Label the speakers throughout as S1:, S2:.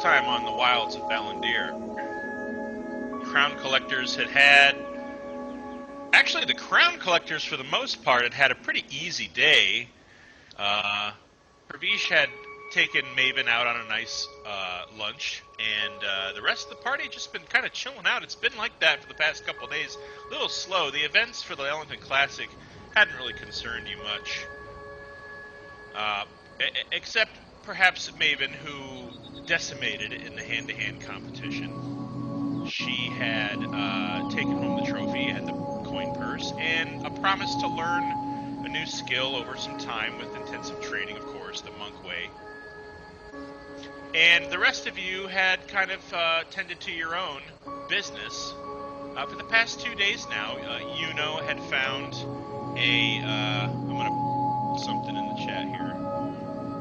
S1: time on the wilds of Valandiir. Crown collectors had... Actually, the crown collectors, for the most part, had a pretty easy day. Hervish had taken Maeven out on a nice lunch, and the rest of the party had just been kind of chilling out. It's been like that for the past couple of days. A little slow. The events for the Ellington Classic hadn't really concerned you much. Except perhaps Maeven, who decimated in the hand-to-hand competition. She had taken home the trophy and the coin purse, and a promise to learn a new skill over some time with intensive training, of course, the monk way. And the rest of you had kind of tended to your own business. For the past 2 days now, Yuno had found I'm going to put something in the chat here.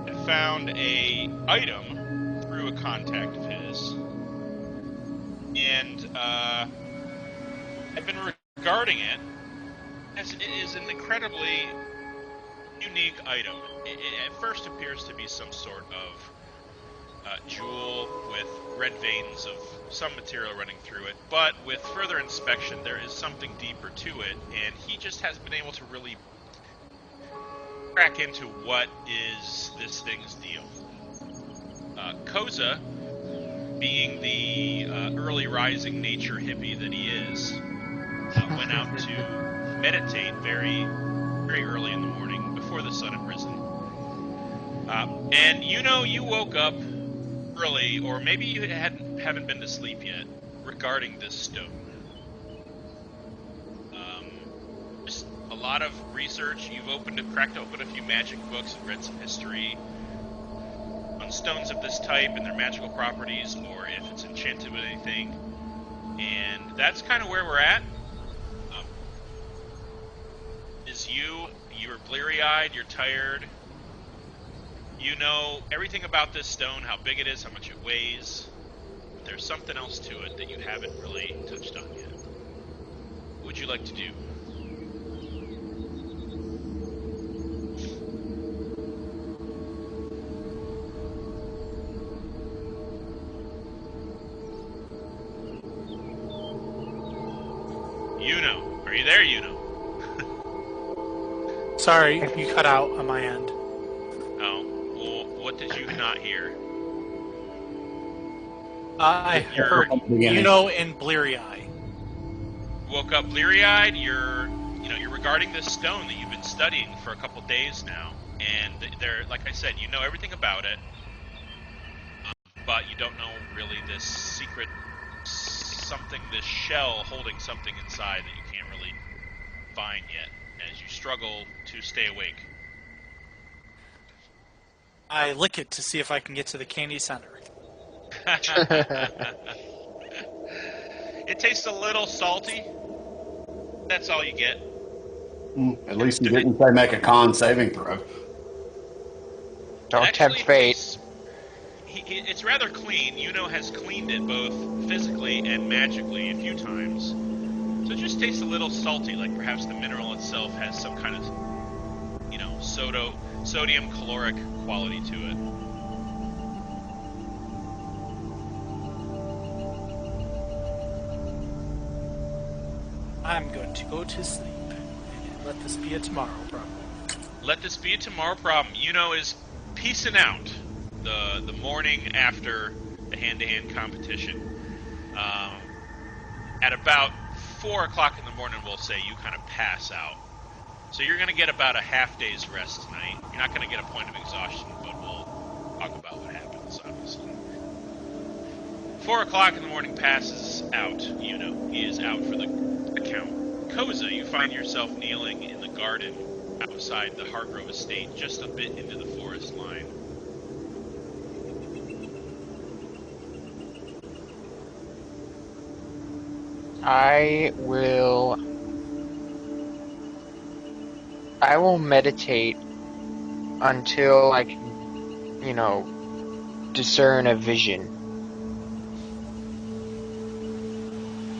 S1: Had found a item through a contact of his. And had been regarding it as it is an incredibly unique item. It at first appears to be some sort of jewel with red veins of some material running through it, but with further inspection there is something deeper to it, and he just hasn't been able to really crack into what is this thing's deal. Koza, being the early rising nature hippie that he is, went out to meditate very, very early in the morning before the sun had risen. And you woke up early, or maybe you haven't been to sleep yet, regarding this stone. Just a lot of research. You've cracked open a few magic books and read some history on stones of this type and their magical properties, or if it's enchanted with anything. And that's kind of where we're at. You're bleary-eyed, you're tired. You know everything about this stone, how big it is, how much it weighs. But there's something else to it that you haven't really touched on yet. What would you like to do? Yuno. Are you there, Yuno?
S2: Sorry, you cut out on my end.
S1: Oh. What did you not hear?
S2: I heard and bleary-eyed.
S1: Woke up bleary-eyed. You're regarding this stone that you've been studying for a couple days now, and they're, like I said, you know everything about it, but you don't know really this secret something, this shell holding something inside that you can't really find yet, as you struggle to stay awake.
S2: I lick it to see if I can get to the candy center.
S1: It tastes a little salty. That's all you get.
S3: At least you didn't say make a con saving throw.
S4: Don't tempt fate.
S1: It's rather clean. Yuno has cleaned it both physically and magically a few times. So it just tastes a little salty, like perhaps the mineral itself has some kind of, sodium caloric quality to it.
S2: I'm going to go to sleep. And let this be a tomorrow problem.
S1: Let this be a tomorrow problem. Yuno is peacing out the morning after the hand-to-hand competition. At about 4 o'clock in the morning, we'll say, you kind of pass out. So you're going to get about a half day's rest tonight. You're not going to get a point of exhaustion, but we'll talk about what happens, obviously. 4 o'clock in the morning passes out. He is out for the account. Koza, you find yourself kneeling in the garden outside the Hargrove estate, just a bit into the forest line.
S4: I will meditate until I can, discern a vision.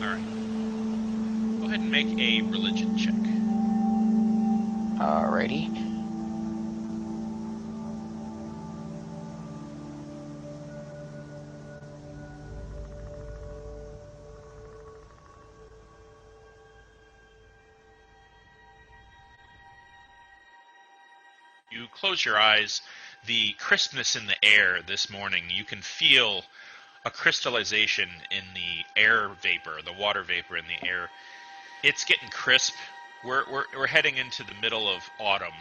S1: Alright. Go ahead and make a religion check.
S4: Alrighty.
S1: you close your eyes, the crispness in the air this morning, you can feel a crystallization in the air vapor, the water vapor in the air. It's getting crisp. We're heading into the middle of autumn,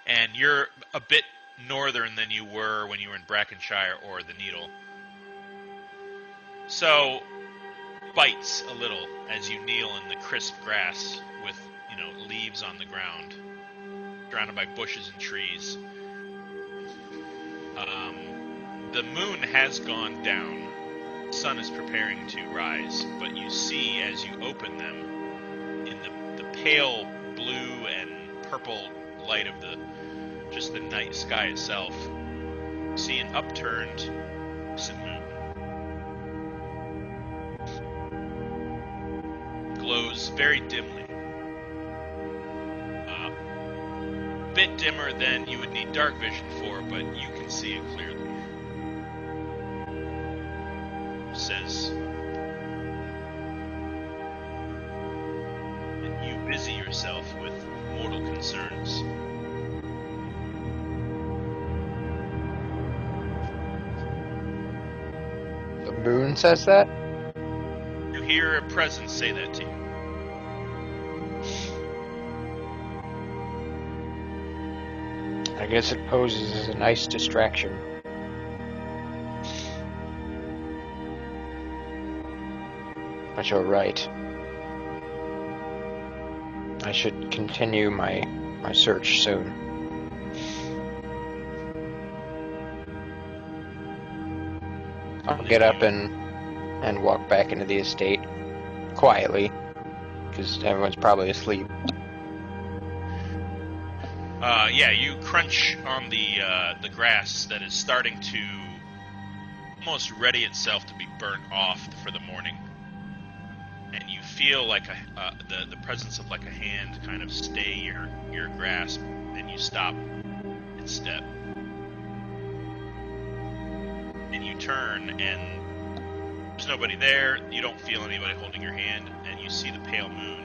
S1: and you're a bit northern than you were when you were in Brackenshire or the Needle. So, bites a little as you kneel in the crisp grass with, leaves on the ground, surrounded by bushes and trees. The moon has gone down. The sun is preparing to rise, but you see as you open them, in the pale blue and purple light of the night sky itself, you see an upturned crescent moon. It glows very dimly. A bit dimmer than you would need dark vision for, but you can see it clearly. It says, you busy yourself with mortal concerns.
S4: The moon says that?
S1: You hear a presence say that to you.
S4: I guess it poses as a nice distraction. But you're right. I should continue my search soon. I'll get up and walk back into the estate quietly, because everyone's probably asleep.
S1: Yeah, you crunch on the grass that is starting to almost ready itself to be burnt off for the morning, and you feel like the presence of like a hand kind of stay your grasp, and you stop and step, and you turn, and there's nobody there. You don't feel anybody holding your hand, and you see the pale moon,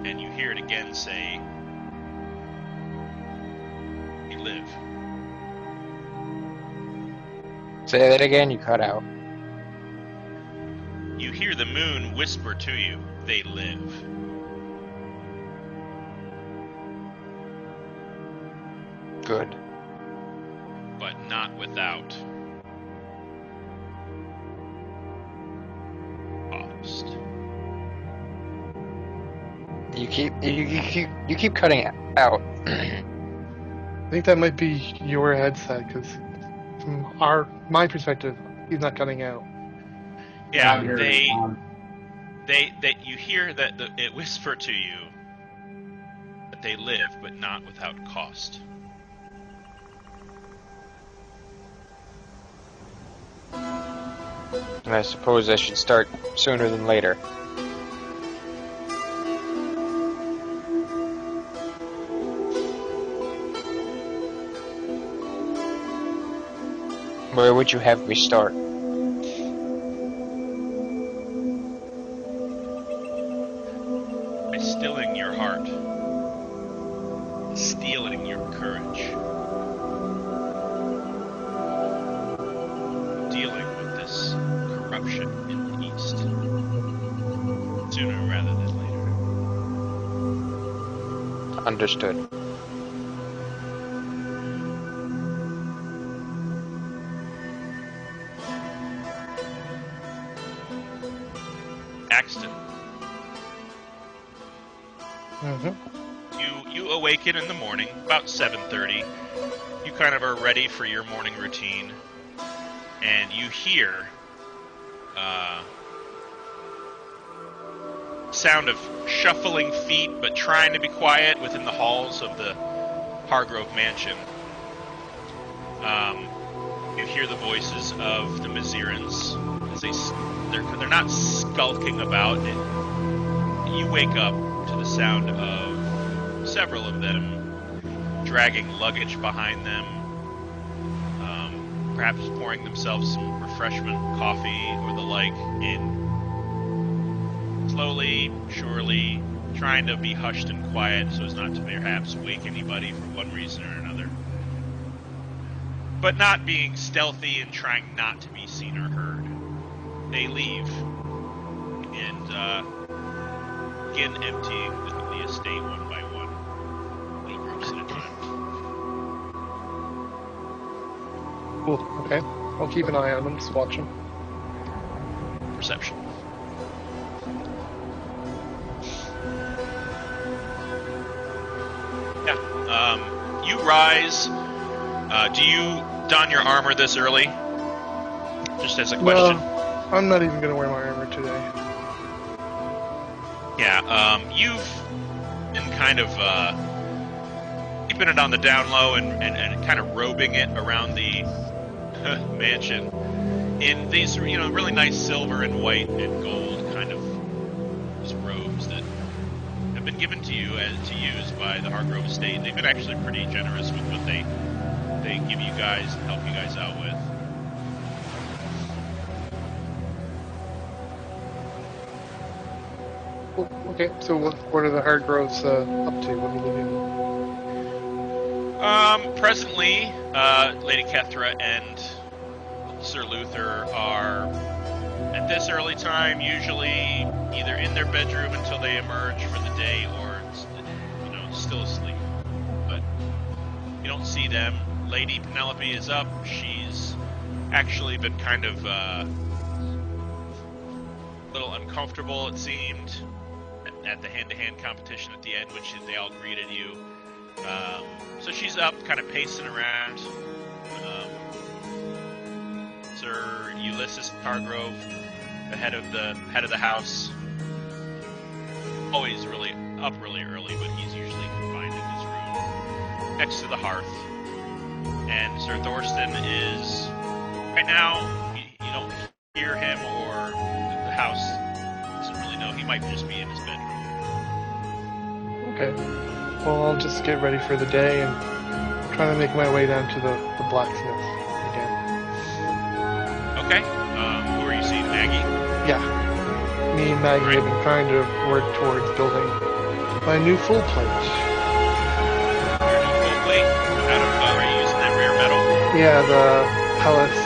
S1: and you hear it again say, "We live."
S4: Say that again, you cut out.
S1: You hear the moon whisper to you, "They live."
S4: Good.
S1: But not without cost.
S4: You keep cutting out.
S5: I think that might be your headset, because from my perspective, he's not cutting out.
S1: Yeah,
S3: Here,
S1: you hear that it whisper to you that they live, but not without cost.
S4: And I suppose I should start sooner than later. Where would you have me start?
S1: By stilling your heart, stealing your courage, dealing with this corruption in the East, sooner rather than later.
S4: Understood.
S1: Axton,
S5: Mm-hmm.
S1: you awaken in the morning, about 7:30. You kind of are ready for your morning routine, and you hear sound of shuffling feet, but trying to be quiet within the halls of the Hargrove mansion. You hear the voices of the Mazirans as they're not skulking about. You wake up to the sound of several of them dragging luggage behind them, perhaps pouring themselves some refreshment, coffee, or the like in. Slowly, surely, trying to be hushed and quiet so as not to perhaps wake anybody for one reason or another. But not being stealthy and trying not to be seen or heard. They leave and begin emptying the estate one by one, little groups at a time.
S5: Cool. Okay. I'll keep an eye on them. Just watch them.
S1: Perception. Yeah. You rise. Do you don your armor this early? Just as a question.
S5: No, I'm not even going to wear my armor today.
S1: Yeah, you've been kind of keeping it on the down low and kind of robing it around the mansion in these, really nice silver and white and gold kind of these robes that have been given to you to use by the Hargrove estate. They've been actually pretty generous with what they give you guys and help you guys out with.
S5: Okay, so what are the Hardgroves up to? What are they doing?
S1: Presently, Lady Kethra and Sir Luther are, at this early time, usually either in their bedroom until they emerge for the day or, still asleep. But you don't see them. Lady Penelope is up. She's actually been kind of a little uncomfortable, it seemed, at the hand-to-hand competition at the end, which they all greeted you. So she's up, kind of pacing around. Sir Ulysses Hargrove, the head of the house, always really up really early, but he's usually confined in his room next to the hearth. And Sir Thorsten is right now. You don't hear him, or the house doesn't really know. He might just be in his bedroom.
S5: Okay. Well, I'll just get ready for the day and try to make my way down to the blacksmith again.
S1: Okay. Who are you seeing, Maggie?
S5: Yeah. Me and Maggie have been trying to work towards building my new full plate.
S1: Your new full plate? Out of, are you using that rare metal?
S5: Yeah, the palaceum.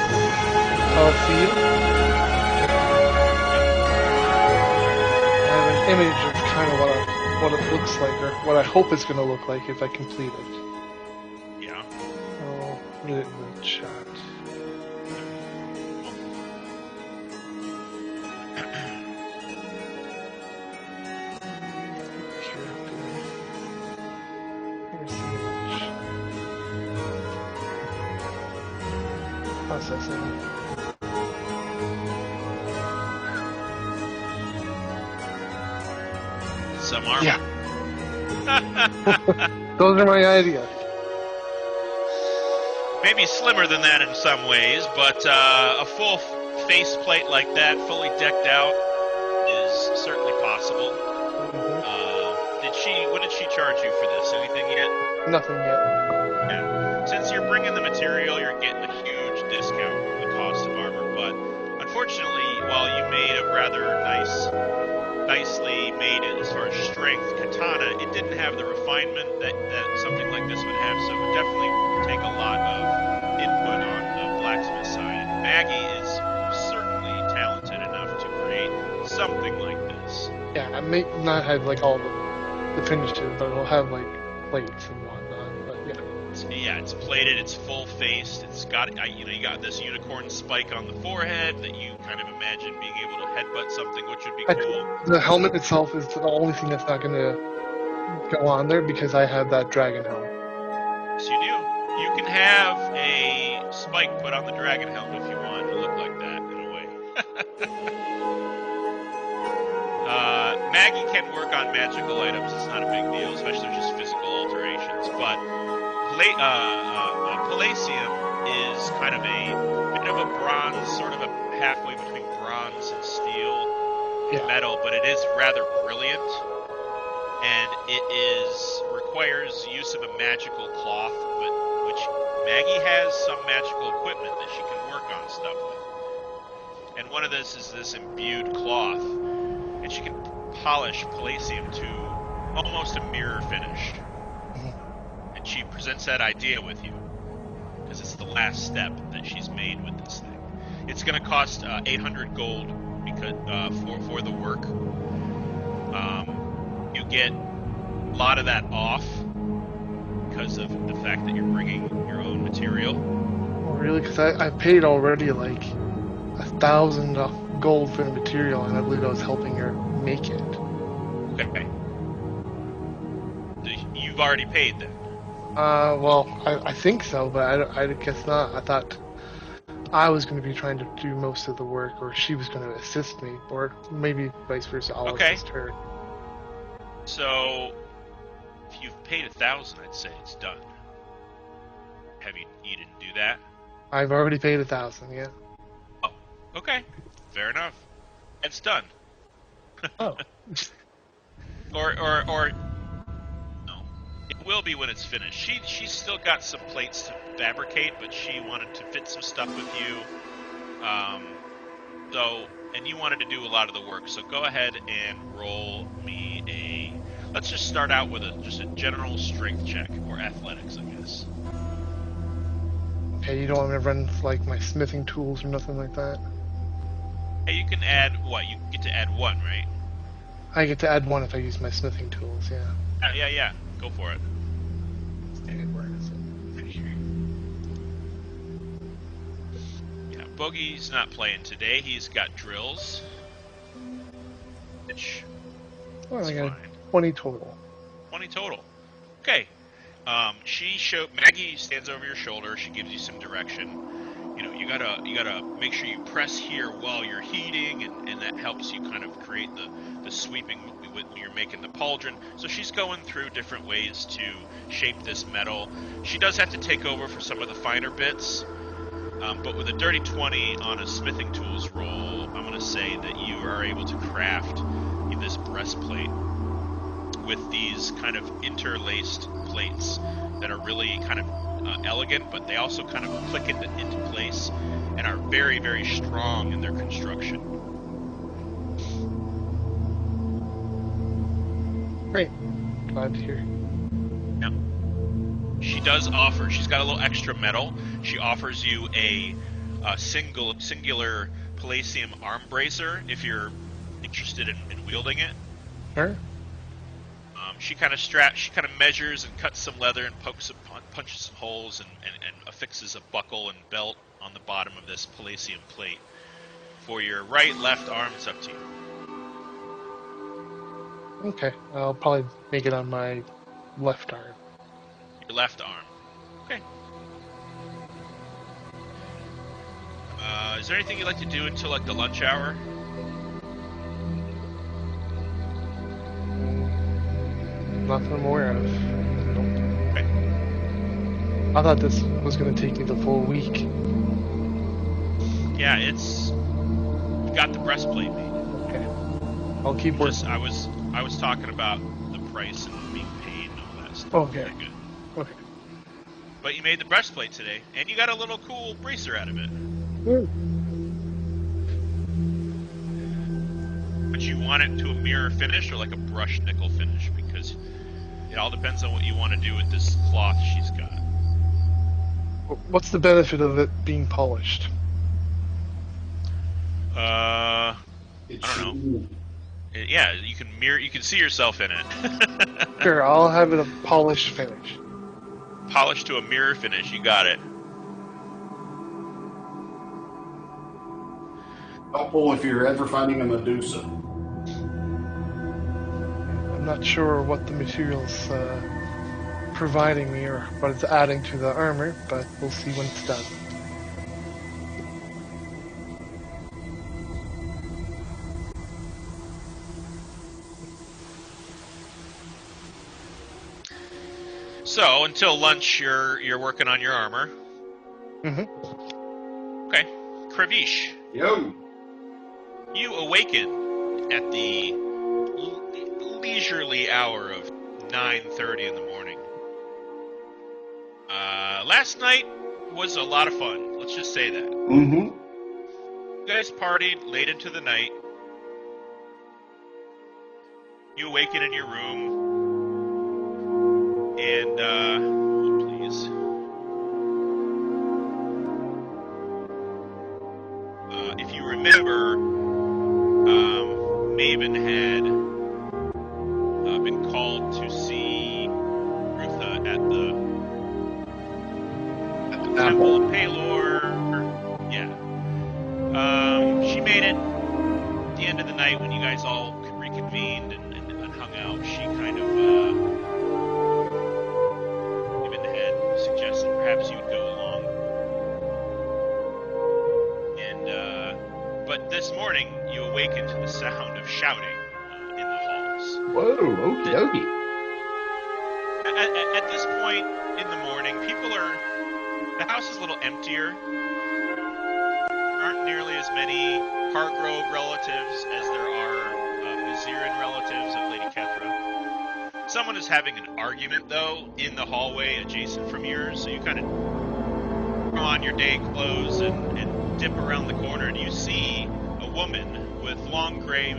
S5: I have an image of kind of what it looks like, or what I hope it's going to look like if I complete it.
S1: Yeah.
S5: I'll read it in the chat. Processing.
S1: Some armor.
S5: Yeah. Those are my ideas.
S1: Maybe slimmer than that in some ways, but a full faceplate like that, fully decked out, is certainly possible. What did she charge you for this? Anything yet?
S5: Nothing yet.
S1: Yeah. Since you're bringing the material, you're getting a huge discount on the cost of armor, but unfortunately, while you made a rather nicely made it as far as strength katana, it didn't have the refinement that something like this would have, so it would definitely take a lot of input on the blacksmith side. And Maggie is certainly talented enough to create something like this.
S5: Yeah, I may not have like all the finishes, but it'll have like plates and whatnot. But yeah.
S1: It's plated, it's full-faced, it's got, you got this unicorn spike on the forehead that you kind of imagine being able to headbutt something, which would be cool.
S5: The helmet itself is the only thing that's not going to go on there because I have that dragon helm.
S1: Yes, you do. You can have a spike put on the dragon helm if you want to look like that, in a way. Maggie can work on magical items. It's not a big deal, especially just physical alterations. But Palacium is kind of a bit of a bronze, sort of a halfway between bronze and steel metal, but it is rather brilliant, and it requires use of a magical cloth, which Maggie has some magical equipment that she can work on stuff with. And one of this is this imbued cloth, and she can polish Palladium to almost a mirror finish. And she presents that idea with you, because it's the last step that she's made with this thing. It's going to cost 800 gold because for the work. You get a lot of that off because of the fact that you're bringing your own material.
S5: Oh, really? Because I paid already like 1,000 gold for the material, and I believe I was helping her make it.
S1: Okay. You've already paid then.
S5: Well, I think so, but I guess not. I thought I was going to be trying to do most of the work, or she was going to assist me, or maybe vice versa. I'll assist her.
S1: So, if you've paid 1,000, I'd say it's done. You didn't do that?
S5: I've already paid 1,000. Yeah.
S1: Oh, okay, fair enough. It's done.
S5: Oh.
S1: or no, it will be when it's finished. She's still got some plates to fabricate, but she wanted to fit some stuff with you. And you wanted to do a lot of the work, so go ahead and roll me a... Let's just start out with just a general strength check, or athletics, I guess.
S5: Okay, you don't want me to run like my smithing tools or nothing like that?
S1: Hey, you can add what? You get to add 1, right?
S5: I get to add 1 if I use my smithing tools, yeah.
S1: Yeah. Go for it.
S5: Where is it? Right here.
S1: Yeah, Boogie's not playing today. He's got drills. Which
S5: Well, I got
S1: fine.
S5: 20 total.
S1: 20 total. Okay. Maggie stands over your shoulder. She gives you some direction. You gotta make sure you press here while you're heating, and that helps you kind of create the sweeping when you're making the pauldron. So she's going through different ways to shape this metal. She does have to take over for some of the finer bits, but with a dirty 20 on a smithing tools roll, I'm going to say that you are able to craft this breastplate with these kind of interlaced plates that are really kind of elegant, but they also kind of click into place and are very, very strong in their construction.
S5: Great. Glad to hear.
S1: Yeah. She's got a little extra metal. She offers you a singular Palladium arm bracer if you're interested in wielding it.
S5: Sure.
S1: She kind of measures and cuts some leather and punches some holes and affixes a buckle and belt on the bottom of this Palladium plate. For your right, left arm, it's up to you.
S5: Okay, I'll probably make it on my left arm.
S1: Your left arm. Okay. Is there anything you'd like to do until like the lunch hour?
S5: Not that I'm aware of. Nope.
S1: Okay.
S5: I thought this was going to take me the full week.
S1: Yeah, you got the breastplate made.
S5: Okay. I'll keep working.
S1: I was talking about the price and being paid and all that stuff.
S5: Okay.
S1: Very good.
S5: Okay.
S1: But you made the breastplate today, and you got a little cool bracer out of it. But you want it to a mirror finish or like a brushed nickel finish, because it all depends on what you want to do with this cloth she's got.
S5: What's the benefit of it being polished?
S1: I don't know. Yeah, you can see yourself in it.
S5: Sure, I'll have it a polished finish.
S1: Polished to a mirror finish, you got it.
S3: Helpful if you're ever finding a Medusa.
S5: I'm not sure what the material's providing me or what it's adding to the armor, but we'll see when it's done.
S1: So until lunch, you're working on your armor.
S5: Mm-hmm.
S1: Okay, Kravish.
S3: Yo!
S1: You awaken at the leisurely hour of 9:30 in the morning. Last night was a lot of fun. Let's just say that.
S3: Mm-hmm.
S1: You guys partied late into the night. You awaken in your room, and please. If you remember, Maeven had been called to see Rutha at the Temple of Pelor. Yeah. She made it at the end of the night when you guys all reconvened and hung out. She kind of even had suggested perhaps you would go along. And but this morning you awakened to the sound of shouting in the halls.
S3: Whoa, okie dokie.
S1: At this point in the morning, the house is a little emptier. There aren't nearly as many Hargrove relatives as there are Viziran relatives of Lady Kethra. Someone is having an argument, though, in the hallway adjacent from yours, so you kind of throw on your day clothes and dip around the corner, and you see a woman with long gray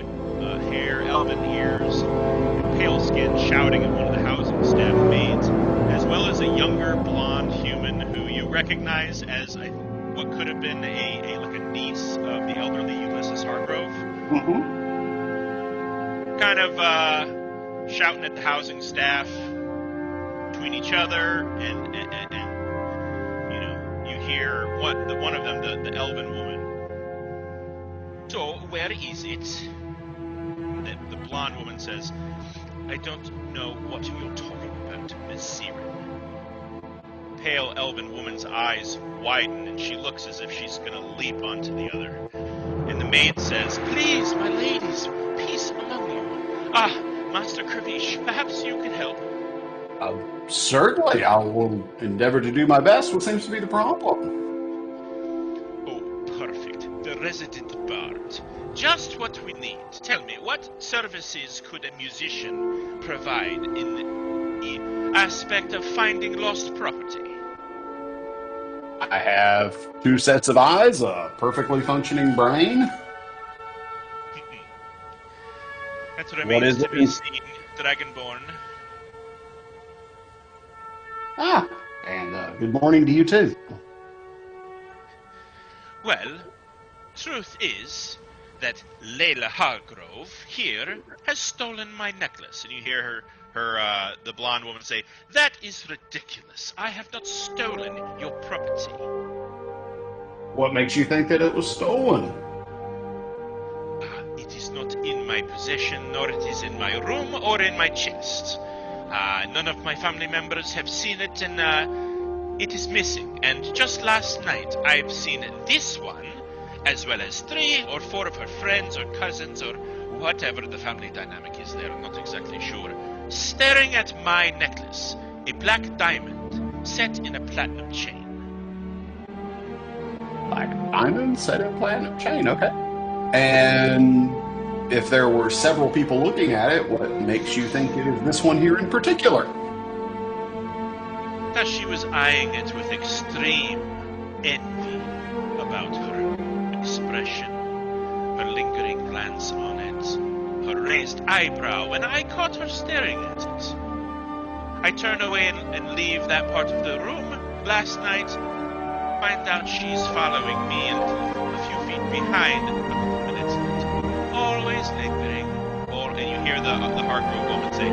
S1: hair, elven ears, and pale skin shouting at one of the housing staff maids, as well as a younger blonde human who you recognize as what could have been a niece of the elderly Ulysses Hargrove.
S3: Mm-hmm.
S1: Kind of shouting at the housing staff between each other, and you know, you hear one of them, the elven woman. So, where is it? The blonde woman says, I don't know what you're talking about, Miss Siren. Pale elven woman's eyes widen, and she looks as if she's going to leap onto the other. And the maid says, Please, my ladies, peace among you. Ah, Master Kravish, perhaps you can help.
S3: Certainly, I will endeavor to do my best. What seems to be the problem?
S1: Oh, perfect. The resident bard. Just what we need. Tell me, what services could a musician provide in the aspect of finding lost property?
S3: I have 2 sets of eyes, a perfectly functioning brain.
S1: That remains to be seen, Dragonborn.
S3: And good morning to you too.
S1: Well, truth is that Layla Hargrove here has stolen my necklace, and you hear the blonde woman say, That is ridiculous. I have not stolen your property.
S3: What makes you think that it was stolen?
S1: It is not in my possession, nor it is in my room or in my chest. None of my family members have seen it, and it is missing. And just last night, I've seen this one, as well as 3 or 4 of her friends or cousins or whatever the family dynamic is there, I'm not exactly sure, staring at my necklace, a black diamond set in a platinum chain.
S3: Black diamond set in platinum chain, okay. And if there were several people looking at it, what makes you think it is this one here in particular?
S1: That she was eyeing it with extreme envy about her expression, her lingering glance on it, her raised eyebrow, and I caught her staring at it. I turn away and leave that part of the room last night, find out she's following me a few feet behind in a couple of minutes, always lingering. And you hear the Hargrove woman say,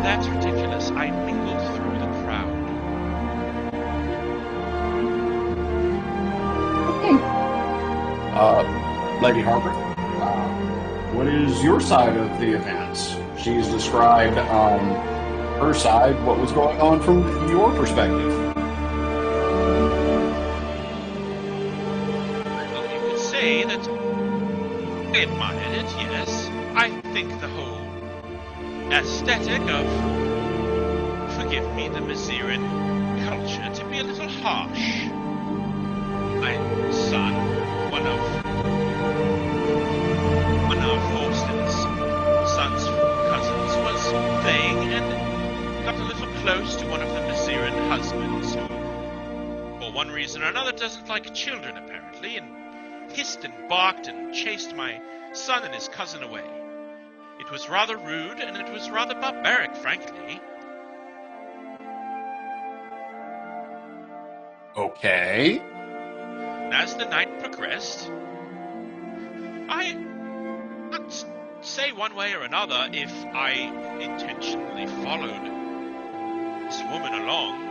S1: That's ridiculous, I mingled through the crowd.
S3: Lady Harper, what is your side of the events? She's described her side, what was going on from your perspective.
S1: Well, you could say that I admired it, yes. I think the whole aesthetic of, forgive me, the Viziran culture to be a little harsh. My son, one of Austin's son's cousins, was playing and got a little close to one of the Viziran husbands who, for one reason or another, doesn't like children apparently, and hissed and barked and chased my son and his cousin away. It It was rather rude, and it was rather barbaric, frankly.
S3: Okay.
S1: As the night progressed, I can't say one way or another if I intentionally followed this woman along.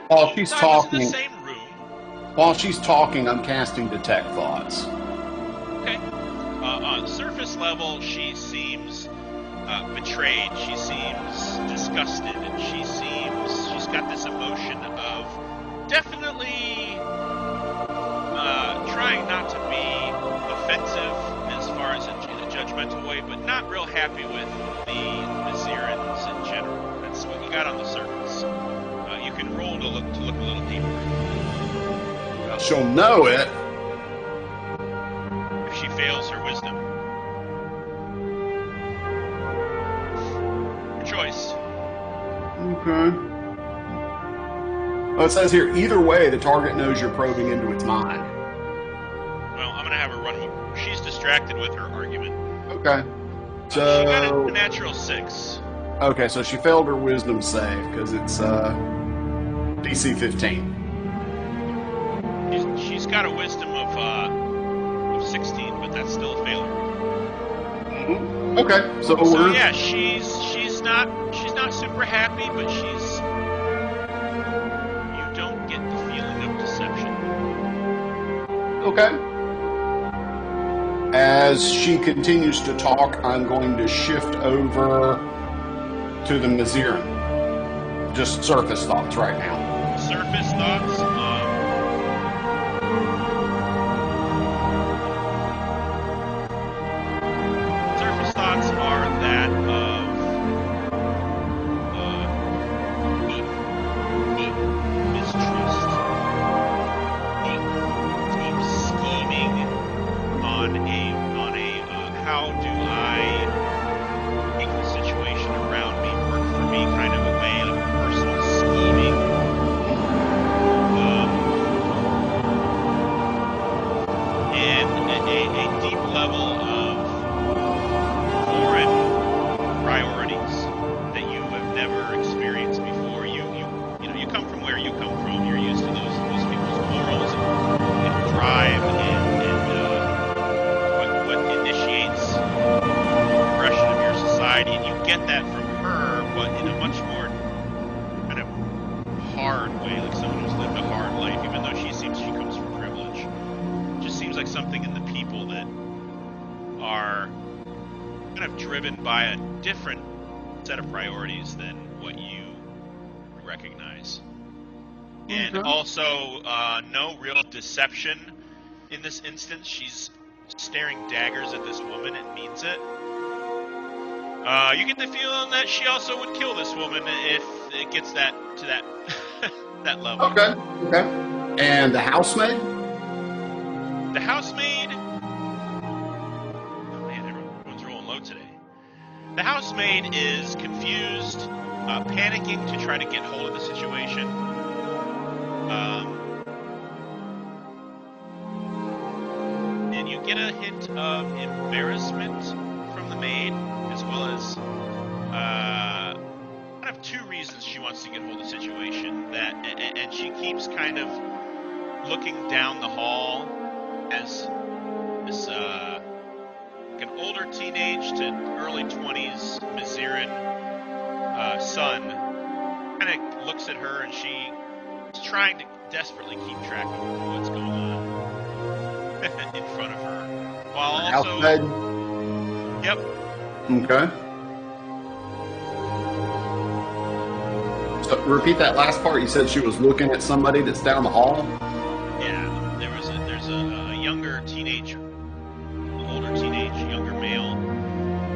S3: While she's
S1: I was in
S3: talking,
S1: the same room.
S3: I'm casting detect thoughts.
S1: Okay. On surface level, she seems betrayed. She seems disgusted, and she's got this emotion of definitely trying not to be offensive as far as in a judgmental way, but not real happy with the Zerans in general. That's what you got on the surface. You can roll to look a little deeper.
S3: She'll know it.
S1: If she fails her wisdom. Your choice.
S3: Okay. Oh, it says here, either way, the target knows you're probing into its mind.
S1: Well, I'm gonna have her run. She's distracted with her argument.
S3: Okay.
S1: She got a
S3: So,
S1: natural 6.
S3: okay, so she failed her wisdom save because it's DC 15.
S1: She's got a wisdom of 16, but that's still a failure.
S3: Mm-hmm. Okay, so
S1: So
S3: we're
S1: yeah, she's not super happy, but you don't get the feeling of deception.
S3: okay. As she continues to talk, I'm going to shift over to the Maziran. Just surface thoughts right now.
S1: Surface thoughts. Surface thoughts are that of deep mistrust, deep scheming on a how do I make the situation around me work for me kind of a way, like personal scheming. And a deep level of foreign priorities that you have never experienced before. You come from where you come from. You're used to those people's morals and drive and what initiates progression of your society. And you get that from her, but in a much more kind of hard way, like someone who's lived a hard life, even though she comes from privilege. Just seems like something in the people that are kind of driven by a different set of priorities than what you recognize. And also, no real deception in this instance. She's staring daggers at this woman and means it. You get the feeling that she also would kill this woman if it gets to that that level.
S3: Okay. And the housemaid?
S1: The housemaid. Oh man, everyone's rolling low today. The housemaid is confused, panicking to try to get hold of the situation. And you get a hint of embarrassment from the maid, as well as kind of two reasons she wants to get hold of the situation. And she keeps kind of looking down the hall as this like an older teenage to early 20s Maziran son kind of looks at her, and she is trying to desperately keep track of what's going on in front of her, while also
S3: Housemaid?
S1: Yep.
S3: Okay. So repeat that last part. You said she was looking at somebody that's down the hall?
S1: Yeah, there's a younger teenage, older teenage, younger male,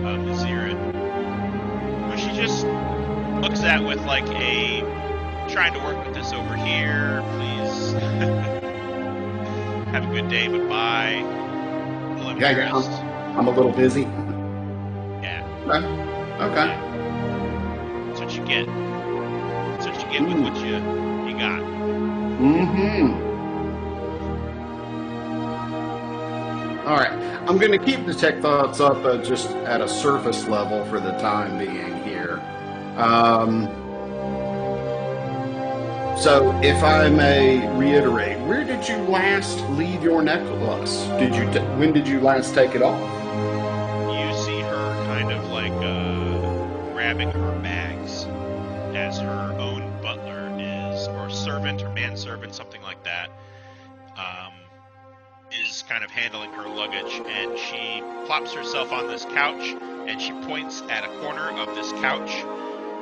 S1: Maziran, who she just looks at with like a trying to work with this over here, please. Have a good day, but bye.
S3: Yeah, I'm a little busy.
S1: Yeah.
S3: Okay.
S1: That's what you get. That's what you get with what you got.
S3: Mm-hmm. All right. I'm going to keep the tech thoughts up just at a surface level for the time being here. So, if I may reiterate, where did you last leave your necklace? When did you last take it off?
S1: You see her kind of like grabbing her bags as her own butler is, or servant, or manservant, something like that, is kind of handling her luggage, and she plops herself on this couch, and she points at a corner of this couch,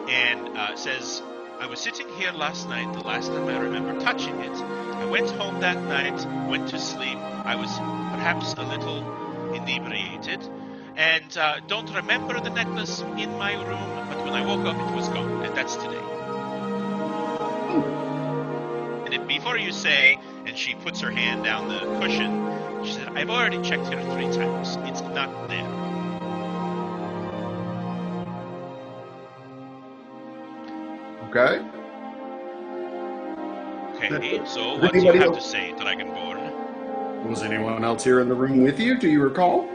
S1: and says, I was sitting here last night, the last time I remember touching it. I went home that night, went to sleep. I was perhaps a little inebriated, and don't remember the necklace in my room, but when I woke up it was gone, and that's today. And then before you say, and she puts her hand down the cushion, she said, I've already checked here 3 times. It's not there.
S3: Okay.
S1: Okay, so what do you have to say, Dragonborn?
S3: Was anyone else here in the room with you? Do you recall?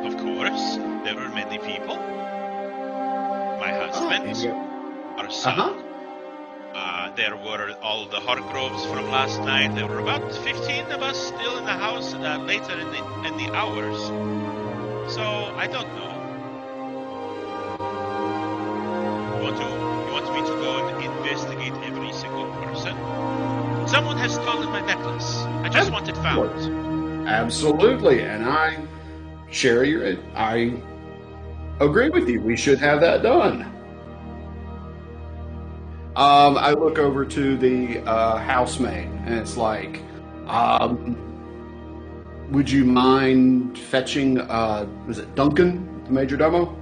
S1: Of course, there were many people. My husband, our son. There were all the Hargroves from last night. There were about 15 of us still in the house later in the hours. So I don't know. You want me to go and investigate every single person? Someone has stolen my necklace. I just want it found.
S3: Absolutely, and I agree with you. We should have that done. I look over to the housemaid, and it's like, would you mind fetching, was it Duncan, the major domo?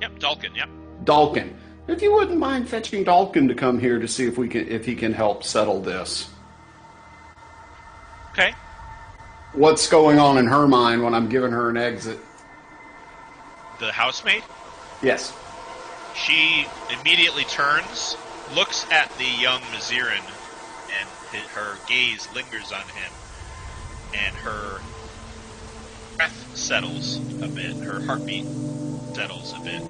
S1: Yep, Dalkin, yep.
S3: Dalkin. If you wouldn't mind fetching Dalkin to come here to see if he can help settle this.
S1: Okay.
S3: What's going on in her mind when I'm giving her an exit?
S1: The housemaid?
S3: Yes.
S1: She immediately turns, looks at the young Mazirin, and her gaze lingers on him, and her breath settles a bit, her heartbeat settles a bit,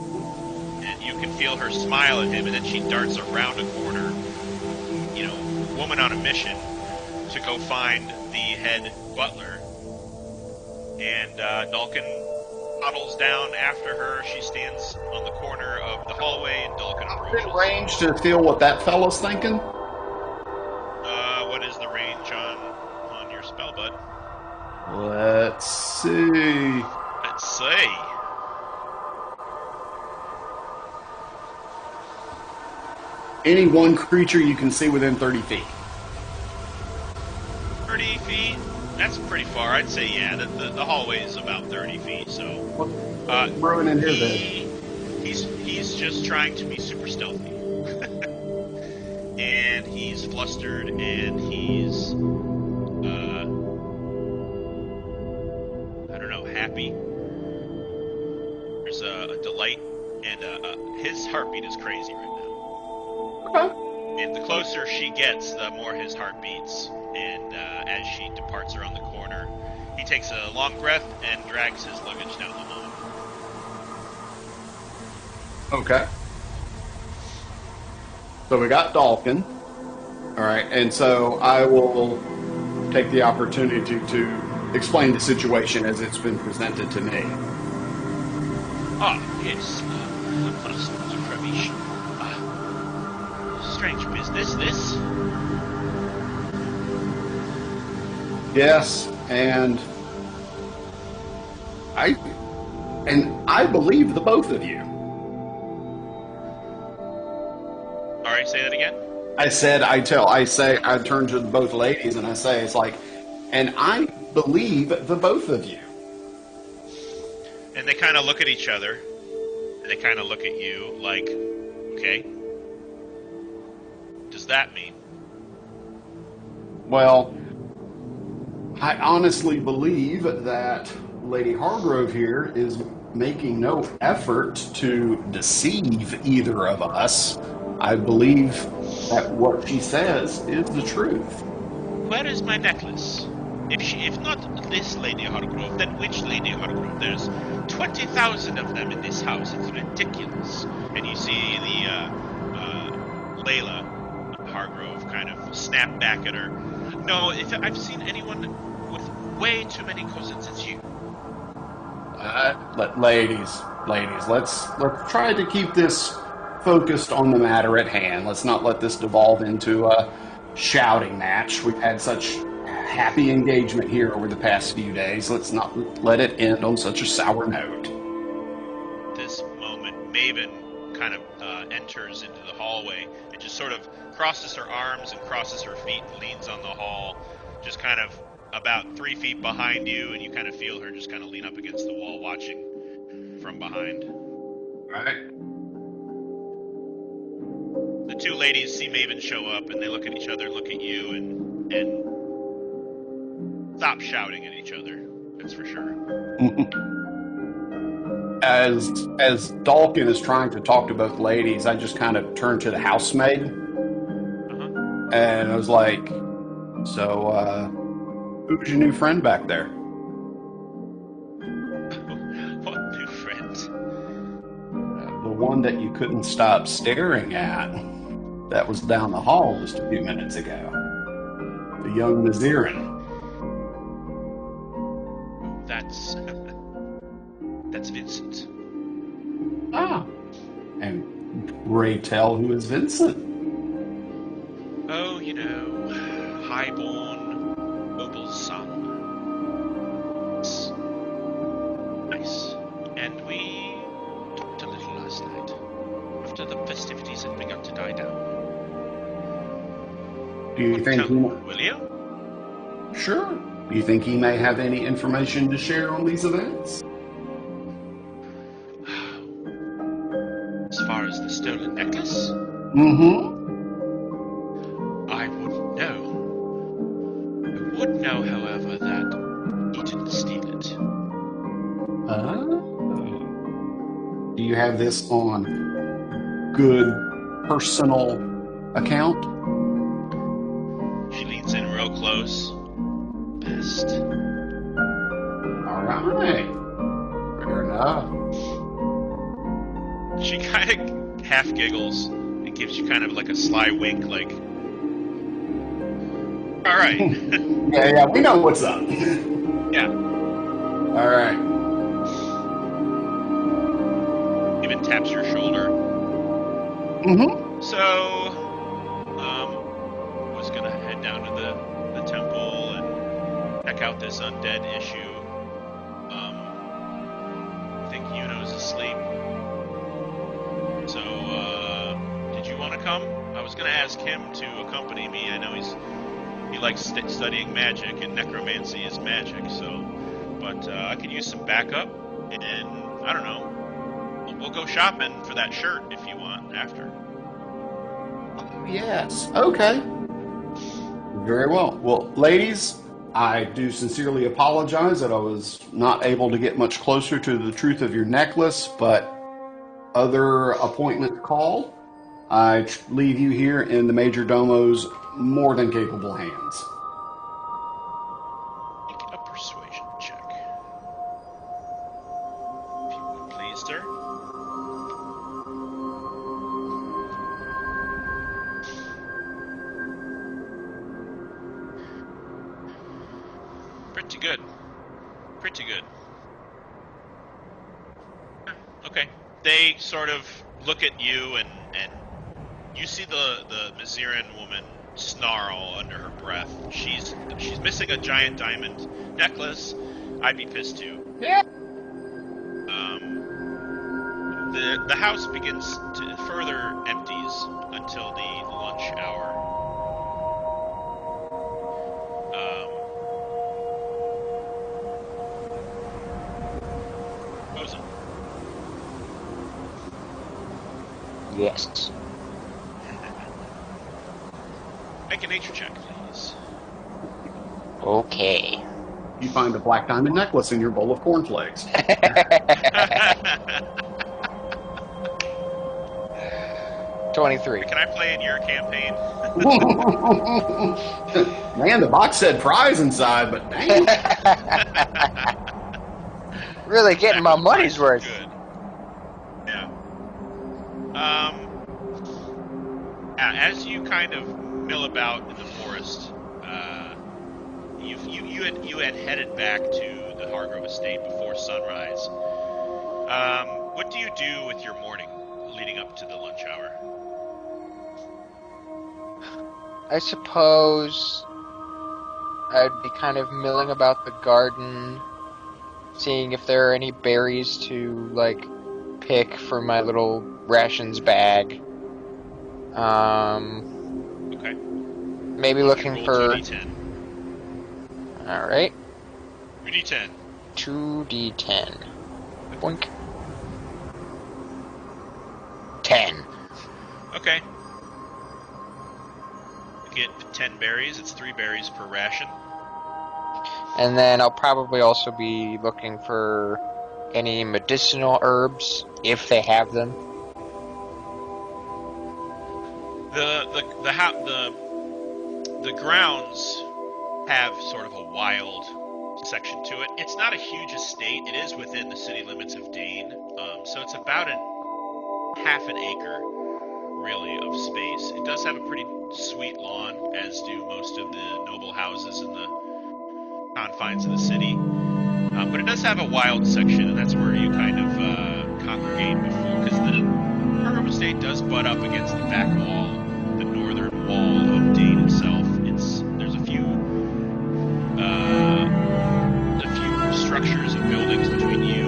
S1: and you can feel her smile at him, and then she darts around a corner, woman on a mission, to go find the head butler, and Dalkin toddles down after her. She stands on the corner of the hallway, and Dalkin approaches.
S3: Is it range to feel what that fella's thinking?
S1: What is the range on your spell, bud?
S3: Let's see.
S1: Let's see.
S3: Any one creature you can see within 30 feet.
S1: 30 feet? That's pretty far. I'd say, yeah, the hallway is about 30 feet, so...
S3: What's brewing in here, then?
S1: He's just trying to be super stealthy. And he's flustered, and he's... I don't know, happy. There's a delight, and his heartbeat is crazy right now.
S3: Okay.
S1: And the closer she gets, the more his heart beats. And as she departs around the corner, he takes a long breath and drags his luggage down the hall.
S3: Okay. So we got Dalkin. All right, and so I will take the opportunity to explain the situation as it's been presented to me.
S1: Yes. First information. Strange business, this.
S3: Yes, and I believe the both of you.
S1: All right, say that again.
S3: I turn to both ladies and I say, it's like, and I believe the both of you.
S1: And they kind of look at each other, and they kind of look at you like, okay, what does that mean?
S3: Well, I honestly believe that Lady Hargrove here is making no effort to deceive either of us. I believe that what she says is the truth.
S1: Where is my necklace? If not this Lady Hargrove, then which Lady Hargrove? There's 20,000 of them in this house. It's ridiculous. And you see the Layla Hargrove kind of snap back at her. No, if I've seen anyone with way too many cousins, it's you.
S3: Ladies, let's try to keep this focused on the matter at hand. Let's not let this devolve into a shouting match. We've had such happy engagement here over the past few days. Let's not let it end on such a sour note.
S1: This moment, Maeven kind of enters into the hallway and just sort of crosses her arms and crosses her feet and leans on the hall, just kind of about 3 feet behind you, and you kind of feel her just kind of lean up against the wall watching from behind.
S3: Right.
S1: The two ladies see Maeven show up, and they look at each other, look at you, and stop shouting at each other. That's for sure.
S3: As Dalkin is trying to talk to both ladies, I just kind of turned to the housemaid, and I was like, "So, who's your new friend back there?"
S1: What new friend?
S3: The one that you couldn't stop staring at. That was down the hall just a few minutes ago. The young Nazirin.
S1: That's Vincent.
S3: Ah. And Ray tell who is Vincent?
S1: Oh, you know, highborn, noble son. It's nice. And we talked a little last night, after the festivities had begun to die down.
S3: Do you think he...
S1: Will you?
S3: Sure. Do you think he may have any information to share on these events?
S1: As far as the stolen necklace?
S3: Mm-hmm.
S1: I wouldn't know. I would know, however, that he didn't steal it.
S3: Do you have this on good personal account?
S1: She leans in real close. Best.
S3: All right. Fair enough.
S1: She kind of half giggles and gives you kind of like a sly wink, like, all right.
S3: Yeah, we know what's up.
S1: Yeah.
S3: All right.
S1: Even taps your shoulder.
S3: Mm-hmm.
S1: So, was gonna head down to the temple and check out this undead issue. I think Yuno's asleep. So, did you want to come? I was gonna ask him to accompany me. I know he likes studying magic, and necromancy is magic. So, but I could use some backup, and I don't know. We'll go shopping for that shirt if you want after.
S3: Yes. Okay. Very well. Well, ladies, I do sincerely apologize that I was not able to get much closer to the truth of your necklace, but other appointment call, I leave you here in the Major Domo's more than capable hands.
S1: Make a persuasion check. If you would please, sir. Pretty good. Pretty good. Okay. They sort of look at you, and you see the Maziran woman snarl under her breath. She's missing a giant diamond necklace. I'd be pissed too.
S3: Yeah.
S1: The house begins to further empties until the lunch hour. Rosen.
S4: Yes.
S1: Make a nature check, please.
S4: Okay.
S3: You find a black diamond necklace in your bowl of cornflakes.
S4: 23.
S1: Can I play in your campaign?
S3: Man, the box said prize inside, but dang.
S4: Really getting my money's
S1: Prize
S4: worth.
S1: is good. Yeah. As you kind of mill about in the forest, you had headed back to the Hargrove estate before sunrise. What do you do with your morning leading up to the lunch hour?
S4: I suppose I'd be kind of milling about the garden, seeing if there are any berries to, like, pick for my little rations bag.
S1: Okay.
S4: Maybe looking
S1: roll
S4: for...
S1: 2d10.
S4: Alright.
S1: 2d10.
S4: 2d10. Boink. 10.
S1: Okay. You get 10 berries. It's 3 berries per ration.
S4: And then I'll probably also be looking for any medicinal herbs, if they have them.
S1: The grounds have sort of a wild section to it. It's not a huge estate. It is within the city limits of Dane, so it's about half an acre, really, of space. It does have a pretty sweet lawn, as do most of the noble houses in the confines of the city. But it does have a wild section, and that's where you kind of congregate before, because the Hargrove estate does butt up against the back wall, the northern wall of Dane itself. There's a few structures and buildings between you,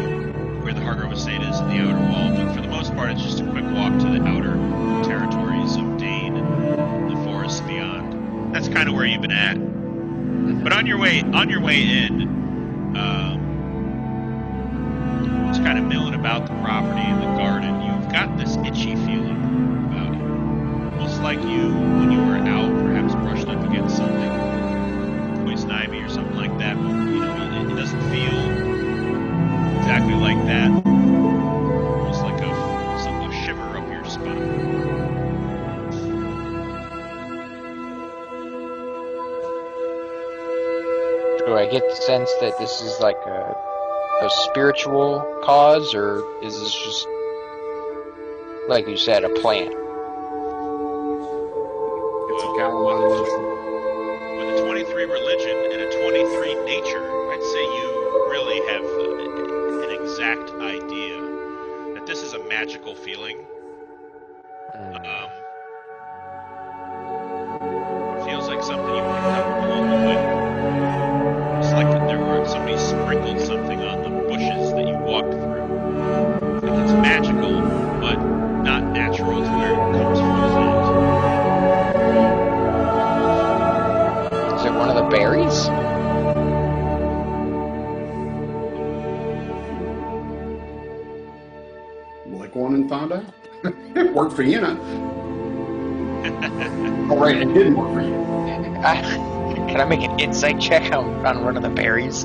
S1: where the Hargrove estate is, and the outer wall, but for the most part, it's just a quick walk to the outer territories of Dane and the forests beyond. That's kind of where you've been at. But on your way in, just kind of milling about the property and the garden, you've got this itchy feeling about you. Almost like you, when you were out, perhaps brushed up against something, poison ivy or something like that, but it doesn't feel exactly like that. Almost like a shiver up your spine.
S4: Do I get the sense that this is like a spiritual cause, or is this just, like you said, a plant?
S3: It's a Carolina.
S1: With a 23 religion and a 23 nature, I'd say you really have an exact idea that this is a magical feeling. It feels like something you picked up along the way. It's like somebody sprinkled something on the bushes that you walked through. Like it's magical, but not natural to where it comes from.
S4: Is it one of the berries?
S3: Lick one and find out. It worked for you, now. Oh, right, it didn't work for you.
S4: Can I make an insight check on one of the berries?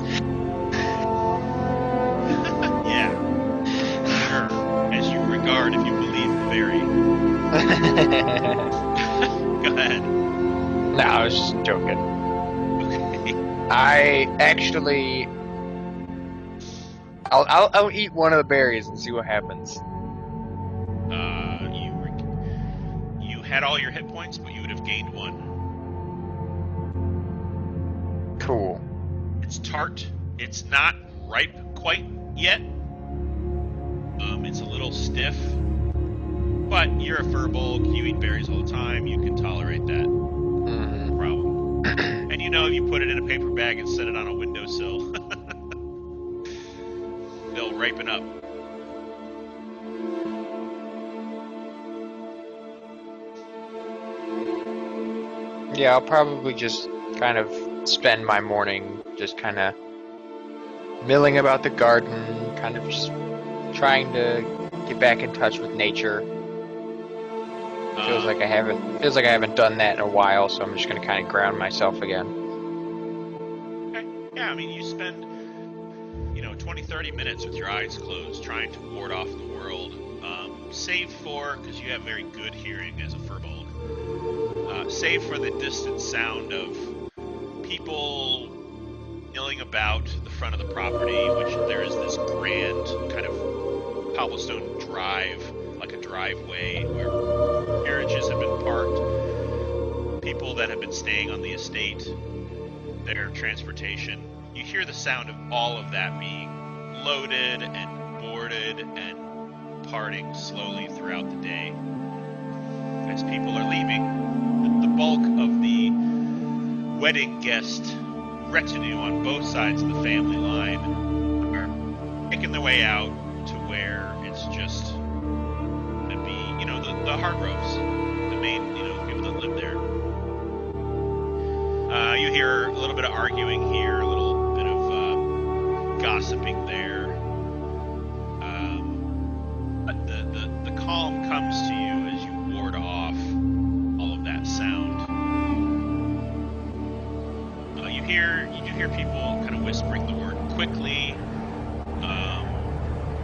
S1: Yeah. Sure. As you regard, if you believe the berry. Go ahead.
S4: No, I was just joking.
S1: Okay.
S4: I actually... I'll eat one of the berries and see what happens.
S1: You had all your hit points, but you would have gained 1.
S4: Cool.
S1: It's tart. It's not ripe quite yet. It's a little stiff. But you're a furball. You eat berries all the time. You can tolerate that. No problem. And if you put it in a paper bag and set it on a windowsill, they'll ripen up.
S4: Yeah, I'll probably just kind of spend my morning just kind of milling about the garden, kind of just trying to get back in touch with nature. Feels like I haven't done that in a while, so I'm just gonna kind of ground myself again.
S1: Okay. Yeah, you spend 20-30 minutes with your eyes closed, trying to ward off the world, save for, because you have very good hearing as a furbolg, save for the distant sound of people milling about the front of the property, which there is this grand kind of cobblestone drive, like a driveway, where carriages have been parked, people that have been staying on the estate, their transportation. You hear the sound of all of that being loaded and boarded and parting slowly throughout the day. As people are leaving, the bulk of the wedding guest retinue on both sides of the family line are making their way out to where it's just gonna be, the Hargroves, the main, the people that live there. You hear a little bit of arguing here, a little bit of gossiping there. But the calm comes to you as you ward off all of that sound. You do hear people kind of whispering the word quickly.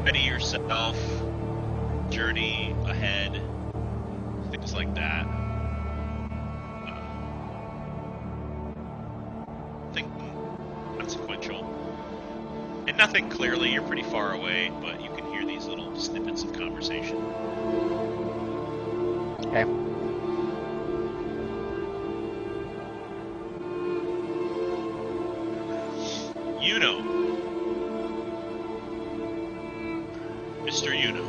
S1: Ready yourself. Journey ahead. Things like that. Nothing consequential. And nothing clearly, you're pretty far away, but you can hear these little snippets of conversation.
S4: Okay.
S1: Mr. Uno.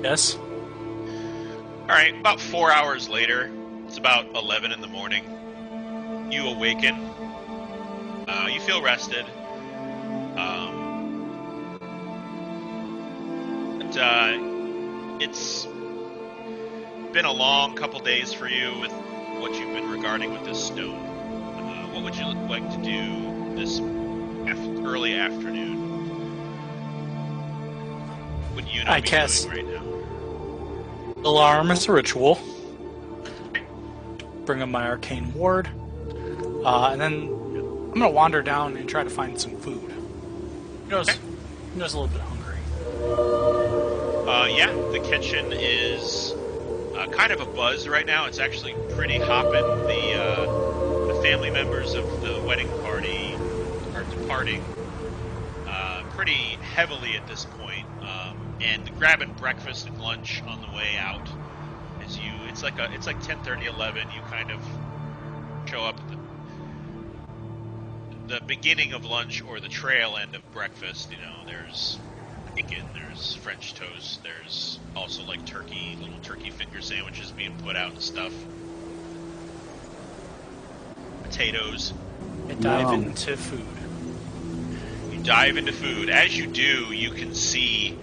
S2: Yes?
S1: Alright, about 4 hours later, it's about 11 in the morning, you awaken. You feel rested. It's been a long couple days for you with what you've been regarding with this stone. What would you like to do this early afternoon? What you
S2: I
S1: be
S2: cast
S1: doing right now?
S2: Alarm as a ritual. Bring up my arcane ward. And then I'm going to wander down and try to find some food. I'm just a little bit hungry.
S1: Yeah, the kitchen is kind of a buzz right now. It's actually pretty hopping. The family members of the wedding party are departing pretty heavily at this point, and grabbing breakfast and lunch on the way out. It's like 10:30, 11. You kind of show up at the beginning of lunch or the trail end of breakfast. There's bacon, there's French toast, there's also like little turkey finger sandwiches being put out and stuff. Potatoes.
S2: I dive into food.
S1: You dive into food. As you do, you can see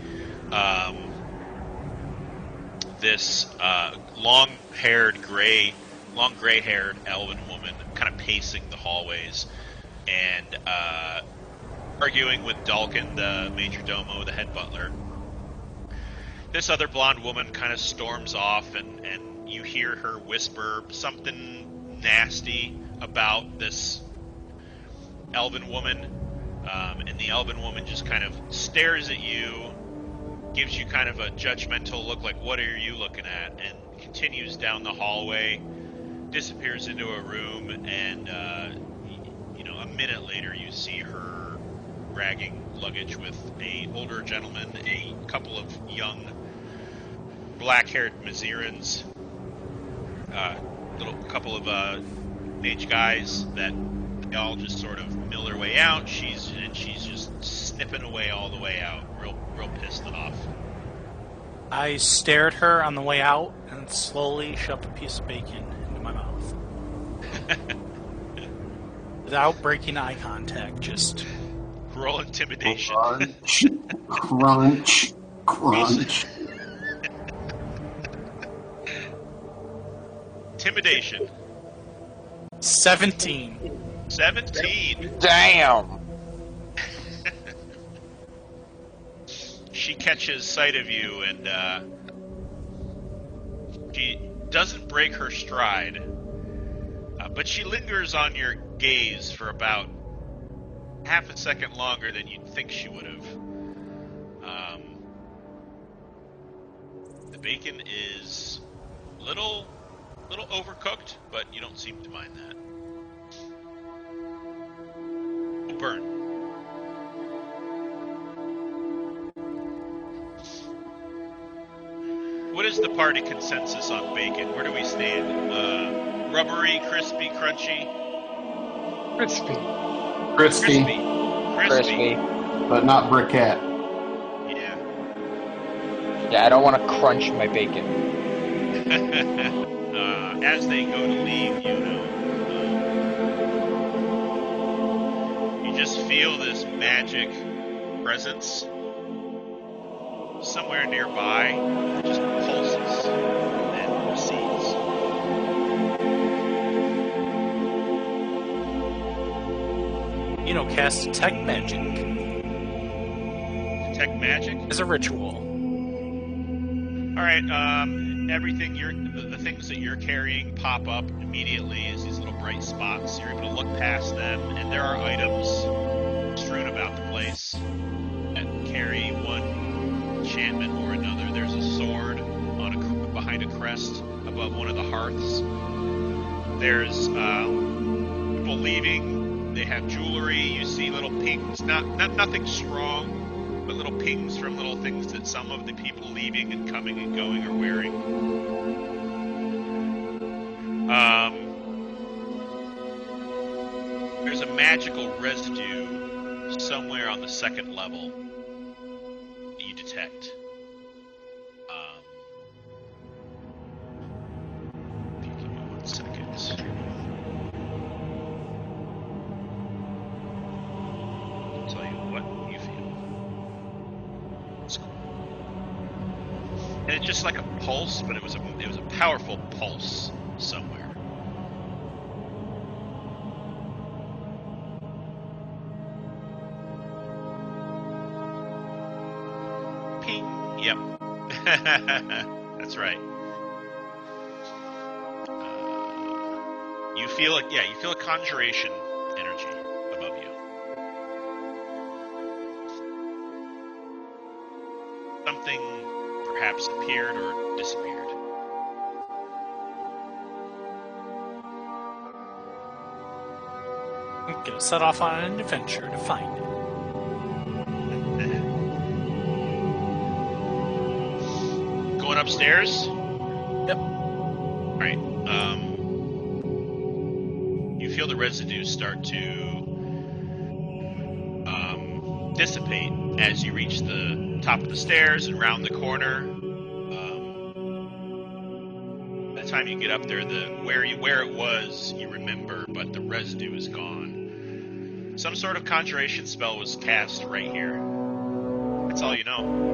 S1: this long gray-haired elven woman kind of pacing the hallways and arguing with Dalkin, the major domo, the head butler. This other blonde woman kind of storms off, and you hear her whisper something nasty about this elven woman, and the elven woman just kind of stares at you, gives you kind of a judgmental look like, what are you looking at, and continues down the hallway, disappears into a room, and a minute later you see her dragging luggage with a older gentleman, a couple of young black-haired Mazirans, couple of mage guys that they all just sort of mill their way out. She's just snipping away all the way out, real pissed off.
S2: I stare at her on the way out and slowly shove a piece of bacon into my mouth. Without breaking eye contact, just...
S1: Roll intimidation.
S3: Crunch. Crunch.
S1: Intimidation.
S2: 17.
S1: 17.
S4: Damn.
S1: She catches sight of you, and she doesn't break her stride, but she lingers on your gaze for about half a second longer than you'd think she would have. bacon is little overcooked, but you don't seem to mind that. Burn. What is the party consensus on bacon? Where do we stand? Rubbery, crispy, crunchy?
S5: Crispy.
S3: Crispy,
S4: Crispy.
S3: but not briquette.
S1: Yeah.
S4: Yeah, I don't want to crunch my bacon.
S1: As they go to leave, you just feel this magic presence somewhere nearby that just pulses and then recedes.
S2: Cast detect magic
S1: Detect magic?
S2: as a ritual.
S1: All right. Everything the things that you're carrying pop up immediately as these little bright spots. You're able to look past them, and there are items strewn about the place that carry one enchantment or another. There's a sword behind a crest above one of the hearths. There's people leaving. They have jewelry. You see little pings, nothing strong, but little pings from little things that some of the people leaving and coming and going are wearing. There's a magical residue somewhere on the second level that you detect. If you give me 1 second. I'll tell you what you feel. It's cool. And it's just like a pulse, but it was a powerful pulse somewhere. Ping. Yep. That's right. You feel it. Yeah, you feel a conjuration energy above you. Something perhaps appeared or disappeared.
S2: I'm gonna set off on an adventure to find it.
S1: Going upstairs?
S2: Yep.
S1: Alright. You feel the residue start to dissipate as you reach the top of the stairs and round the corner. By the time you get up there, where it was, you remember, but the residue is gone. Some sort of conjuration spell was cast right here. That's all you know.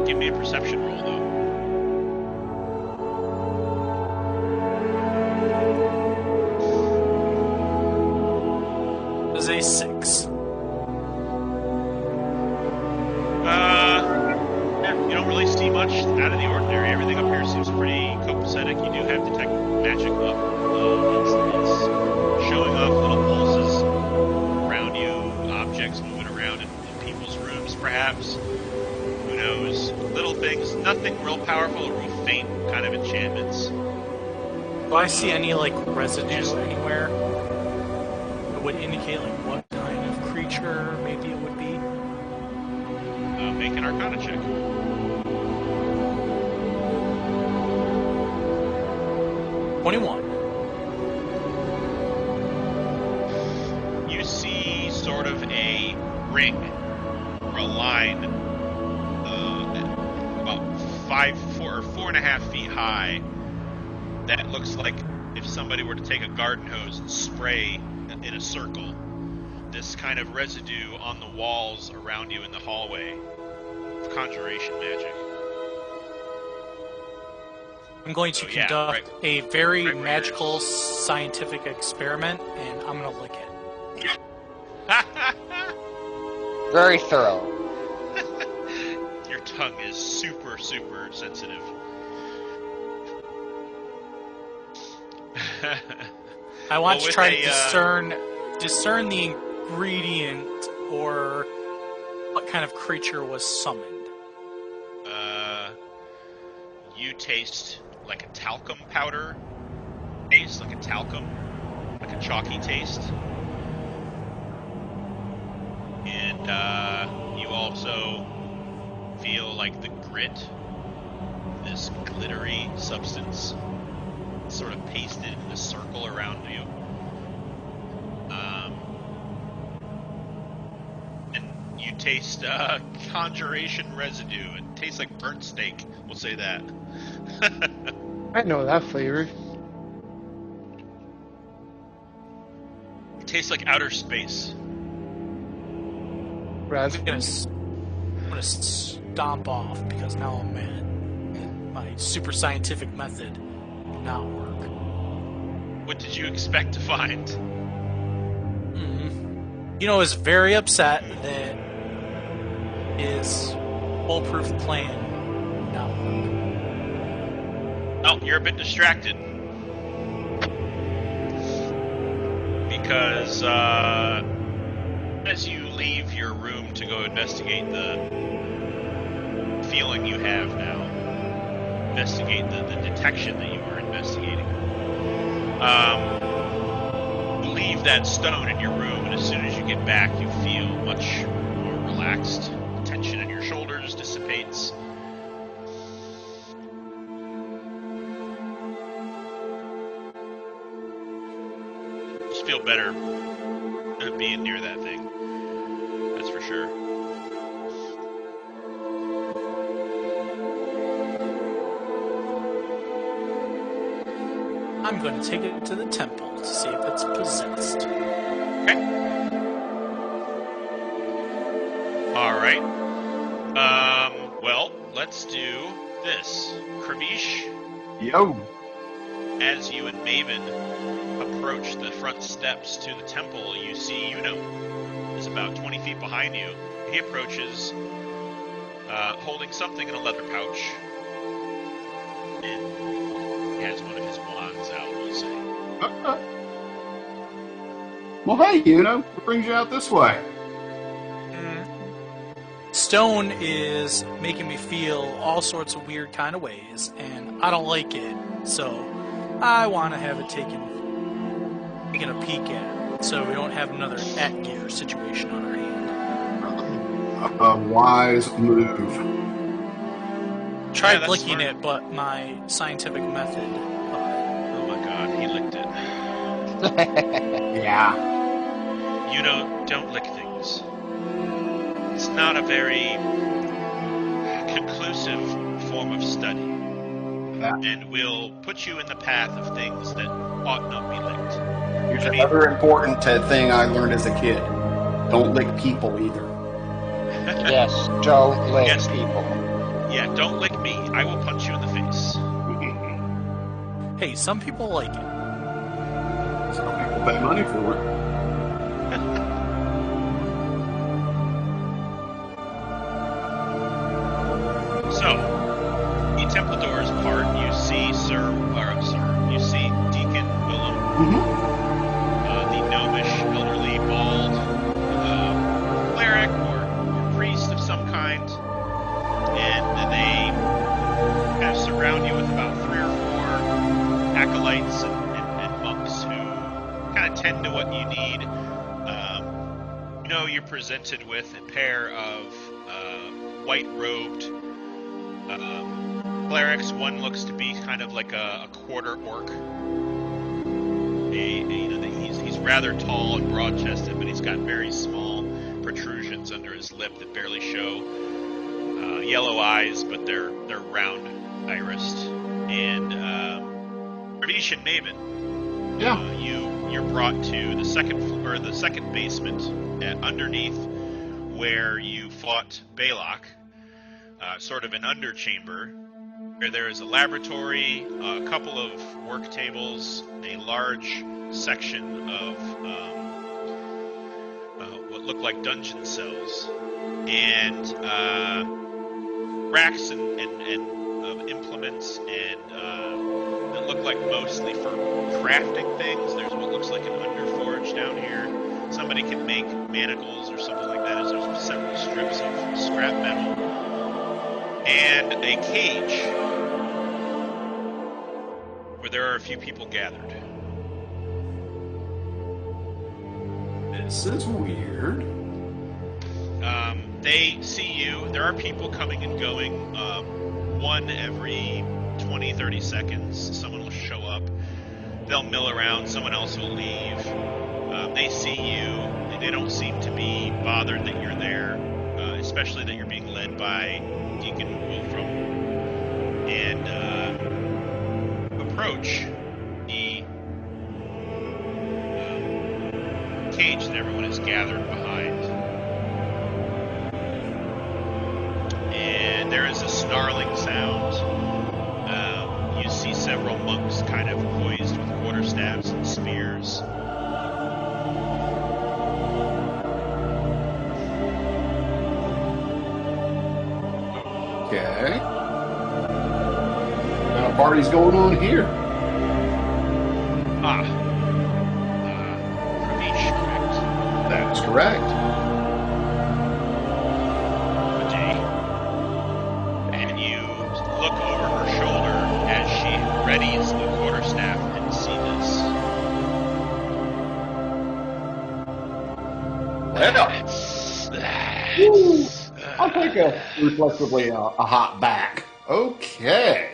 S1: Give me a perception roll, though.
S2: It was a 6.
S1: Yeah, you don't really see much out of the ordinary. Everything up here seems pretty copacetic. You do have detect magic up. It's showing off little pulses around you, objects moving around in people's rooms, perhaps. Who knows? Little things, nothing real powerful or real faint kind of enchantments.
S2: Do I see any residue anywhere that would indicate what kind of creature maybe it would be?
S1: Make an Arcana check.
S2: 21.
S1: You see sort of a ring or a line about 4.5 feet high that looks like if somebody were to take a garden hose and spray in a circle this kind of residue on the walls around you in the hallway of conjuration magic.
S2: I'm going to conduct a very magical scientific experiment, and I'm going to lick it.
S4: Very thorough.
S1: Your tongue is super, super sensitive.
S2: I want to try to discern the ingredient or what kind of creature was summoned.
S1: you taste like a talcum powder taste, like a talcum, like a chalky taste. And you also feel like the grit, this glittery substance, sort of pasted in a circle around you. And you taste conjuration residue. It tastes like burnt steak. We'll say that.
S5: I know that flavor.
S1: It tastes like outer space.
S5: Raz.
S2: I'm gonna stomp off because now I'm mad. My super scientific method did not work.
S1: What did you expect to find?
S2: I was very upset that his foolproof plan did not work.
S1: Oh, you're a bit distracted. Because as you leave your room to go investigate the feeling you have now, investigate the detection that you are investigating, leave that stone in your room, and as soon as you get back, you feel much more relaxed. The tension in your shoulders dissipates. Just feel better being near that thing. That's for sure.
S2: I'm going to take it to the temple to see if it's possessed.
S1: Okay. All right. Well, let's do this. Kravish,
S3: Yo.
S1: as you and Maeven approach the front steps to the temple, you see Yuno is about 20 feet behind you. He approaches, holding something in a leather pouch. And he has one of his wands out, we'll say.
S3: Well, hey, what brings you out this way?
S2: Stone is making me feel all sorts of weird kind of ways, and I don't like it. So I want to have it taken a peek at, so we don't have another at-gear situation on our hand.
S3: A wise move.
S2: Tried
S1: that's
S2: licking
S1: smart.
S2: it, but my scientific method.
S1: Oh my god, he licked it.
S3: Yeah.
S1: Don't lick things. It's not a very conclusive form of study, and will put you in the path of things that ought not be licked.
S3: Here's another important thing I learned as a kid. Don't lick people either.
S4: Yes, don't lick
S1: Yes.
S4: people.
S1: Yeah, don't lick me. I will punch you in the face.
S2: Hey, some people like it.
S3: Some people pay money for it.
S1: So, the temple doors part. You see you see Deacon Willem, the gnomish, elderly, bald cleric or priest of some kind, and they kind of surround you with about 3 or 4 acolytes and monks who kind of tend to what you need. You're presented with a pair of white-robed clerics. One looks to be kind of like a quarter orc. He's rather tall and broad-chested, but he's got very small protrusions under his lip that barely show. Yellow eyes, but they're round irised. And Ravish and Maeven,
S3: Yeah.
S1: you're brought to the second floor, the second basement, underneath where you fought Balak, sort of an underchamber, where there is a laboratory, a couple of work tables, a large section of what look like dungeon cells, and racks and implements and that look like mostly for crafting things. There's what looks like an underforge down here. Somebody can make manacles or something like that. There's several strips of scrap metal. And a cage there are a few people gathered.
S3: This is weird.
S1: They see you. There are people coming and going. One every 20, 30 seconds. Someone will show up. They'll mill around. Someone else will leave. They see you. They don't seem to be bothered that you're there, especially that you're being led by Deacon Wolfram. And approach the cage that everyone is gathered behind. And there is a snarling sound. You see several monks kind of poised with quarterstaffs and spears.
S3: Okay. Now a party's going on here.
S1: Pravish, correct?
S3: That's correct.
S1: And you look over her shoulder as she readies the quarterstaff and see this.
S3: Well, I'll take reflexively a hop back. Okay.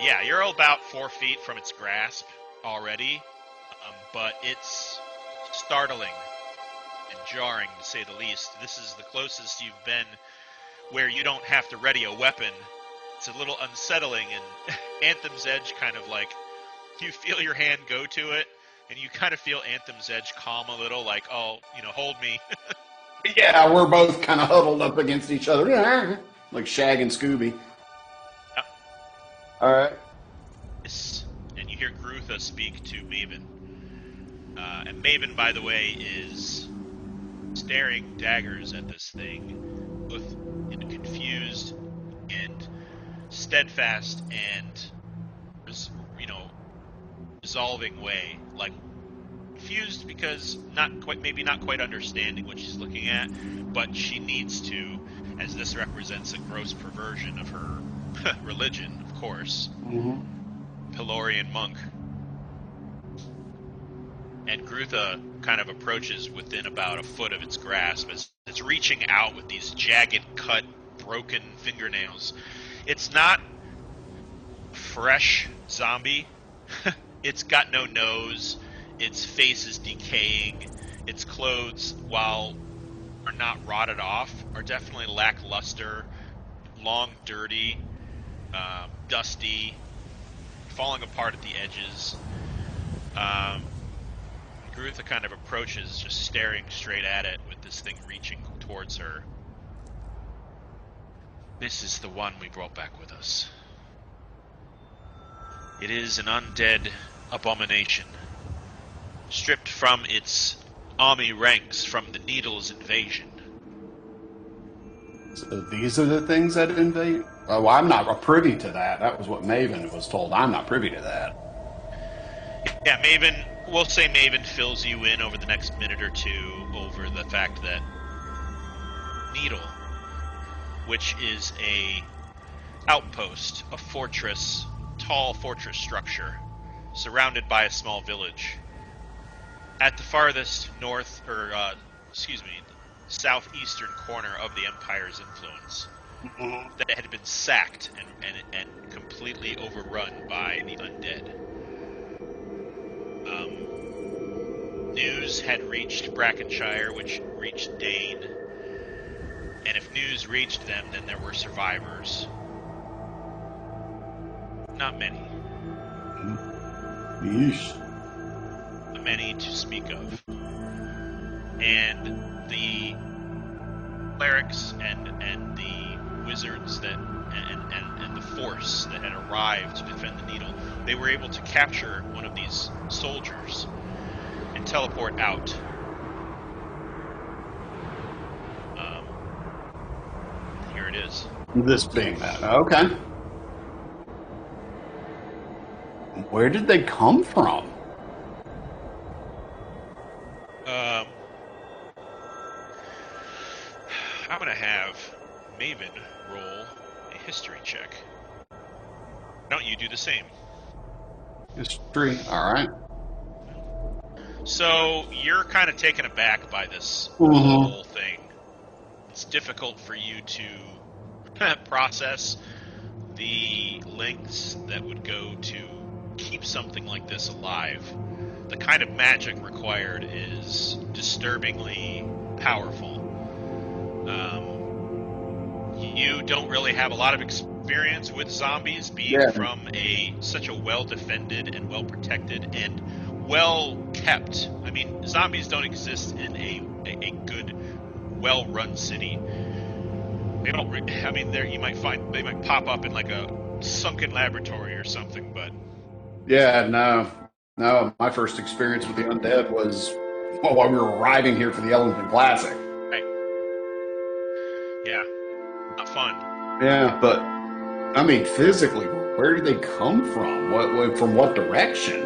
S1: Yeah, you're about 4 feet from its grasp already, but it's startling and jarring, to say the least. This is the closest you've been where you don't have to ready a weapon. It's a little unsettling, and Anthem's Edge kind of like, you feel your hand go to it, and you kind of feel Anthem's Edge calm a little, like, oh, hold me.
S3: Yeah, we're both kind of huddled up against each other, like Shag and Scooby.
S1: Yep.
S3: All right.
S1: And you hear Grutha speak to Maeven. And Maeven, by the way, is staring daggers at this thing, both in a confused and steadfast and, resolving way. Like, confused because maybe not quite understanding what she's looking at, but she needs to, as this represents a gross perversion of her religion, of course.
S3: Mm-hmm.
S1: Pelorian monk. And Grutha kind of approaches within about a foot of its grasp as it's reaching out with these jagged, cut, broken fingernails. It's not fresh zombie. It's got no nose. Its face is decaying. Its clothes, while are not rotted off, are definitely lackluster, long, dirty, dusty, falling apart at the edges. Grutha kind of approaches, just staring straight at it with this thing reaching towards her. This is the one we brought back with us. It is an undead abomination, stripped from its army ranks from the Needle's invasion.
S3: So these are the things that invade? Oh, well, I'm not privy to that. That was what Maeven was told. I'm not privy to that.
S1: Yeah, we'll say Maeven fills you in over the next minute or two over the fact that Needle, which is a outpost, a fortress, tall fortress structure, surrounded by a small village, at the farthest southeastern corner of the Empire's influence, that had been sacked and completely overrun by the undead. News had reached Brackenshire, which reached Dane, and if news reached them, then there were survivors. Not many.
S3: Yeesh.
S1: Not many to speak of. And the clerics and the wizards and the force that had arrived to defend the Needle, they were able to capture one of these soldiers and teleport out. Here it is.
S3: This being that. Okay. Where did they come from?
S1: I'm going to have Maeven roll a history check. Why don't you do the same?
S3: History. All right.
S1: So you're kind of taken aback by this
S3: Mhm.
S1: whole thing. It's difficult for you to process the lengths that would go to keep something like this alive. The kind of magic required is disturbingly powerful. You don't really have a lot of experience with zombies, being from such a well-defended and well-protected and well-kept. I mean, zombies don't exist in a good, well-run city. They don't. I mean, you might find they might pop up in like a sunken laboratory or something, but
S3: Yeah, no. My first experience with the undead was while we were arriving here for the Ellington Classic.
S1: right. Yeah, not fun.
S3: Yeah, but I mean, physically, where did they come from? From what direction?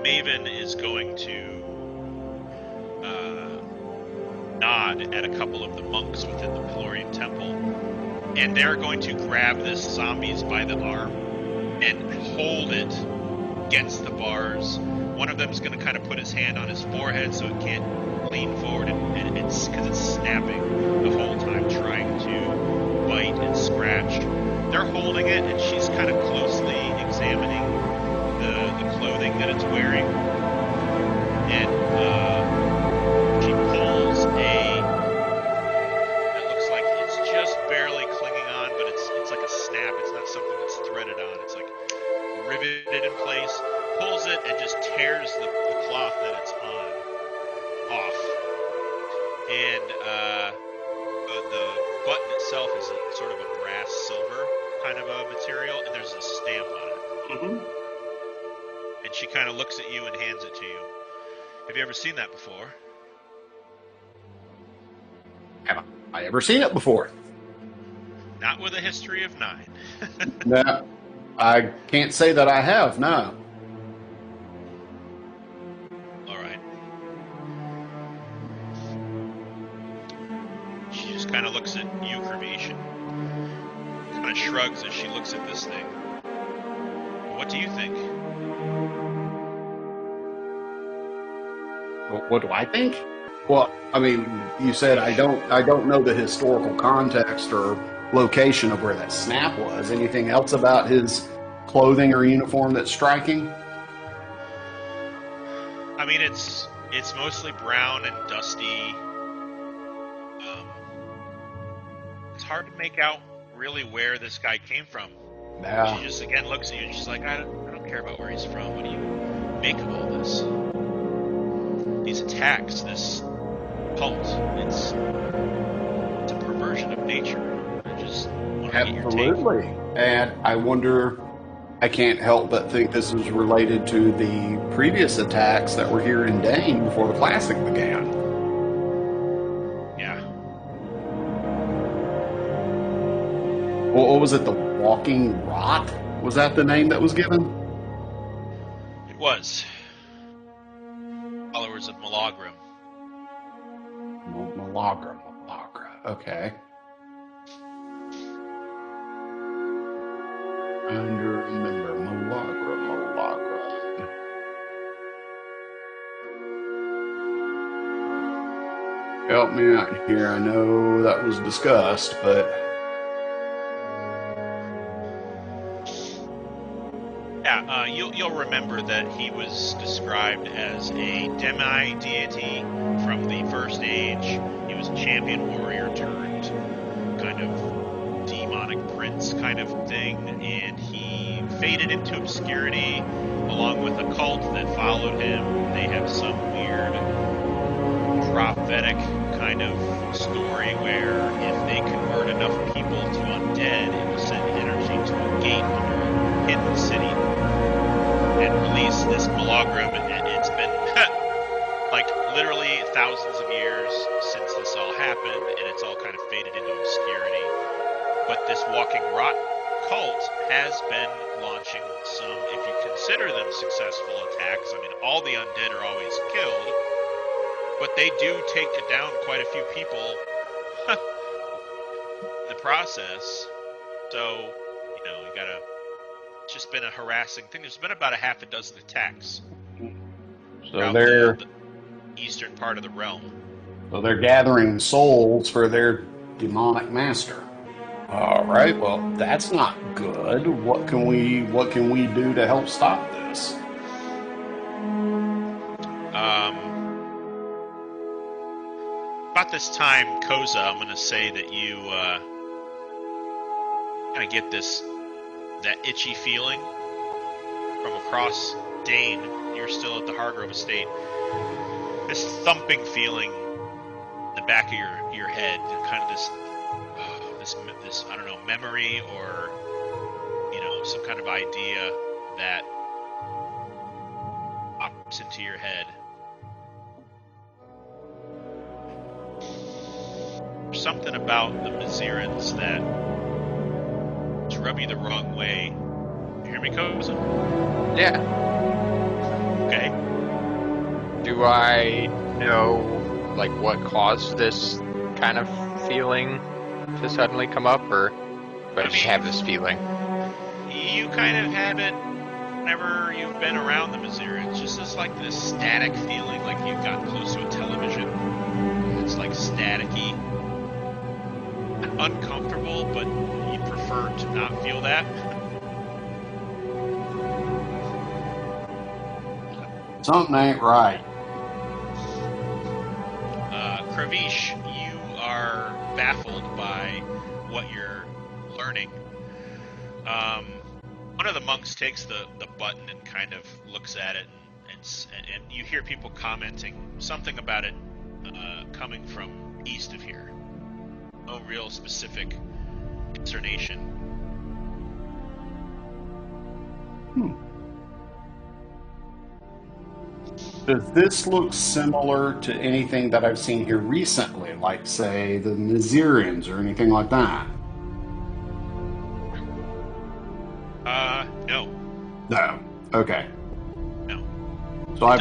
S1: Maeven is going to nod at a couple of the monks within the Pelorian temple, and they're going to grab this zombies by the arm and hold it against the bars. One of them is going to kind of put his hand on his forehead so it can't lean forward, and it's because it's snapping the whole time, trying to bite and scratch. They're holding it, and she's kind of closely examining the clothing that it's wearing, and she pulls it looks like it's just barely clinging on, but it's like a snap. It's not something that's threaded on. It's like riveted in place. Pulls it and just tears the cloth that it's on off, and the button itself is sort of a brass silver kind of a material, and there's a stamp on it.
S3: Mm-hmm.
S1: And she kind of looks at you and hands it to you. Have you ever seen that before?
S3: Have I ever seen it before?
S1: Not with a history of 9.
S3: No, I can't say that I have. No.
S1: All right. She just kind of looks at you, Cremation. Kind of shrugs as she looks at this thing. What do you think?
S3: What do I think? Well, I mean, you said I don't know the historical context or location of where that snap was. Anything else about his clothing or uniform that's striking?
S1: I mean, it's mostly brown and dusty. It's hard to make out really where this guy came from.
S3: Yeah.
S1: She just again looks at you and she's like, I don't care about where he's from. What do you make of all this? These attacks, this cult, it's a perversion of nature. I just want to get your take.
S3: Absolutely. And I wonder, I can't help but think this is related to the previous attacks that were here in Dane before the Classic began.
S1: Yeah.
S3: Well, what was it? The Walking Rot? Was that the name that was given?
S1: It was. Followers of Malagrim.
S3: Malagra. Okay. I remember Malagra. Help me out here. I know that was discussed, but
S1: Yeah, you'll remember that he was described as a demi-deity from the First Age. He was a champion warrior turned kind of demonic prince kind of thing, and he faded into obscurity along with a cult that followed him. They have some weird prophetic kind of story where if they convert enough people to undead, it will send energy to a gate under a hidden city and release this Malagrim. It's been like literally thousands of years since this all happened, and it's all kind of faded into obscurity. But this Walking Rot cult has been launching some, if you consider them successful attacks. I mean, all the undead are always killed, but they do take down quite a few people in the process. So, you gotta It's just been a harassing thing. There's been about a half a dozen attacks
S3: So
S1: throughout
S3: they're
S1: the eastern part of the realm.
S3: so they're gathering souls for their demonic master. All right. Well, that's not good. What can we do to help stop this?
S1: About this time, Koza, I'm going to say that you kind of get that itchy feeling from across Dane. You're still at the Hargrove estate. This thumping feeling in the back of your head, kind of this I don't know, memory or some kind of idea that pops into your head. There's something about the Mazirans that rub you the wrong way. You hear me, Koza?
S4: Yeah.
S1: Okay.
S4: Do I know, like, what caused this kind of feeling to suddenly come up, or do I just have this feeling?
S1: You kind of have it whenever you've been around the Mazirans. It's just this, like, this static feeling, like you've gotten close to a television. It's like staticky. Uncomfortable, but you prefer to not feel that.
S3: Something ain't right.
S1: Kravish, you are baffled by what you're learning. One of the monks takes the button and kind of looks at it, and you hear people commenting something about it coming from east of here. No real specific discernation.
S3: Does this look similar to anything that I've seen here recently, like, say, the Mazirians or anything like that?
S1: No.
S3: No. Okay.
S1: No.
S3: So
S1: It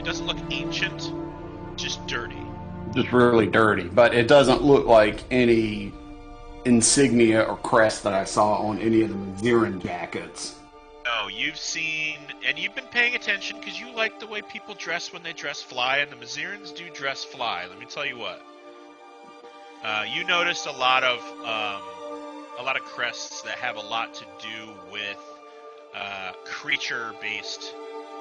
S1: doesn't look ancient, just dirty.
S3: Just really dirty, but it doesn't look like any insignia or crest that I saw on any of the Maziran jackets.
S1: No, you've seen, and you've been paying attention because you like the way people dress when they dress fly, and the Mazirans do dress fly. Let me tell you what. You noticed a lot of crests that have a lot to do with creature-based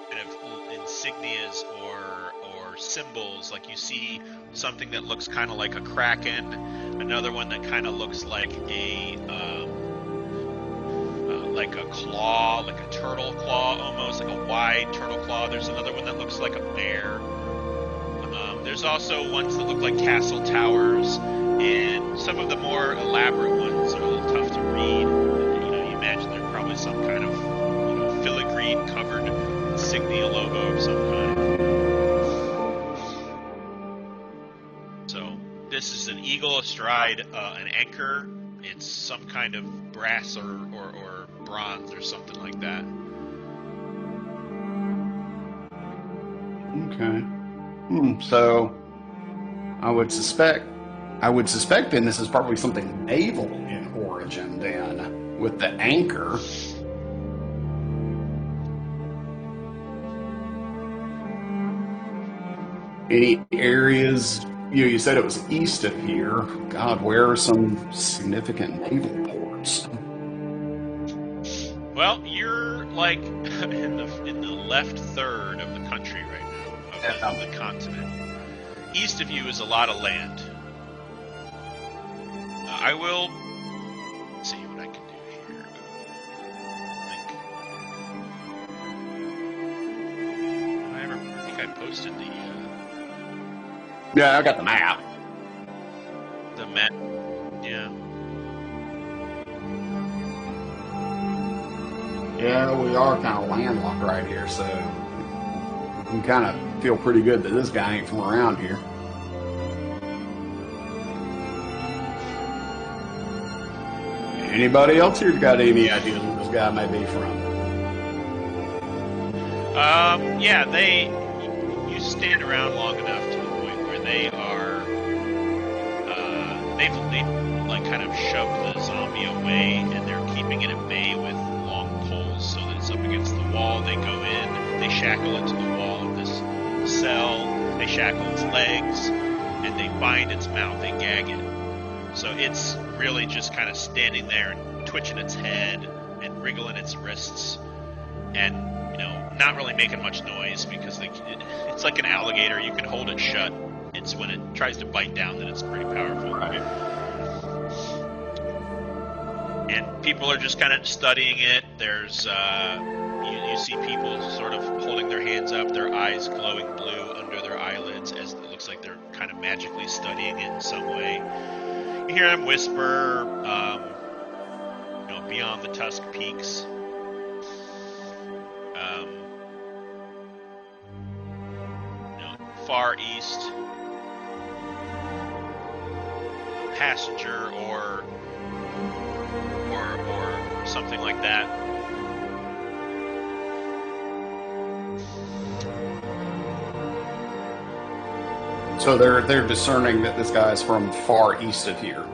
S1: kind of insignias or symbols. Like you see something that looks kind of like a kraken, another one that kind of looks like a claw, like a turtle claw, almost like a wide turtle claw. There's another one that looks like a bear. There's also ones that look like castle towers, and some of the more elaborate ones are a little tough to read. You imagine they're probably some kind of filigree covered insignia logo of some kind. So this is an eagle astride an anchor. It's some kind of brass or bronze or something like that.
S3: Okay. So I would suspect then this is probably something naval in origin then, with the anchor. Any areas, you said it was east of here. God, where are some significant naval ports?
S1: Well, you're like in the left third of the country right now, of the continent. East of you is a lot of land. I will see what I can do here. I think I posted
S3: Yeah, I got the map.
S1: the map. Yeah.
S3: Yeah, we are kind of landlocked right here, so we kind of feel pretty good that this guy ain't from around here. Anybody else here got any idea where this guy may be from?
S1: Yeah, you stand around long enough to the point where they are, they've like kind of shoved the zombie away, and they're keeping it at bay with long poles. wall. They go in, they shackle it to the wall of this cell, they shackle its legs, and they bind its mouth, they gag it. So it's really just kind of standing there and twitching its head and wriggling its wrists and, not really making much noise because it's like an alligator. You can hold it shut. It's when it tries to bite down that it's pretty powerful.
S3: Right.
S1: And people are just kind of studying it. There's, you see people sort of holding their hands up, their eyes glowing blue under their eyelids as it looks like they're kind of magically studying it in some way. You hear them whisper, beyond the Tusk Peaks. Far east, passenger or something like that.
S3: So they're discerning that this guy is from far east of here.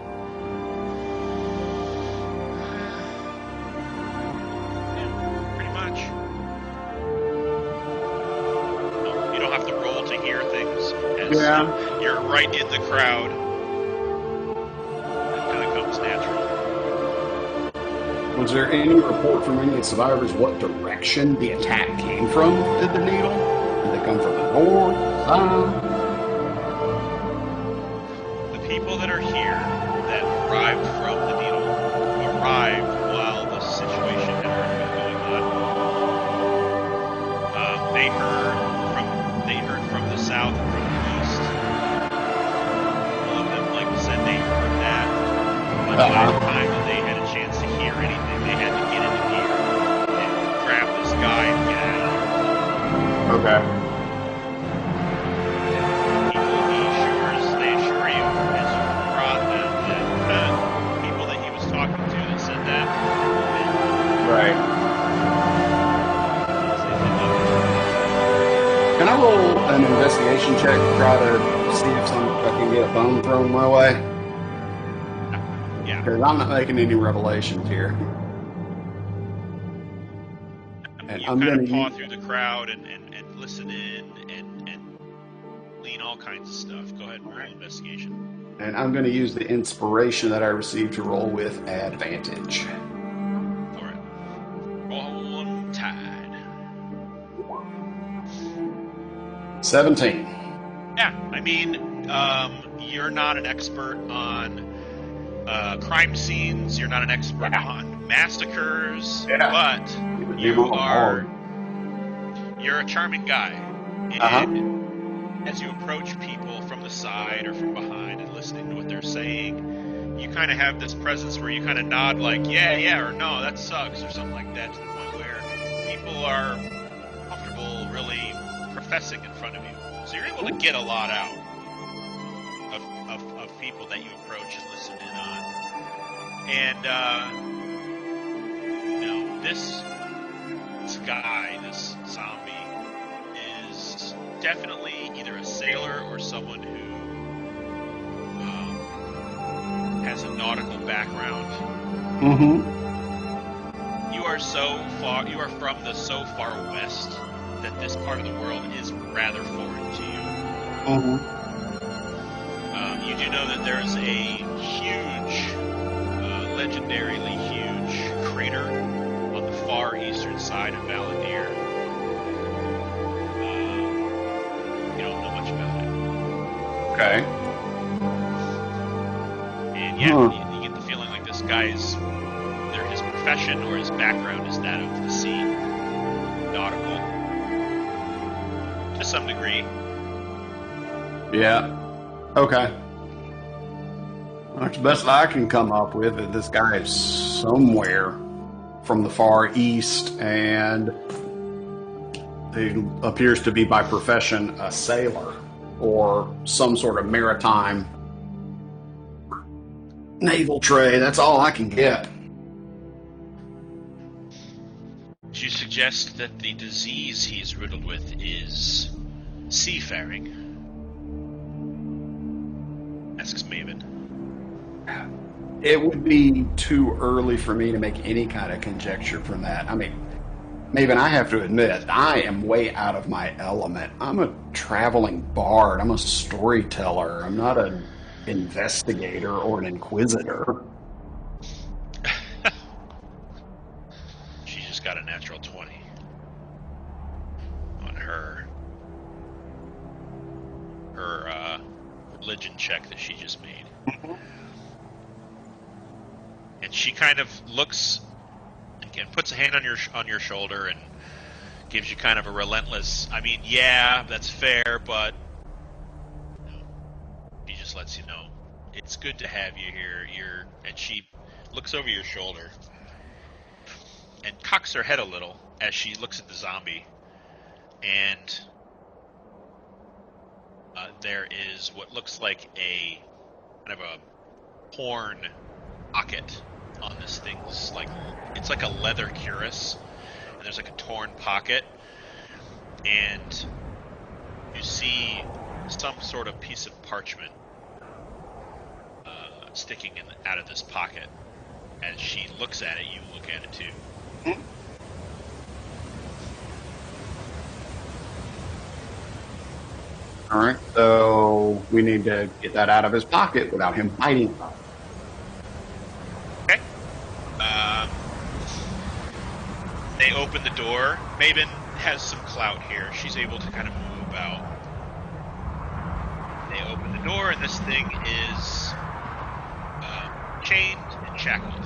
S1: Yeah, pretty much. You don't have to roll to hear things. As you're right in the crowd. It kind of comes natural.
S3: Was there any report from any survivors what direction the attack came from at the needle? Did they come from the north, south?
S1: The people that are here that arrived from the needle arrived while the situation had already been going on. They heard from the south and from the east. All of them, like I said, they heard that. But by the time that they had a chance to hear anything, they had to get into gear and grab this guy and get out of here.
S3: Okay.
S1: They assure you, as you brought them, that people that he was talking to that said that.
S3: Right. Can I roll an investigation check to try to see if I can get a bone thrown my way?
S1: Yeah.
S3: Because I'm not making any revelations here. And
S1: You
S3: I'm
S1: kind
S3: going
S1: of
S3: to
S1: paw through the crowd and listen in and glean all kinds of stuff. Go ahead and roll investigation.
S3: And I'm going to use the inspiration that I received to roll with advantage.
S1: For it. Roll tide.
S3: 17.
S1: Yeah, I mean, you're not an expert on crime scenes. You're not an expert on massacres, but you're a charming guy. And as you approach people from the side or from behind and listening to what they're saying, you kind of have this presence where you kind of nod like, yeah, or no, that sucks, or something like that, to the point where people are comfortable really professing in front of you. So you're able to get a lot out of people that you approach and listen in on. And, this guy, this zombie, is definitely either a sailor or someone who has a nautical background.
S3: Mm-hmm.
S1: You are from the so far west that this part of the world is rather foreign to you.
S3: Mm-hmm.
S1: You do know that there's a huge, legendarily huge crater on the far eastern side of Valandiir. You don't know much about it.
S3: Okay.
S1: And you get the feeling like this guy is either his profession or his background is that of the sea, nautical, to some degree.
S3: Yeah. Okay. That's the best I can come up with. Is this guy is somewhere from the far east, and he appears to be by profession a sailor or some sort of maritime naval trade. That's all I can get.
S1: Do you suggest that the disease he's riddled with is seafaring? Asks Maeven.
S3: It would be too early for me to make any kind of conjecture from that. I mean, Maven, I have to admit, I am way out of my element. I'm a traveling bard. I'm a storyteller. I'm not an investigator or an inquisitor.
S1: She just got a natural 20 on her religion check that she just made. And she kind of looks and puts a hand on your shoulder and gives you kind of a relentless. I mean, yeah, that's fair, but she just lets you know it's good to have you here. And she looks over your shoulder and cocks her head a little as she looks at the zombie, and there is what looks like a kind of a torn pocket on this thing. It's like a leather cuirass, and there's like a torn pocket, and you see some sort of piece of parchment sticking out of this pocket. As she looks at it, you look at it too.
S3: All right, so we need to get that out of his pocket without him biting it.
S1: Okay. They open the door. Maeven has some clout here. She's able to kind of move about. They open the door, and this thing is chained and shackled.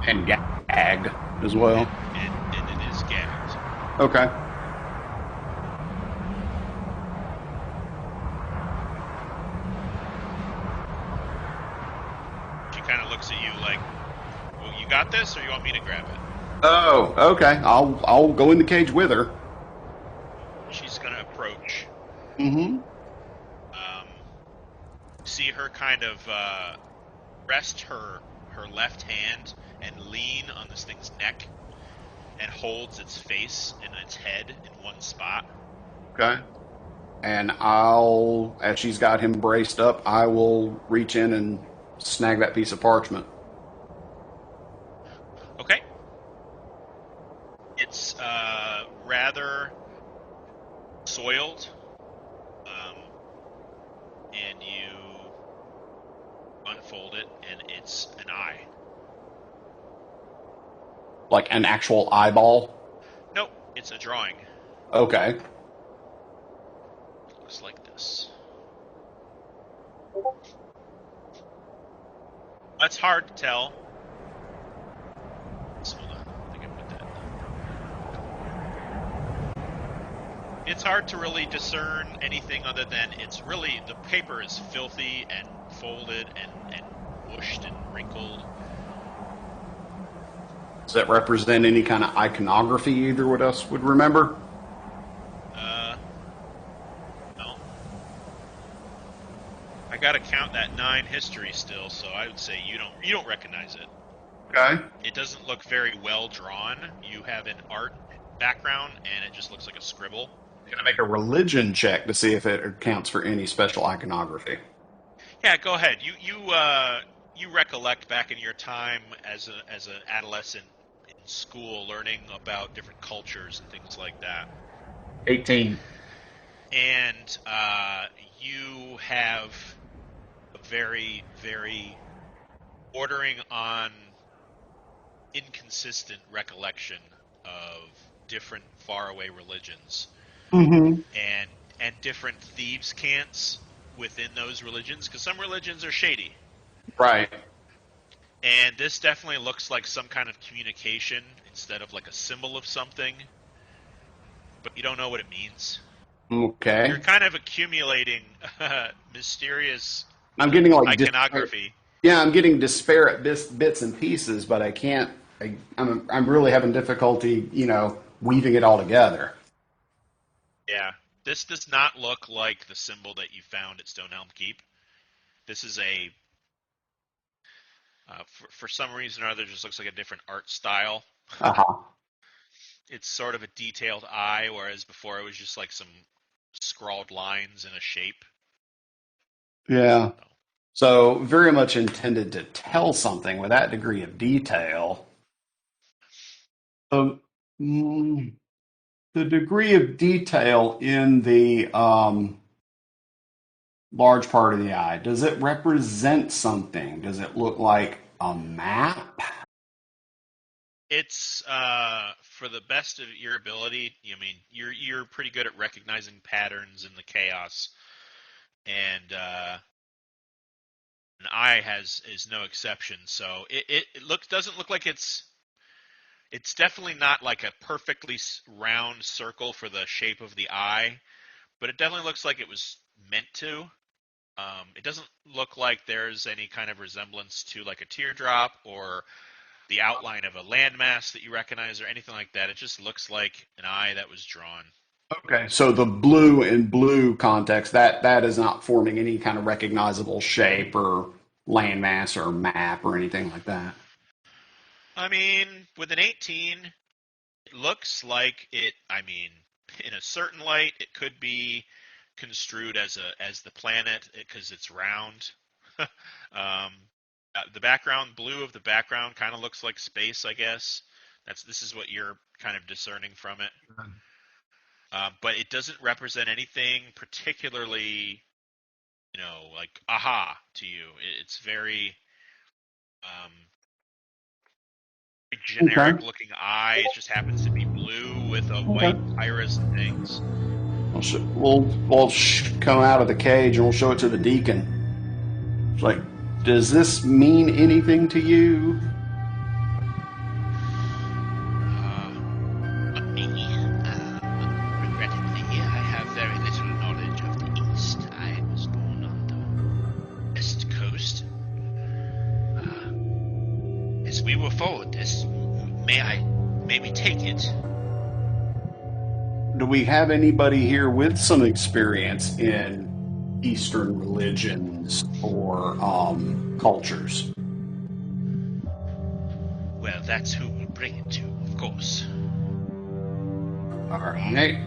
S3: And gagged as well.
S1: And it is gagged.
S3: Okay.
S1: She kind of looks at you like, well, you got this, or you want me to grab it?
S3: Oh, okay. I'll go in the cage with her.
S1: She's going to approach.
S3: Mm-hmm.
S1: See her kind of rest her left hand and lean on this thing's neck and holds its face and its head in one spot.
S3: Okay. And as she's got him braced up, I will reach in and snag that piece of parchment.
S1: Okay. It's rather soiled, and you unfold it, and it's an eye.
S3: Like an actual eyeball?
S1: Nope, it's a drawing.
S3: Okay.
S1: Looks like this. That's hard to tell. Hold on, I think I put that. It's hard to really discern anything other than the paper is filthy and folded and whooshed and wrinkled.
S3: Does that represent any kind of iconography either of us would remember?
S1: No. I gotta count that 9 history still, so I would say you don't recognize it.
S3: Okay.
S1: It doesn't look very well drawn. You have an art background, and it just looks like a scribble.
S3: I'm gonna make a religion check to see if it accounts for any special iconography.
S1: Yeah, go ahead. You recollect back in your time as an adolescent in school, learning about different cultures and things like that.
S3: 18.
S1: And you have a very, very bordering on inconsistent recollection of different faraway religions.
S3: Mm-hmm.
S1: And different thieves' cants within those religions, because some religions are shady.
S3: Right.
S1: And this definitely looks like some kind of communication instead of like a symbol of something, but you don't know what it means.
S3: Okay.
S1: You're kind of accumulating mysterious
S3: I'm getting like
S1: iconography.
S3: I'm getting disparate bits and pieces, but I can't. I'm really having difficulty, weaving it all together.
S1: Yeah. This does not look like the symbol that you found at Stonehelm Keep. This is for some reason or other, just looks like a different art style.
S3: Uh-huh.
S1: It's sort of a detailed eye, whereas before it was just like some scrawled lines in a shape.
S3: Yeah. So very much intended to tell something with that degree of detail. Um, mm, the degree of detail in the large part of the eye, does it represent something? Does it look like a map?
S1: It's for the best of your ability. I mean, you're pretty good at recognizing patterns in the chaos, and an eye is no exception. So it looks doesn't look like it's definitely not like a perfectly round circle for the shape of the eye, but it definitely looks like it was meant to. It doesn't look like there's any kind of resemblance to like a teardrop or the outline of a landmass that you recognize or anything like that. It just looks like an eye that was drawn.
S3: Okay, so the blue in blue context, that is not forming any kind of recognizable shape or landmass or map or anything like that.
S1: I mean, with an 18, it looks like it. I mean, in a certain light, it could be construed as the planet because it's round. The background blue of the background kind of looks like space, I guess. This is what you're kind of discerning from it. But it doesn't represent anything particularly, like aha to you. It's very um,
S3: Okay.
S1: generic looking eye. It just happens to be blue with a
S3: Okay.
S1: white iris and things.
S3: We'll come out of the cage and we'll show it to the deacon. It's like, does this mean anything to you?
S1: Me, regrettably, I have very little knowledge of the East. I was born on the West Coast. As we were forward this, may I maybe take it?
S3: Do we have anybody here with some experience in Eastern religions or cultures?
S1: Well, that's who will bring it to, of course.
S3: All right.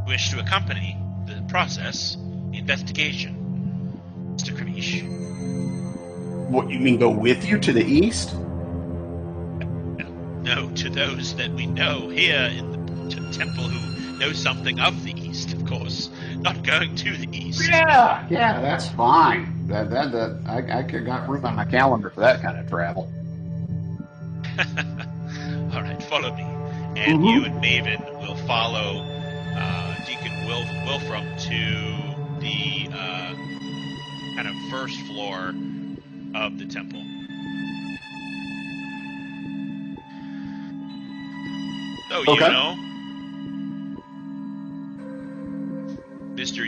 S1: Wish to accompany the process, the investigation, Mr. Kramish.
S3: What, you mean go with you to the east?
S1: No, to those that we know here in the temple who know something of the East, of course. Not going to the East.
S3: Yeah, that's fine. I got room on my calendar for that kind of travel.
S1: All right, follow me. And you and Maeven will follow Deacon Wilfram to the kind of first floor of the temple. So,
S3: Okay.
S1: Mr.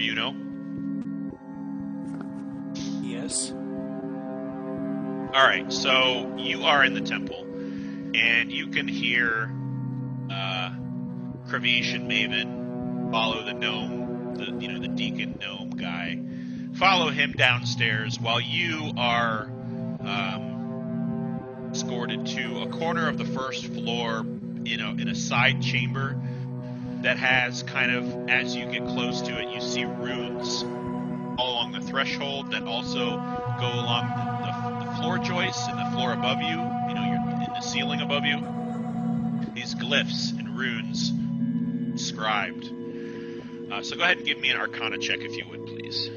S2: Yes.
S1: All right, so you are in the temple, and you can hear Kravish and Maeven follow the gnome, the deacon gnome guy. Follow him downstairs while you are escorted to a corner of the first floor, in a side chamber that has kind of, as you get close to it, you see runes all along the threshold that also go along the floor joists and the floor above you, you're in the ceiling above you. These glyphs and runes inscribed. So go ahead and give me an Arcana check if you would, please.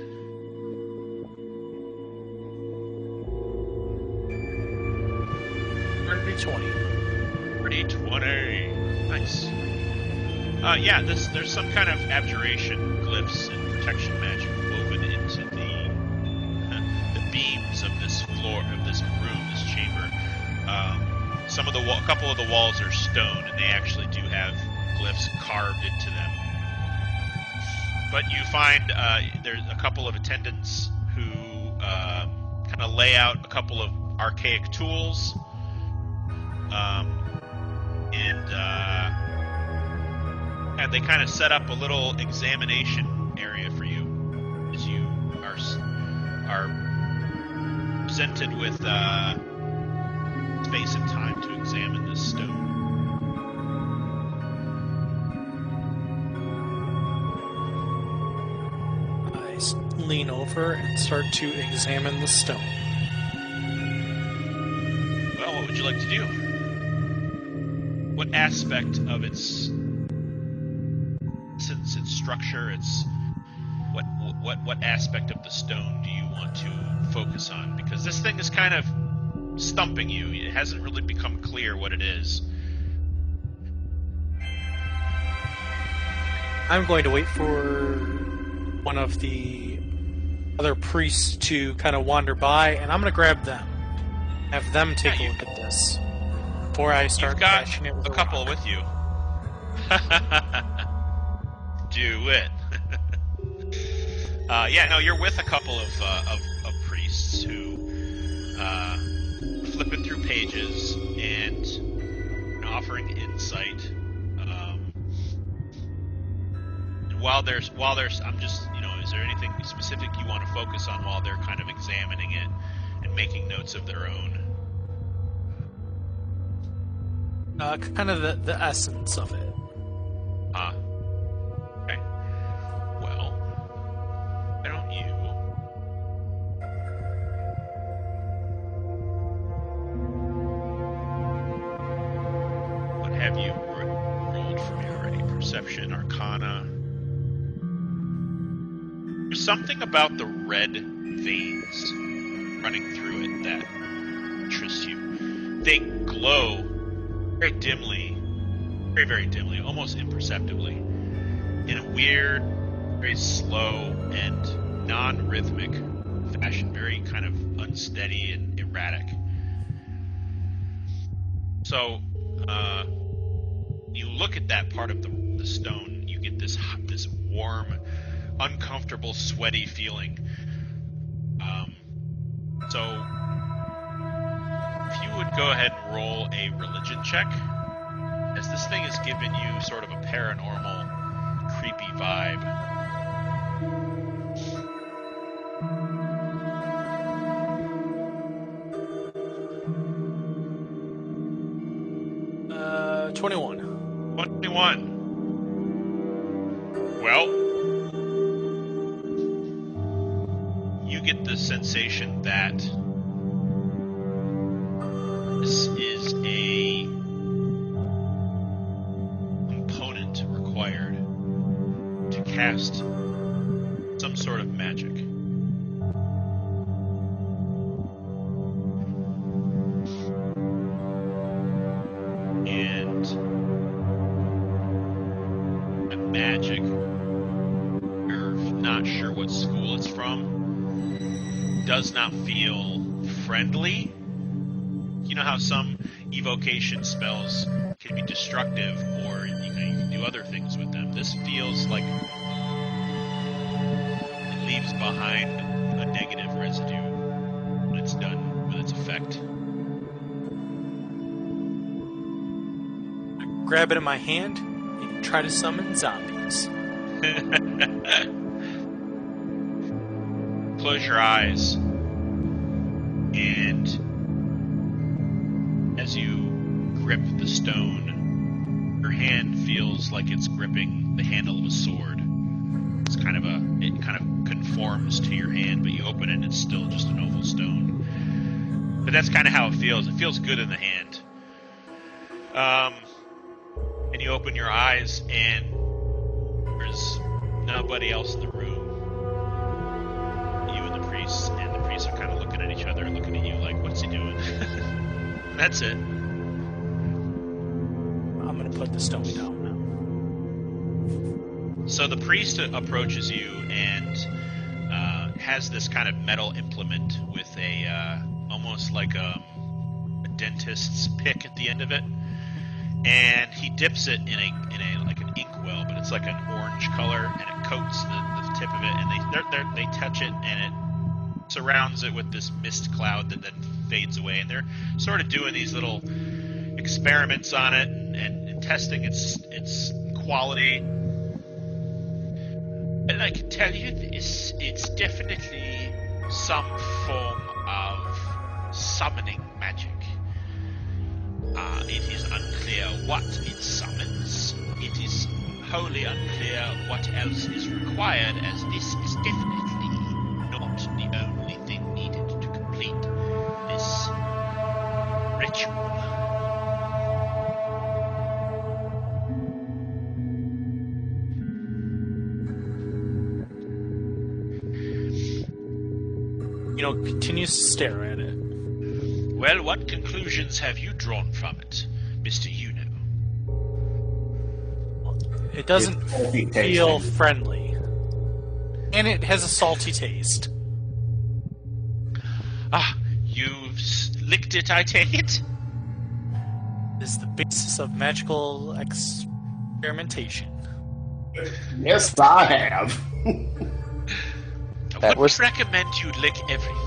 S1: Pretty 20. Nice. Yeah, there's some kind of abjuration glyphs and protection magic woven into the beams of this floor, of this room, this chamber. A couple of the walls are stone, and they actually do have glyphs carved into them. But you find there's a couple of attendants who kind of lay out a couple of archaic tools, and they kind of set up a little examination area for you as you are presented with space and time to examine this stone.
S2: I lean over and start to examine the stone.
S1: Well, what would you like to do? what aspect of its since its structure, its what aspect of the stone do you want to focus on? Because this thing is kind of stumping you. It hasn't really become clear what it is.
S2: I'm going to wait for one of the other priests to kind of wander by, and I'm going to grab them. Have them take a look at this before I start
S1: You've got
S2: bashing it with
S1: a couple
S2: rock.
S1: with you. Do it. No, you're with a couple of priests who flipping through pages and offering insight. And while there's, I'm just, is there anything specific you want to focus on while they're kind of examining it and making notes of their own?
S2: Kind of the essence of it.
S1: Okay. Well, why don't you... What have you rolled for me already? Perception, Arcana. There's something about the red veins running through it that interests you. They glow very dimly, very, very dimly, almost imperceptibly, in a weird, very slow and non-rhythmic fashion, very kind of unsteady and erratic. So, you look at that part of the stone, you get this warm, uncomfortable, sweaty feeling. So, if you would go ahead and roll a religion check, as this thing is giving you sort of a paranormal, creepy vibe.
S2: 21.
S1: 21. Well, you get the sensation that this is a component required to cast some sort of magic. And the magic, you're not sure what school it's from, does not feel friendly. You know how some evocation spells can be destructive, or you can do other things with them. This feels like it leaves behind a negative residue when it's done with its effect.
S2: I grab it in my hand and try to summon zombies.
S1: Close your eyes, and as you grip the stone, your hand feels like it's gripping the handle of a sword. It kind of conforms to your hand, but you open it and it's still just an oval stone. But that's kind of how it feels. It feels good in the hand. And you open your eyes and there's nobody else in the room. You and the priests are kind of looking at each other and looking at you like, what's he doing? That's it.
S2: I'm going to put the stone down now.
S1: So the priest approaches you and has this kind of metal implement with a almost like a dentist's pick at the end of it, and he dips it in a like an inkwell, but it's like an orange color, and it coats the tip of it, and they touch it, and it surrounds it with this mist cloud that then fades away, and they're sort of doing these little experiments on it and testing its quality. And I can tell you this, it's definitely some form of summoning magic. It is unclear what it summons. It is wholly unclear what else is required, as this is definitely not the only thing needed to complete this ritual.
S2: continues to stare at it.
S1: Well, what conclusions have you drawn from it, Mr. Yuno?
S2: It doesn't
S3: It's salty
S2: feel
S3: tasting.
S2: friendly. And it has a salty taste.
S1: Ah, you've licked it, I take it?
S2: It is the basis of magical experimentation.
S3: Yes, I have.
S1: I
S4: That
S1: wouldn't
S4: was-
S1: recommend you lick everything.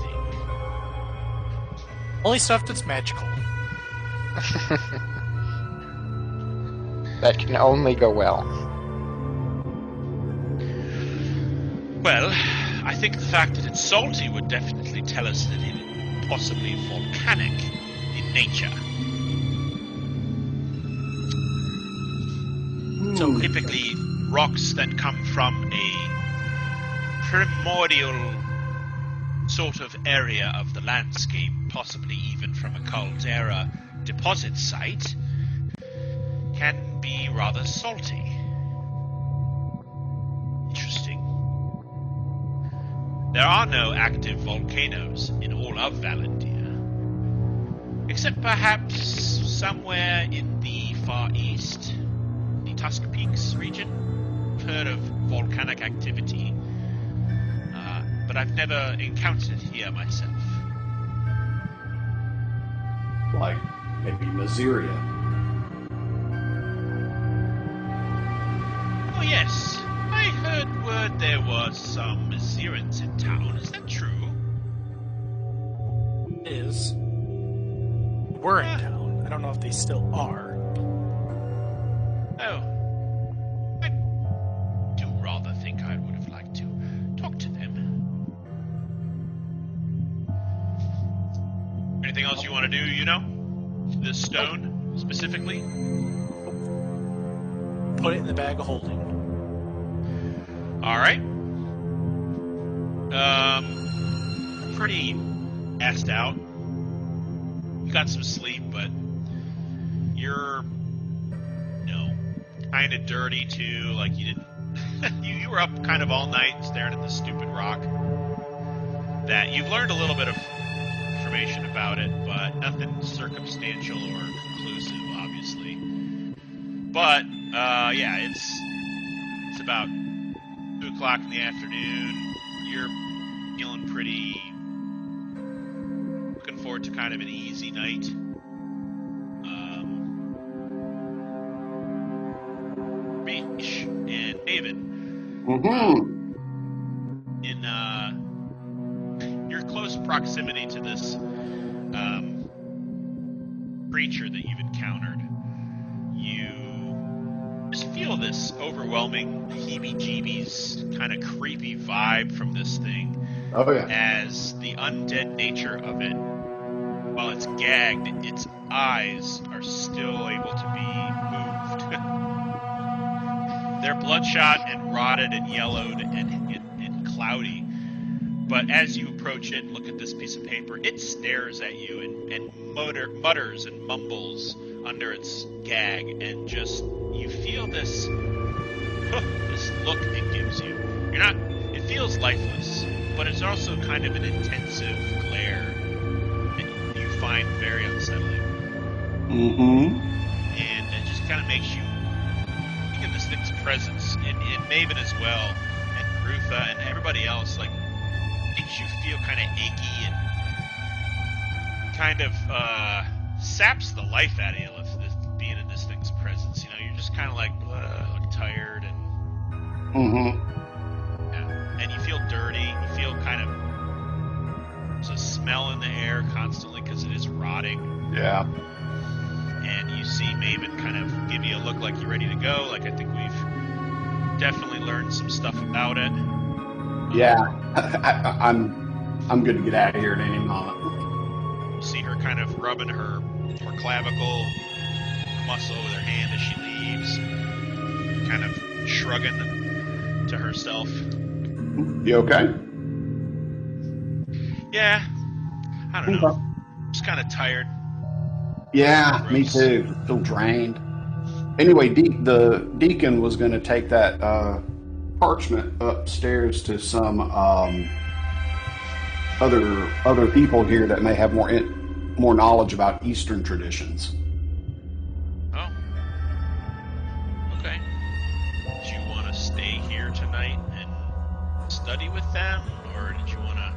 S2: Only stuff that's magical.
S4: That can only go well.
S1: Well, I think the fact that it's salty would definitely tell us that it is possibly volcanic in nature. So typically, rocks that come from a primordial sort of area of the landscape, possibly even from a caldera deposit site, can be rather salty. Interesting. There are no active volcanoes in all of Valandiir, except perhaps somewhere in the far east, the Tusk Peaks region. I've heard of volcanic activity, but I've never encountered it here myself.
S3: Like maybe Maziria.
S1: Oh yes, I heard word there was some Mazirans in town. Is that true?
S2: It is. We're in town. I don't know if they still are.
S1: Oh. I do rather think I would have liked to talk to them. Anything else you want to do, This stone, specifically?
S2: Put it in the bag of holding.
S1: Alright. Pretty assed out. You got some sleep, but you're, kind of dirty too. Like you didn't, you were up kind of all night staring at this stupid rock. That you've learned a little bit of information about it, but nothing circumstantial or conclusive, obviously. But yeah, it's about 2:00 in the afternoon. You're feeling pretty. Looking forward to kind of an easy night. Beach and Maeven.
S3: Mm-hmm.
S1: In your close proximity to this creature that you've encountered, you just feel this overwhelming heebie-jeebies kind of creepy vibe from this thing,
S3: Oh yeah.
S1: as the undead nature of it, while it's gagged, its eyes are still able to be moved. They're bloodshot and rotted and yellowed and cloudy. But as you approach it and look at this piece of paper, it stares at you and mutters and mumbles under its gag, and just you feel this this look it gives you. It feels lifeless, but it's also kind of an intensive glare that you find very unsettling.
S3: Mm-hmm.
S1: And it just kind of makes you think of this thing's presence, and Maeven as well, and Rutha and everybody else, like, makes you feel kind of achy and kind of saps the life out of you being in this thing's presence. You're just kind of like tired and and you feel dirty. You feel kind of there's a smell in the air constantly because it is rotting.
S3: Yeah.
S1: And you see Maeven kind of give you a look like you're ready to go. Like, I think we've definitely learned some stuff about it.
S3: Yeah. I'm good to get out of here at any moment.
S1: You see her kind of rubbing her clavicle muscle with her hand as she leaves, kind of shrugging to herself.
S3: You okay?
S1: Yeah, I don't know. Just kind of tired.
S3: Yeah, me
S1: Gross.
S3: too. Feel drained. Anyway, the deacon was going to take that parchment upstairs to some other people here that may have more knowledge about Eastern traditions.
S1: Oh. Okay. Did you want to stay here tonight and study with them, or did you want to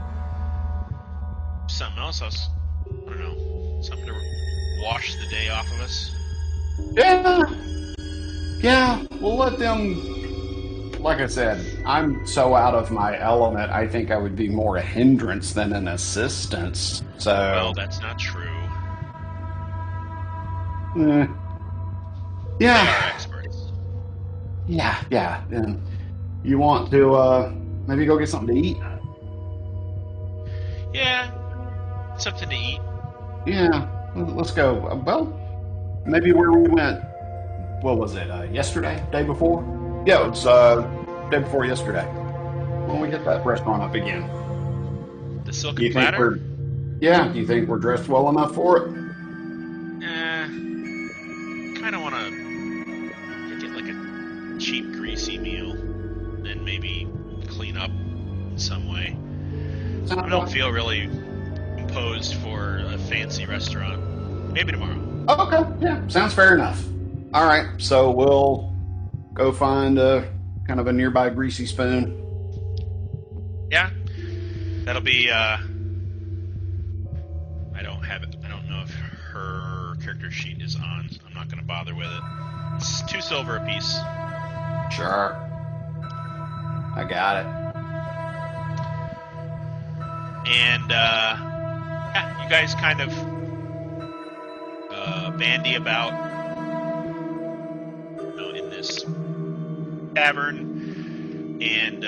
S1: do something else? I don't know, something to wash the day off of us.
S3: Yeah. We'll let them. Like I said, I'm so out of my element. I think I would be more a hindrance than an assistance. So.
S1: Well, that's not true.
S3: Yeah.
S1: They are experts.
S3: Yeah. And you want to maybe go get something to eat?
S1: Yeah, something to eat.
S3: Yeah, let's go. Well, maybe where we went. What was it? Yesterday? Day before? Yeah, it's day before yesterday. When we get that restaurant up again.
S1: The Silken Platter?
S3: Do you think we're dressed well enough for it?
S1: Kind of want to get like a cheap, greasy meal, then maybe clean up in some way. I don't feel really imposed for a fancy restaurant. Maybe tomorrow.
S3: Okay, yeah, sounds fair enough. All right, so we'll go find kind of a nearby greasy spoon.
S1: Yeah, that'll be. I don't have it. I don't know if her character sheet is on. I'm not going to bother with it. It's 2 silver apiece.
S3: Sure, I got it.
S1: And yeah, you guys kind of bandy about, in this tavern, and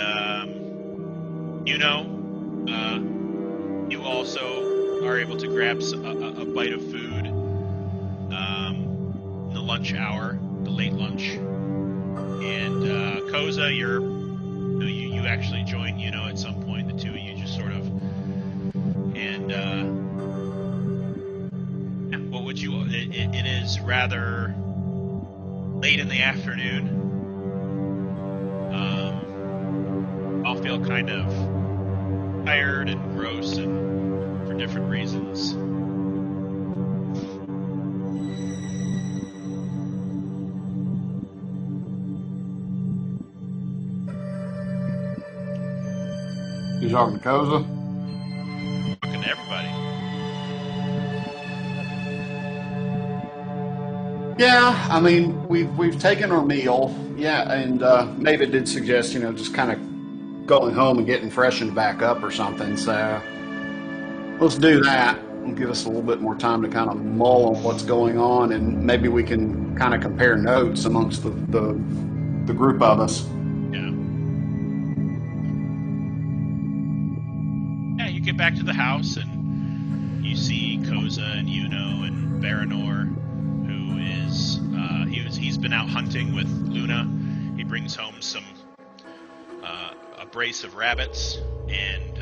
S1: you also are able to grab a bite of food in the lunch hour, the late lunch. And Koza, you actually join at some point. The two of you just sort of. And what would you? It is rather late in the afternoon. I'll feel kind of tired and gross, and for different reasons.
S3: You talking to Koza?
S1: Talking to everybody.
S3: Yeah, I mean we've taken our meal. Yeah, and Maeven did suggest just kind of going home and getting freshened back up or something. So let's do that. It'll give us a little bit more time to kind of mull on what's going on, and maybe we can kind of compare notes amongst the group of us.
S1: Yeah, you get back to the house and you see Koza and Yuno and Baranor, who is he's been out hunting with Luna. He brings home a brace of rabbits, and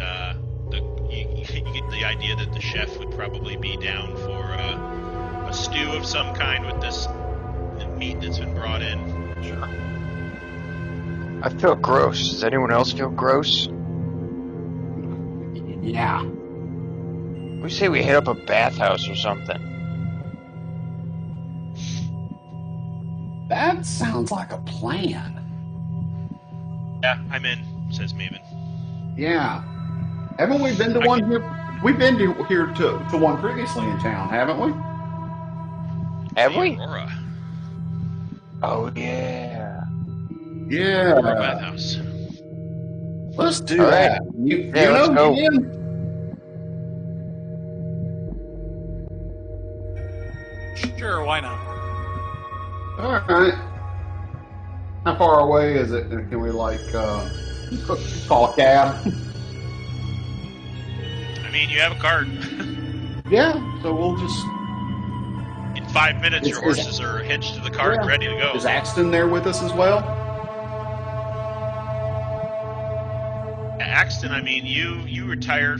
S1: you get the idea that the chef would probably be down for a stew of some kind with the meat that's been brought in.
S4: Sure. I feel gross. Does anyone else feel gross?
S3: Yeah.
S4: We say we hit up a bathhouse or something.
S3: That sounds like a plan.
S1: Yeah, I'm in, says Maeven.
S3: Yeah. Haven't we been to one here? We've been to one previously in town, haven't we?
S4: Have we?
S1: Aurora.
S4: Oh, yeah.
S3: Yeah.
S1: Aurora Bathhouse.
S3: Let's do
S4: All
S3: that.
S4: right. Let's go.
S3: Again?
S2: Sure, why not?
S3: All right. How far away is it? Can we call a cab?
S1: I mean, you have a cart.
S3: Yeah. So we'll just.
S1: In 5 minutes, your horses are hitched to the cart and ready to go.
S3: Is Axton there with us as well?
S1: Axton, I mean, you retire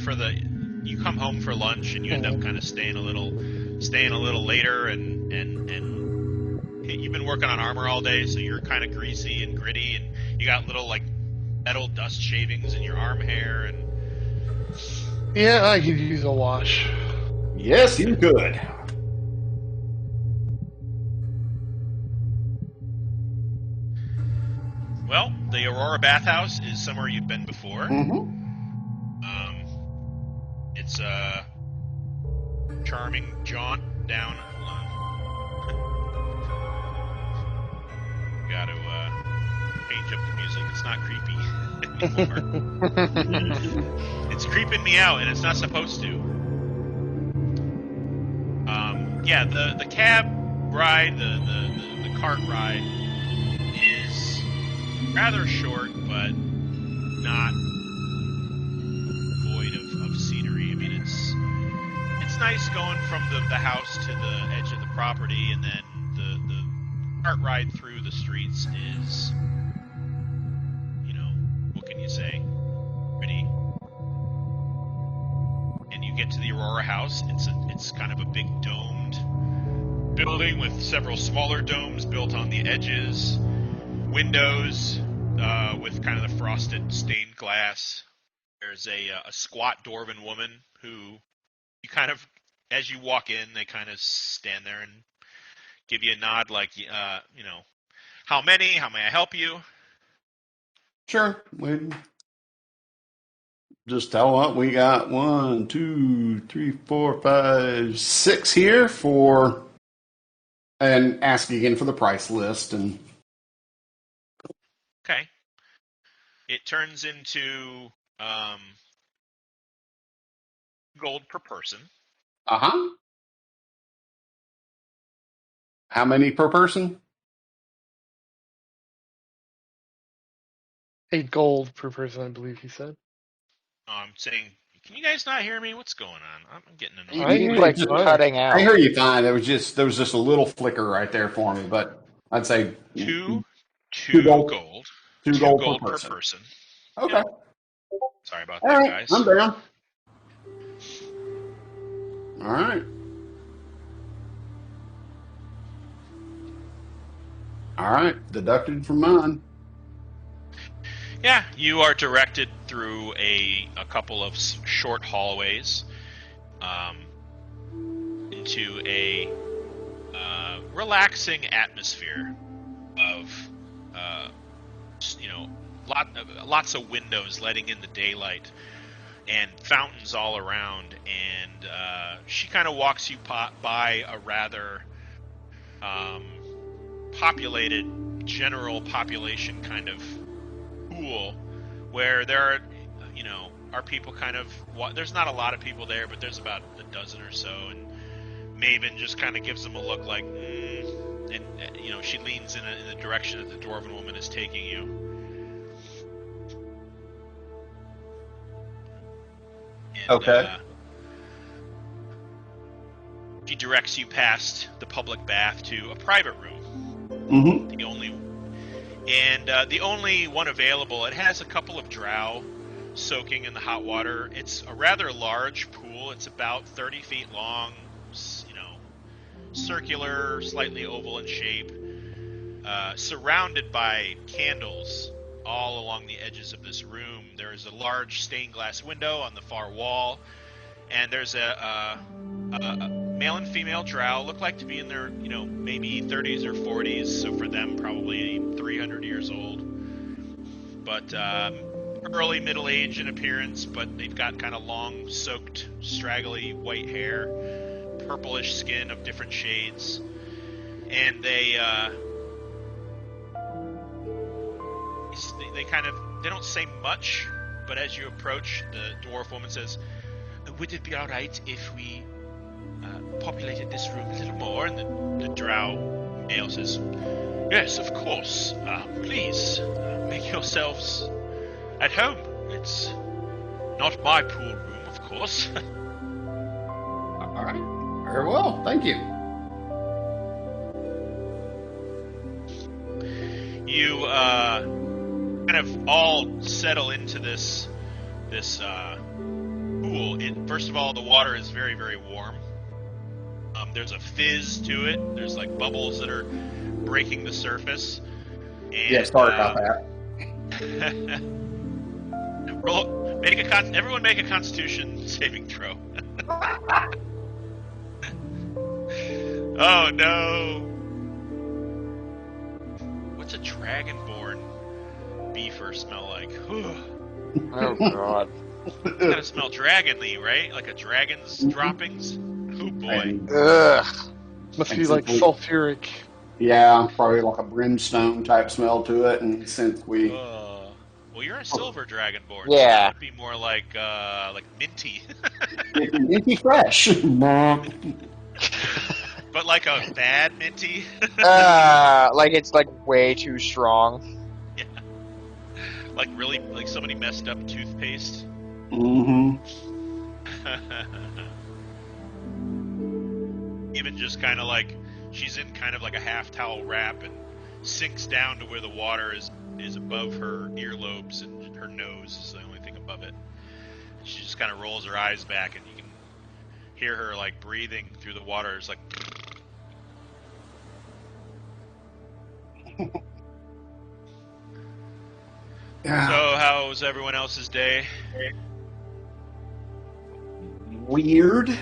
S1: you come home for lunch and you end up kind of staying a little later, and you've been working on armor all day, so you're kind of greasy and gritty, and you got little metal dust shavings in your arm hair, and
S5: Yeah, I could use a wash.
S3: Yes, you could.
S1: Well, the Aurora Bathhouse is somewhere you've been before.
S3: Mm-hmm.
S1: It's a charming jaunt down. Hold on. Got to change up the music. It's not creepy anymore. It's creeping me out, and it's not supposed to. Yeah, the cab ride, the cart ride is rather short, but not void of scenery. I mean, it's nice going from the house to the edge of the property, and then the cart ride through the streets is, what can you say? Pretty. And you get to the Aurora house. It's kind of a big domed building with several smaller domes built on the edges, windows with kind of the frosted stained glass. There's a squat dwarven woman who you kind of, as you walk in, they kind of stand there and give you a nod like, how many? How may I help you?
S3: Sure. We just tell what we got 1, 2, 3, 4, 5, 6 here for, and ask again for the price list. And
S1: Okay. It turns into gold per person.
S3: uh-huh. How many per person?
S5: 8 gold per person, I believe he said.
S1: I'm saying, can you guys not hear me? What's going on? I'm getting annoyed.
S5: I hear
S4: He's
S5: you
S4: like
S5: fine.
S4: cutting
S3: I
S4: out.
S3: hear you fine. There was just a little flicker right there for me, but I'd say
S1: Two
S3: gold.
S1: gold.
S3: 2
S1: 2
S3: gold
S1: gold
S3: per
S1: per person.
S3: Okay.
S1: Sorry about
S3: All
S1: that,
S3: right.
S1: guys.
S3: I'm down. All right. All right. Deducted from mine.
S1: Yeah, you are directed through a couple of short hallways into a relaxing atmosphere of lots of windows letting in the daylight and fountains all around. And she kind of walks you by a rather populated, general population kind of pool where there are, are people kind of, there's not a lot of people there, but there's about a dozen or so, and Maeven just kind of gives them a look like, and she leans in the direction that the dwarven woman is taking you. And,
S3: Okay.
S1: she directs you past the public bath to a private room.
S3: Mm-hmm.
S1: The only one available. It has a couple of drow soaking in the hot water. It's a rather large pool. It's about 30 feet long, circular, slightly oval in shape, surrounded by candles all along the edges of this room. There is a large stained glass window on the far wall, and there's a male and female drow, look like to be in their, maybe 30s or 40s, so for them probably 300 years old. But early middle age in appearance, but they've got kind of long, soaked, straggly white hair, purplish skin of different shades, and they don't say much, but as you approach, the dwarf woman says, "Would it be all right if we populated this room a little more?" And the drow male says, "Yes, of course. Please make yourselves at home. It's not my pool room, of course."
S3: All right. Very well. Thank you.
S1: You kind of all settle into this pool. First of all, the water is very, very warm. There's a fizz to it. There's like bubbles that are breaking the surface. And,
S3: Yeah, sorry about that.
S1: Everyone make a Constitution saving throw. Oh no! What's a dragonborn beefer smell like?
S4: Oh god.
S1: It's gotta smell dragonly, right? Like a dragon's droppings. Oh boy.
S4: Ugh.
S5: Must
S3: And
S5: be like
S3: since we-
S5: sulfuric.
S3: Yeah, probably like a brimstone type smell to it. And since we,
S1: Well, you're a silver dragonborn. So
S4: Yeah.
S1: that would be more like minty,
S3: it's fresh.
S1: but like a bad minty.
S4: Like it's like way too strong.
S1: Yeah. Like really, like somebody messed up toothpaste.
S3: Mm-hmm.
S1: Even just kind of like she's in kind of like a half towel wrap and sinks down to where the water is above her earlobes and her nose is the only thing above it. She just kind of rolls her eyes back and you can hear her like breathing through the water. It's like.
S3: Yeah.
S1: So how's everyone else's day?
S3: Weird.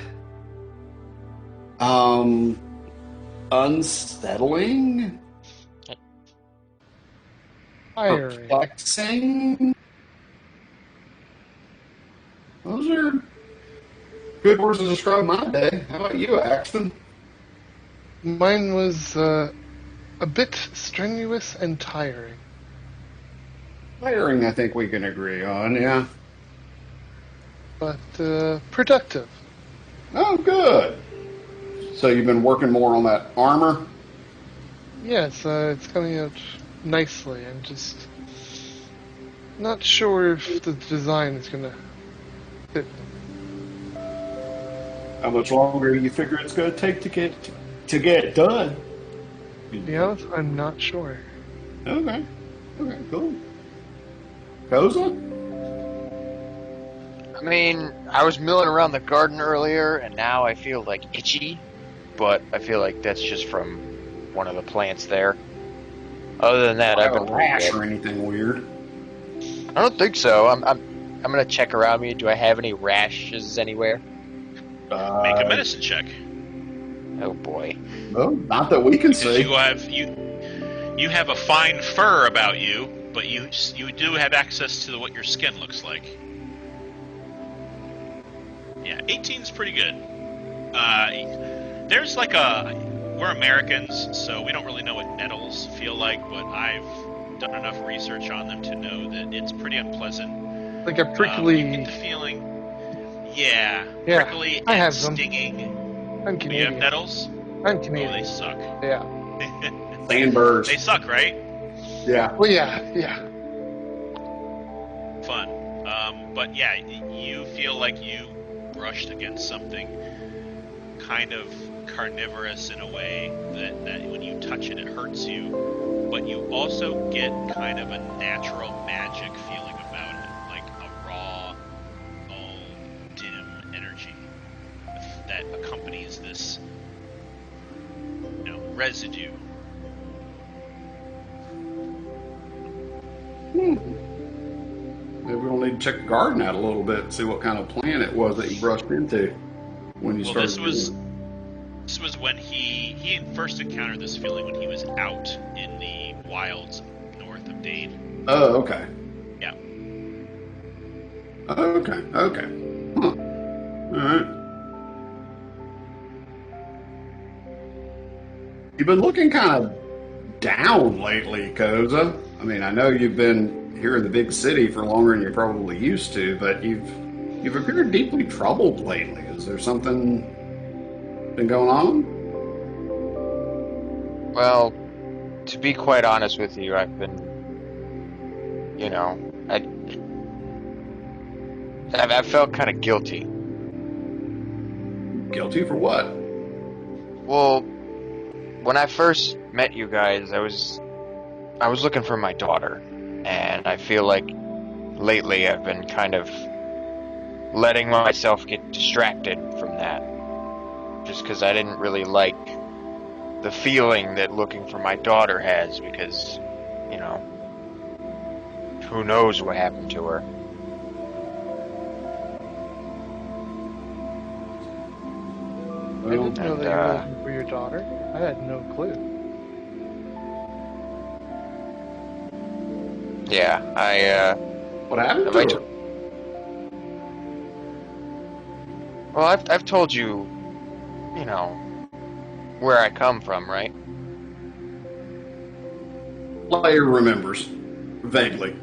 S3: Unsettling.
S5: Tiring.
S3: Perplexing. Those are good words to describe my day. How about you, Axton?
S5: Mine was a bit strenuous and tiring.
S3: Tiring, I think we can agree on, yeah.
S5: But productive.
S3: Oh, good. So you've been working more on that armor?
S5: Yes, it's coming out nicely. I'm just not sure if the design is going to fit.
S3: How much longer do you figure it's going to take to get it done?
S5: To be honest, I'm not sure.
S3: Okay. Okay, cool. Koza?
S4: I mean, I was milling around the garden earlier, and now I feel like itchy, but I feel like that's just from one of the plants there. Other than that, I've been
S3: a rash
S4: pretty
S3: or
S4: good.
S3: anything weird?
S4: I don't think so. I'm gonna check around me. Do I have any rashes anywhere?
S1: Make a medicine check.
S4: Oh boy.
S3: No, not that we can
S1: Because
S3: see.
S1: you have a fine fur about you, but you do have access to what your skin looks like. Yeah, 18's pretty good. There's like we're Americans, so we don't really know what nettles feel like, but I've done enough research on them to know that it's pretty unpleasant.
S5: Like a prickly.
S1: You get the feeling, yeah,
S5: Yeah,
S1: prickly
S5: I
S1: and
S5: have them.
S1: stinging.
S5: I'm
S1: You
S5: Canadian.
S1: have nettles?
S5: I'm
S1: Oh,
S5: Canadian.
S1: they suck.
S5: Yeah.
S3: Sandburrs.
S1: They suck, right?
S3: Yeah.
S5: Well, yeah.
S1: Fun. But yeah, you feel like you brushed against something kind of carnivorous in a way that when you touch it, it hurts you. But you also get kind of a natural magic feeling about it, like a raw, dim energy that accompanies this, residue.
S3: Maybe we'll need to check the garden out a little bit and see what kind of plant it was that you brushed into when you
S1: Well,
S3: started.
S1: this was when he first encountered this feeling when he was out in the wilds north of Dane.
S3: Oh, okay.
S1: Yeah.
S3: Okay. Huh. All right. You've been looking kind of down lately, Koza. I mean, I know you've been here in the big city for longer than you're probably used to, but you've appeared deeply troubled lately. Is there something been going on?
S4: Well, to be quite honest with you, I've been, I've felt kind of guilty.
S3: Guilty for what?
S4: Well, when I first met you guys, I was looking for my daughter, and I feel like lately I've been kind of letting myself get distracted from that, just because I didn't really like the feeling that looking for my daughter has, because, who knows what happened to her.
S5: didn't know
S4: And,
S5: that you were looking for your daughter. I had no clue.
S4: Yeah,
S3: What happened
S4: Have
S3: to
S4: I
S3: her?
S4: well, I've told you, you know, where I come from, right?
S3: Layer remembers. Vaguely.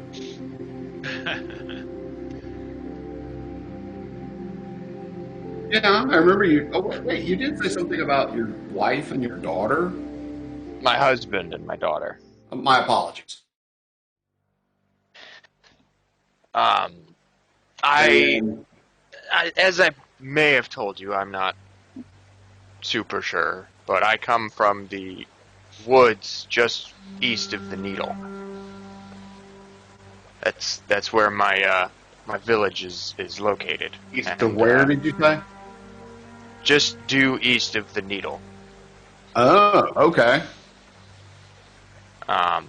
S3: Yeah, I remember you. Oh, wait, you did say something about your wife and your daughter?
S4: My husband and my daughter.
S3: My apologies.
S4: Um, I,
S3: And
S4: as I may have told you, I'm not super sure, but I come from the woods just east of the Needle. That's where my village is located.
S3: east of
S4: And
S3: where did you say?
S4: just due east of the Needle.
S3: Oh, okay.
S4: Um,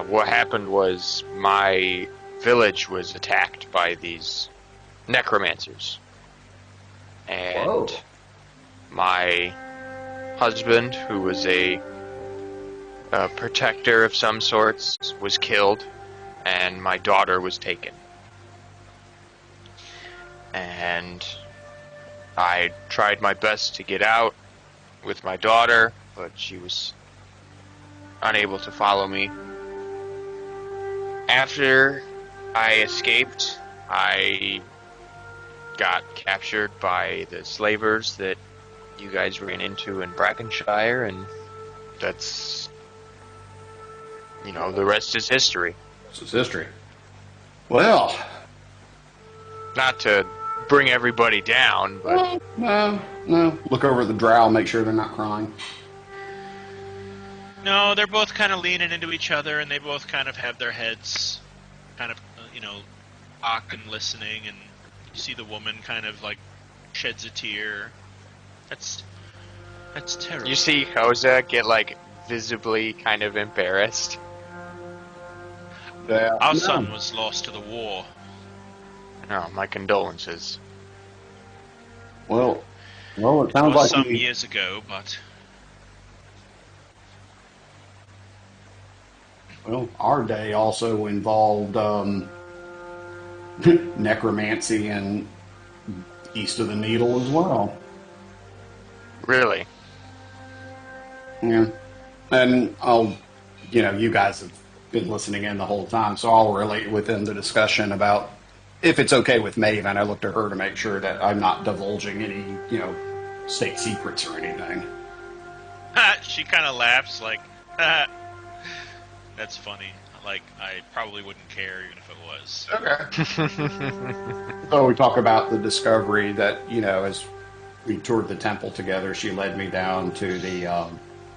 S4: what happened was my village was attacked by these necromancers, and
S3: Whoa.
S4: my husband, who was a protector of some sorts, was killed, and my daughter was taken. And I tried my best to get out with my daughter, but she was unable to follow me. After I escaped, I got captured by the slavers that you guys ran into in Brackenshire, and that's, the rest is history.
S3: This is history. Well,
S4: Not to bring everybody down, but
S3: no. Look over at the drow, make sure they're not crying.
S1: No, they're both kind of leaning into each other, and they both kind of have their heads kind of, cocked and listening, and you see the woman kind of, sheds a tear. That's terrible.
S4: you see Hoza get, visibly kind of embarrassed.
S3: Yeah.
S1: Our son was lost to the war.
S4: Oh, my condolences.
S3: Well, it
S1: It
S3: sounds
S1: was
S3: like
S1: some years ago, but...
S3: Well, our day also involved necromancy and east of the Needle as well.
S4: Really?
S3: Yeah. And you guys have been listening in the whole time, so I'll relate within the discussion about if it's okay with Maeven. I look to her to make sure that I'm not divulging any, state secrets or anything.
S1: She kind of laughs that's funny. I probably wouldn't care even if it was.
S3: Okay. So we talk about the discovery that, as we toured the temple together, she led me down to the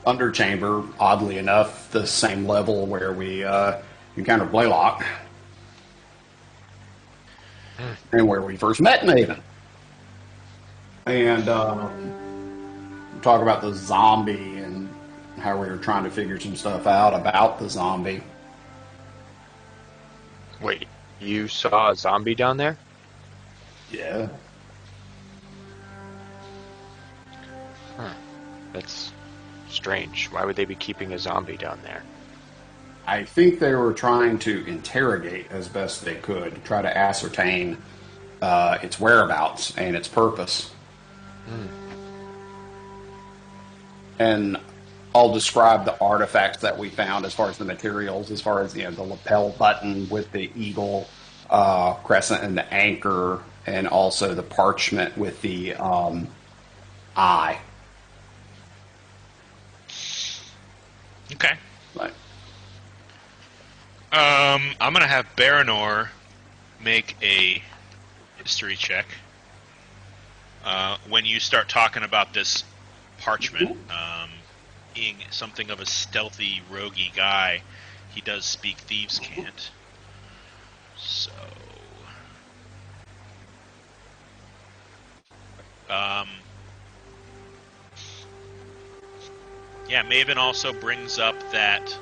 S3: underchamber, oddly enough, the same level where we encountered Blaylock. And where we first met Maeven. And talk about the zombie and how we were trying to figure some stuff out about the zombie.
S4: Wait, you saw a zombie down there?
S3: Yeah.
S4: Huh. That's strange. Why would they be keeping a zombie down there?
S3: I think they were trying to interrogate as best they could, try to ascertain its whereabouts and its purpose. And I'll describe the artifacts that we found as far as the materials, as far as the lapel button with the eagle crescent and the anchor, and also the parchment with the eye.
S1: Okay.
S3: Right.
S1: I'm gonna have Baranor make a history check. When you start talking about this parchment, being something of a stealthy, roguey guy, he does speak thieves' cant. So, yeah, Maeven also brings up that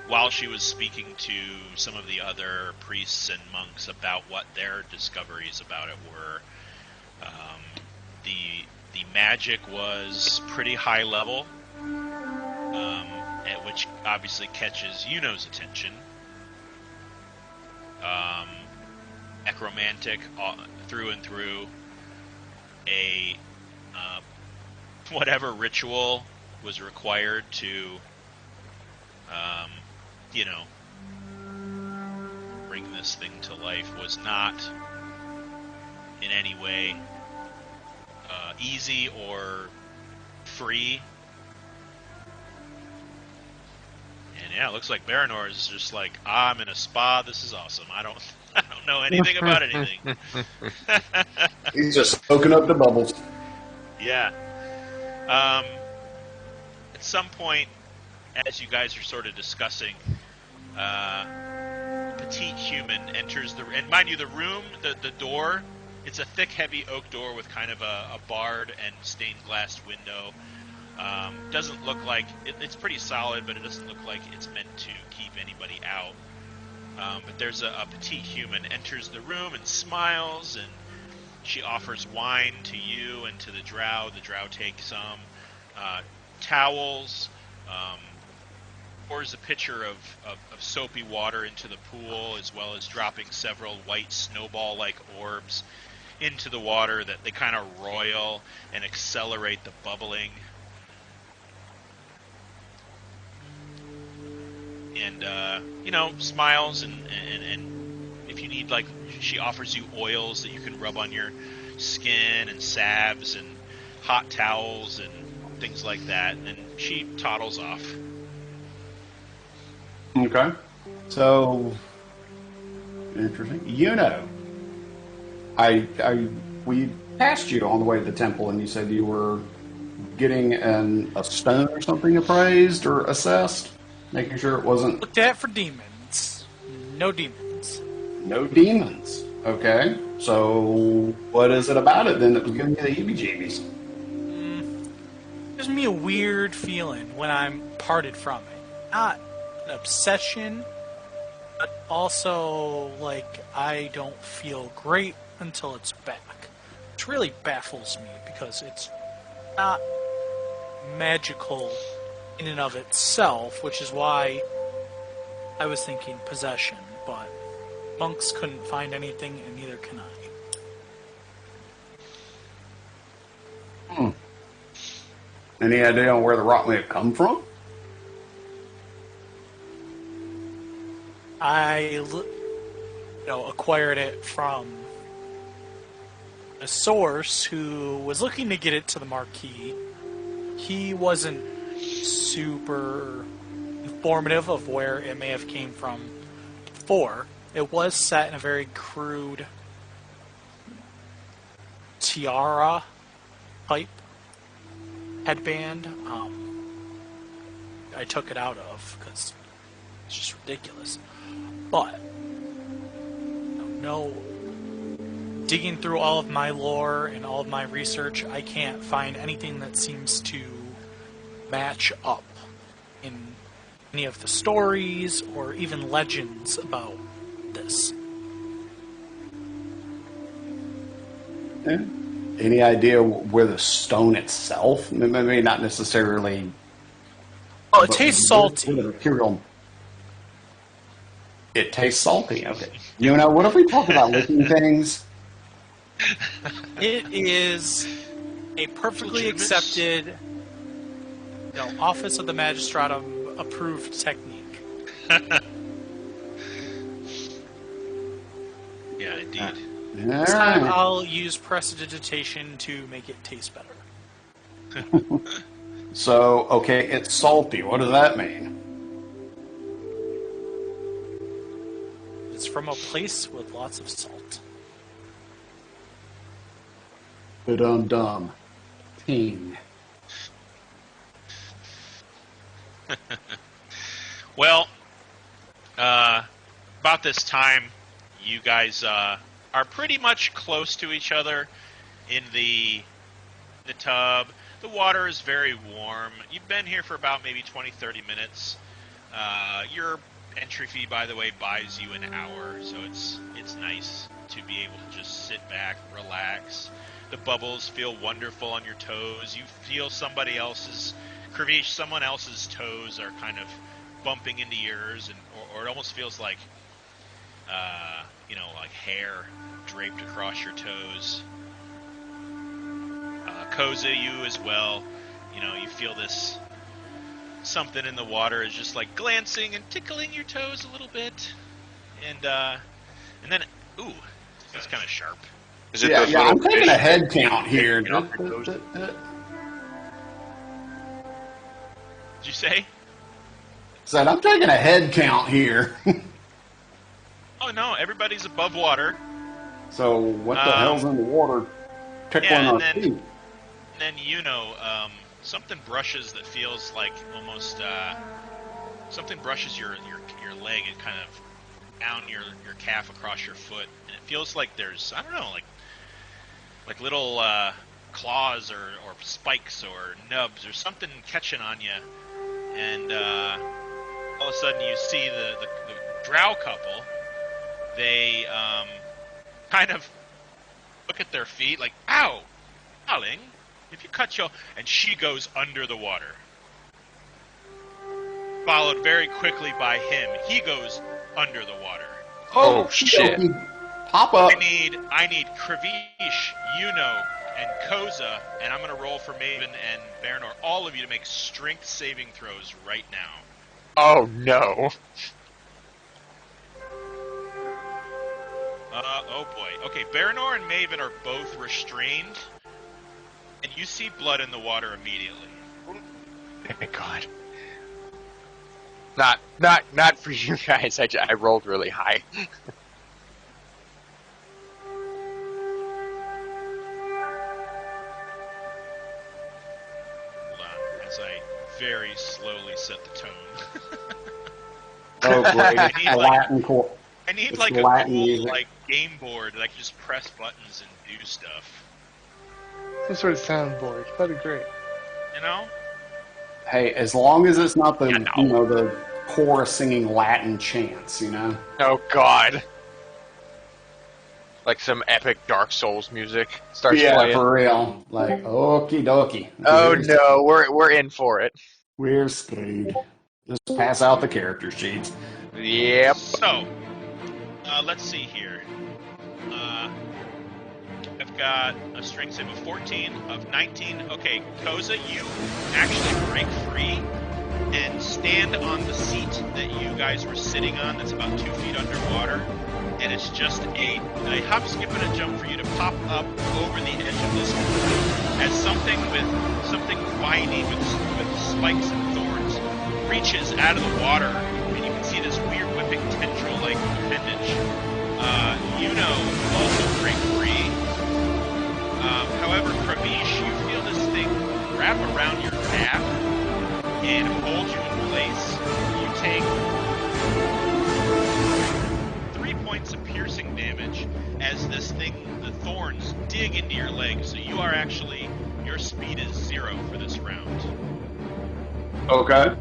S1: while she was speaking to some of the other priests and monks about what their discoveries about it were, The magic was pretty high level, at which obviously catches Yuno's attention. Necromantic through and through. A whatever ritual was required to, bring this thing to life was not in any way easy or free. And yeah, it looks like Baranor is just like, I'm in a spa. This is awesome. I don't know anything about anything.
S3: He's just soaking up the bubbles.
S1: Yeah. At some point, as you guys are sort of discussing, petite human enters and mind you, the room, the door, it's a thick, heavy oak door with kind of a barred and stained glass window. Doesn't look like it's pretty solid, but it doesn't look like it's meant to keep anybody out. But there's a petite human enters the room and smiles, and she offers wine to you and to the drow. The drow take some towels, pours a pitcher of soapy water into the pool, as well as dropping several white snowball-like orbs into the water that they kind of roil and accelerate the bubbling. And smiles, and if you need, like, she offers you oils that you can rub on your skin, and salves and hot towels and things like that, and she toddles off.
S3: Okay. So, interesting. We passed you on the way to the temple, and you said you were getting a stone or something appraised or assessed, making sure it wasn't...
S2: Looked at for demons. No demons.
S3: No demons. Okay. So, what is it about it then that was giving you the heebie-jeebies?
S2: Gives me a weird feeling when I'm parted from it. Not an obsession, but also, like, I don't feel great until it's back. Which really baffles me, because it's not magical in and of itself, which is why I was thinking possession, but monks couldn't find anything, and neither can I.
S3: Any idea on where the rock may have come from?
S2: I acquired it from a source who was looking to get it to the marquee. He wasn't super informative of where it may have came from before. It was set in a very crude tiara type headband. I took it out of because it's just ridiculous. But no, digging through all of my lore and all of my research, I can't find anything that seems to match up in any of the stories or even legends about this.
S3: Yeah. Any idea where the stone itself, maybe not necessarily...
S2: Oh, it tastes salty.
S3: It tastes salty, okay. What if we talk about licking things?
S2: It is a perfectly accepted, Office of the Magistratum approved technique.
S1: Yeah, indeed.
S2: This time I'll use prestidigitation to make it taste better.
S3: So, okay, it's salty. What does that mean?
S2: It's from a place with lots of salt.
S3: Dum ting.
S1: Well, about this time, you guys are pretty much close to each other in the tub. The water is very warm. You've been here for about maybe 20-30 minutes. You're Entry fee, by the way, buys you an hour, so it's nice to be able to just sit back, relax. The bubbles feel wonderful on your toes. You feel someone else's toes are kind of bumping into yours, or it almost feels like, like hair draped across your toes. Koza, you as well. You feel this something in the water is just like glancing and tickling your toes a little bit, and then, ooh, that's kind of sharp.
S4: Is it
S3: Yeah,
S4: those
S3: yeah,
S4: little
S3: I'm taking
S4: fish
S3: a head
S4: that you
S3: count
S4: can
S3: here.
S4: get off your toes?
S1: Did you say?
S3: Said I'm taking a head count here.
S1: Oh no, everybody's above water.
S3: So what the hell's in the water tickling our feet?
S1: And then something brushes that feels like almost something brushes your leg and kind of down your calf across your foot, and it feels like there's, I don't know, like little claws or spikes or nubs or something catching on you, and all of a sudden you see the drow couple. They kind of look at their feet like, ow, darling, if you cut your... And she goes under the water. Followed very quickly by him. He goes under the water.
S4: Oh, shit.
S3: Pop up.
S1: I need Kravish, and Koza, and I'm going to roll for Maeven and Baranor, all of you to make strength saving throws right now.
S4: Oh, no.
S1: Oh boy. Okay, Baranor and Maeven are both restrained, and you see blood in the water immediately.
S4: Thank God. Not for you guys. I rolled really high.
S1: Hold on, as I very slowly set the tone.
S3: Oh, great.
S1: I need,
S3: Latin core.
S1: I need
S3: It's
S1: like a
S3: Latin
S1: cool
S3: music.
S1: game board that I can just press buttons and do stuff.
S5: Some sort of soundboard. That'd be great.
S1: You know?
S3: Hey, as long as it's not the
S4: Yeah, no.
S3: the chorus singing Latin chants,
S4: Oh, God. Like some epic Dark Souls music starts
S3: Yeah,
S4: playing.
S3: for real. Like, okie dokie.
S4: Oh, no. We're in for it.
S3: We're screwed. Just pass out the character sheets.
S4: Yep.
S1: So, let's see here. I've got a strength save of 14, of 19. Okay, Koza, you actually break free and stand on the seat that you guys were sitting on that's about 2 feet underwater. And it's just a hop, skip, and a jump for you to pop up over the edge of this pool as something viney with spikes and thorns reaches out of the water, and you can see this weird whipping tendril-like appendage. Also break free. However, Kravish, you feel this thing wrap around your calf and hold you in place. You take 3 points of piercing damage as this thing, the thorns, dig into your leg. So you are actually, your speed is 0 for this round.
S3: Okay.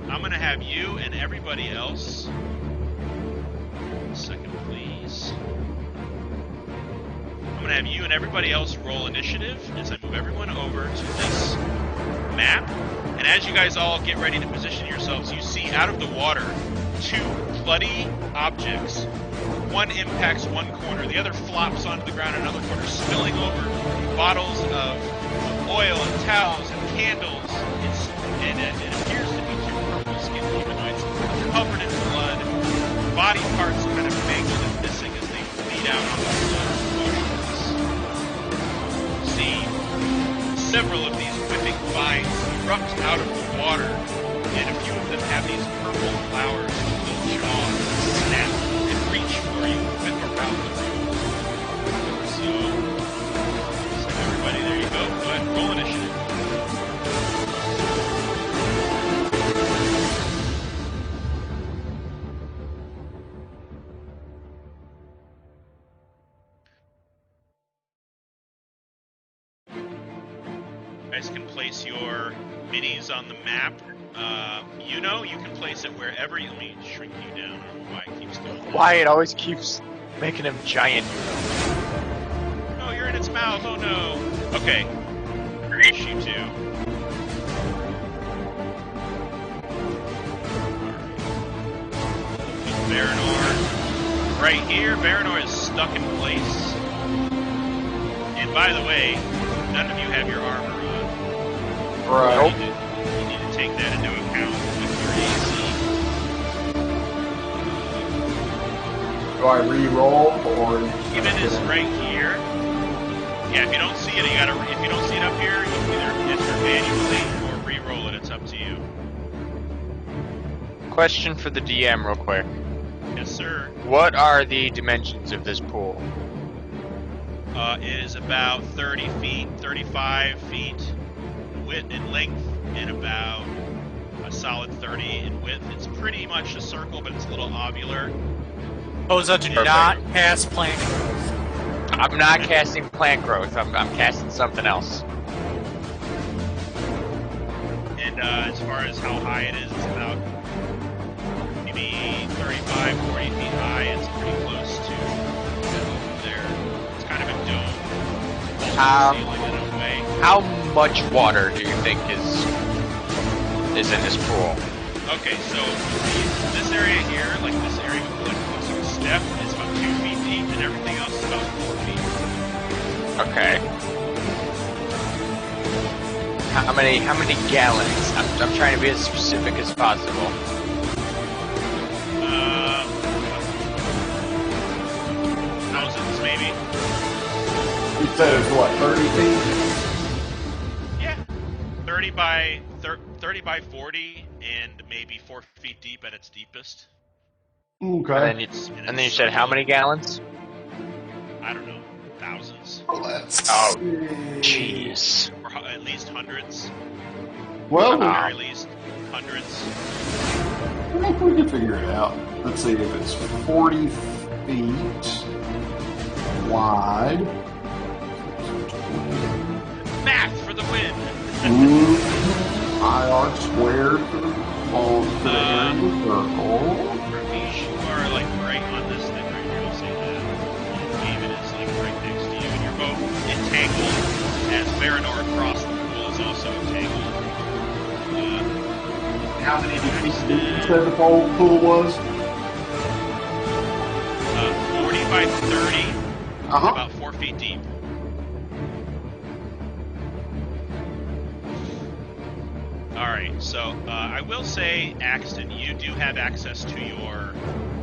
S1: I'm going to have you and everybody else. 1 second, please. I'm going to have you and everybody else roll initiative as I move everyone over to this map. And as you guys all get ready to position yourselves, you see out of the water 2 bloody objects. One impacts one corner, the other flops onto the ground in another corner, spilling over bottles of oil and towels and candles. It appears to be 2 purple-skinned humanoids covered in blood, body parts kind of mangled and missing as they bleed out on the blood oceans. See several of these whipping vines erupt out of the water, and a few of them have these purple flowers with little jaws that snap and reach for you with around the room. So everybody, there you go. Go ahead and roll initiative. You guys can place your minis on the map You can place it wherever you... Let me shrink you down. I don't know why it keeps doing that.
S4: Why it always keeps making him giant.
S1: Oh, you're in its mouth. Oh, no. Okay. Reach you two. Varanor. Right here, Varanor is stuck in place. And by the way, none of you have your armor on.
S3: Right.
S1: You need to take that into account with your AC.
S3: Do I re-roll or?
S1: Even is right here. Yeah, if you don't see it, if you don't see it up here, you can either enter manually or re-roll it. It's up to you.
S4: Question for the DM real quick.
S1: Yes, sir.
S4: What are the dimensions of this pool?
S1: It is about 30 feet, 35 feet width in length, and about a solid 30 in width. It's pretty much a circle, but it's a little ovular.
S2: Posa, do not cast plant.
S4: I'm not casting plant growth. I'm casting something else.
S1: And as far as how high it is, it's about maybe 35, 40 feet high. It's pretty close to there. It's kind of a dome. Ceiling in a way.
S4: How much water do you think is in this pool?
S1: Okay, so this area here, like this area with the step, is about 2 feet deep, and everything else is about 4 feet.
S4: Okay. How many gallons? I'm trying to be as specific as possible.
S1: Thousands, maybe.
S3: You said it's what, 30 feet?
S1: Yeah, 30 by 40, and maybe 4 feet deep at its deepest.
S3: Okay.
S4: And then you said how many gallons?
S1: I don't know, thousands,
S3: Let's
S4: Oh,
S3: see.
S4: jeez.
S1: or at least hundreds.
S3: Well,
S1: At the
S3: I
S1: very least, hundreds.
S3: think we can figure it out. Let's see if it's 40 feet wide.
S1: Math for the win.
S3: IR squared on the area circle.
S1: Ramesh, you are like right on this thing right here. I'll say that. And Maeven is like right next to you, and you're both entangled. As Varanor across the pool is also entangled.
S3: How many feet did you say the pool was?
S1: 40 by 30,
S3: Uh-huh.
S1: about 4 feet deep. Alright, so I will say, Axton, you do have access to your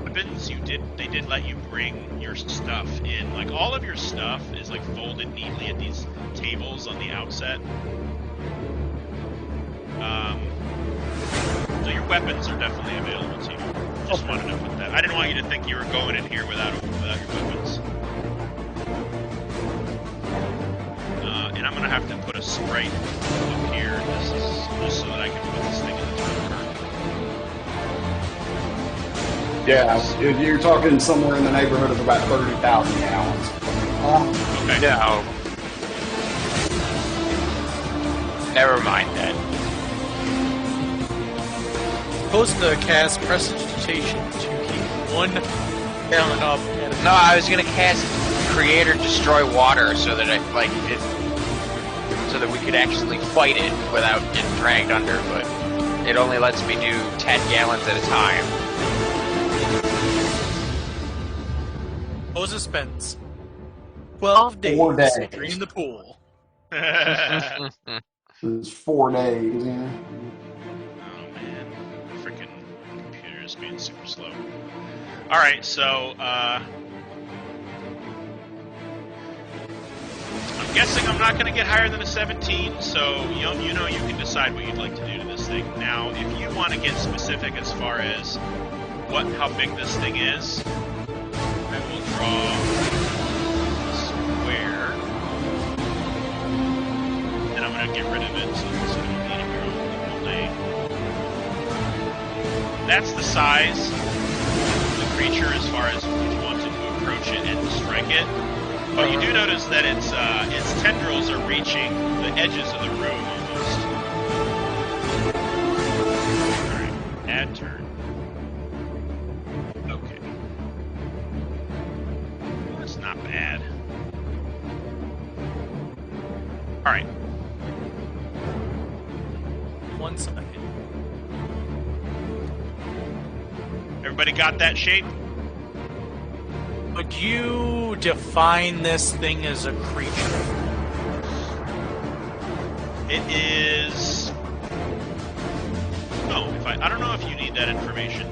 S1: weapons. They did let you bring your stuff in. Like, all of your stuff is like folded neatly at these tables on the outset. So your weapons are definitely available to you. Just wanted to put that. I didn't want you to think you were going in here without your weapons. And I'm gonna have to put a sprite up here. This is just so that I can put this thing in the turn.
S3: Yeah, you're talking somewhere in the neighborhood of about 30,000 gallons.
S1: Okay.
S4: No. Never mind that.
S2: Supposed to cast prestidigitation to keep 1 gallon up at a
S4: No, I was gonna cast create or destroy water so that so that we could actually fight it without getting dragged under, but it only lets me do 10 gallons at a time.
S2: Posa spends 12 days,
S3: 4 days.
S2: in the pool.
S3: It's 4 days, yeah.
S1: Oh man, freaking computer is being super slow. All right, so I'm guessing I'm not going to get higher than a 17. So you can decide what you'd like to do to this thing. Now, if you want to get specific as far as how big this thing is, I will draw a square, and I'm going to get rid of it. So it's going to be in here all day. That's the size of the creature as far as if you wanted to approach it and strike it. But you do notice that its tendrils are reaching the edges of the room almost. Add turn. Okay. That's not bad. Alright.
S2: 1 second.
S1: Everybody got that shape?
S2: Would you define this thing as a creature?
S1: It is... No, I don't know if you need that information.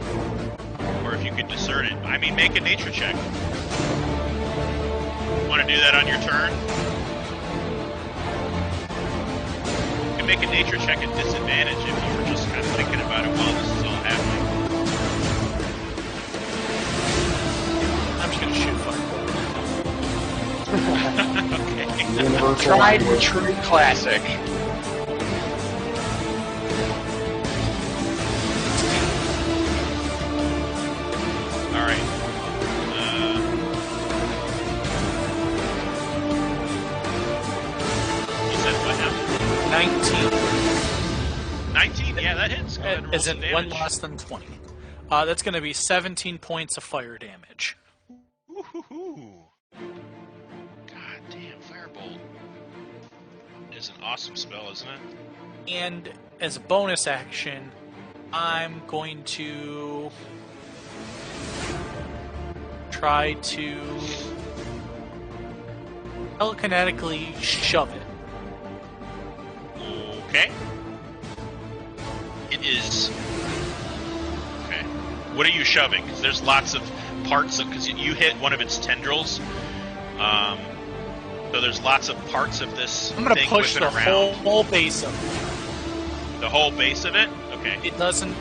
S1: Or if you could discern it. I mean, make a nature check. Want to do that on your turn? You can make a nature check at disadvantage if you were just kind of thinking about it while this is all happening.
S2: I'm just gonna shoot fireball.
S1: Okay.
S3: Universal
S4: Tried and
S3: language.
S4: true classic.
S1: Alright. You said what now?
S2: 19.
S1: 19? Yeah, that hits. Go ahead and roll
S2: As
S1: some
S2: in one
S1: damage.
S2: less than 20. That's going to be 17 points of fire damage.
S1: Woo-hoo-hoo. God damn, Firebolt is an awesome spell, isn't it?
S2: And as a bonus action, I'm going to try to telekinetically shove it.
S1: Okay. It is... Okay. What are you shoving? Because there's lots of parts of... Because you hit one of its tendrils. So there's lots of parts of this
S2: I'm going to
S1: thing
S2: push
S1: whipping
S2: the
S1: around.
S2: whole base of it.
S1: The whole base of it? Okay.
S2: It doesn't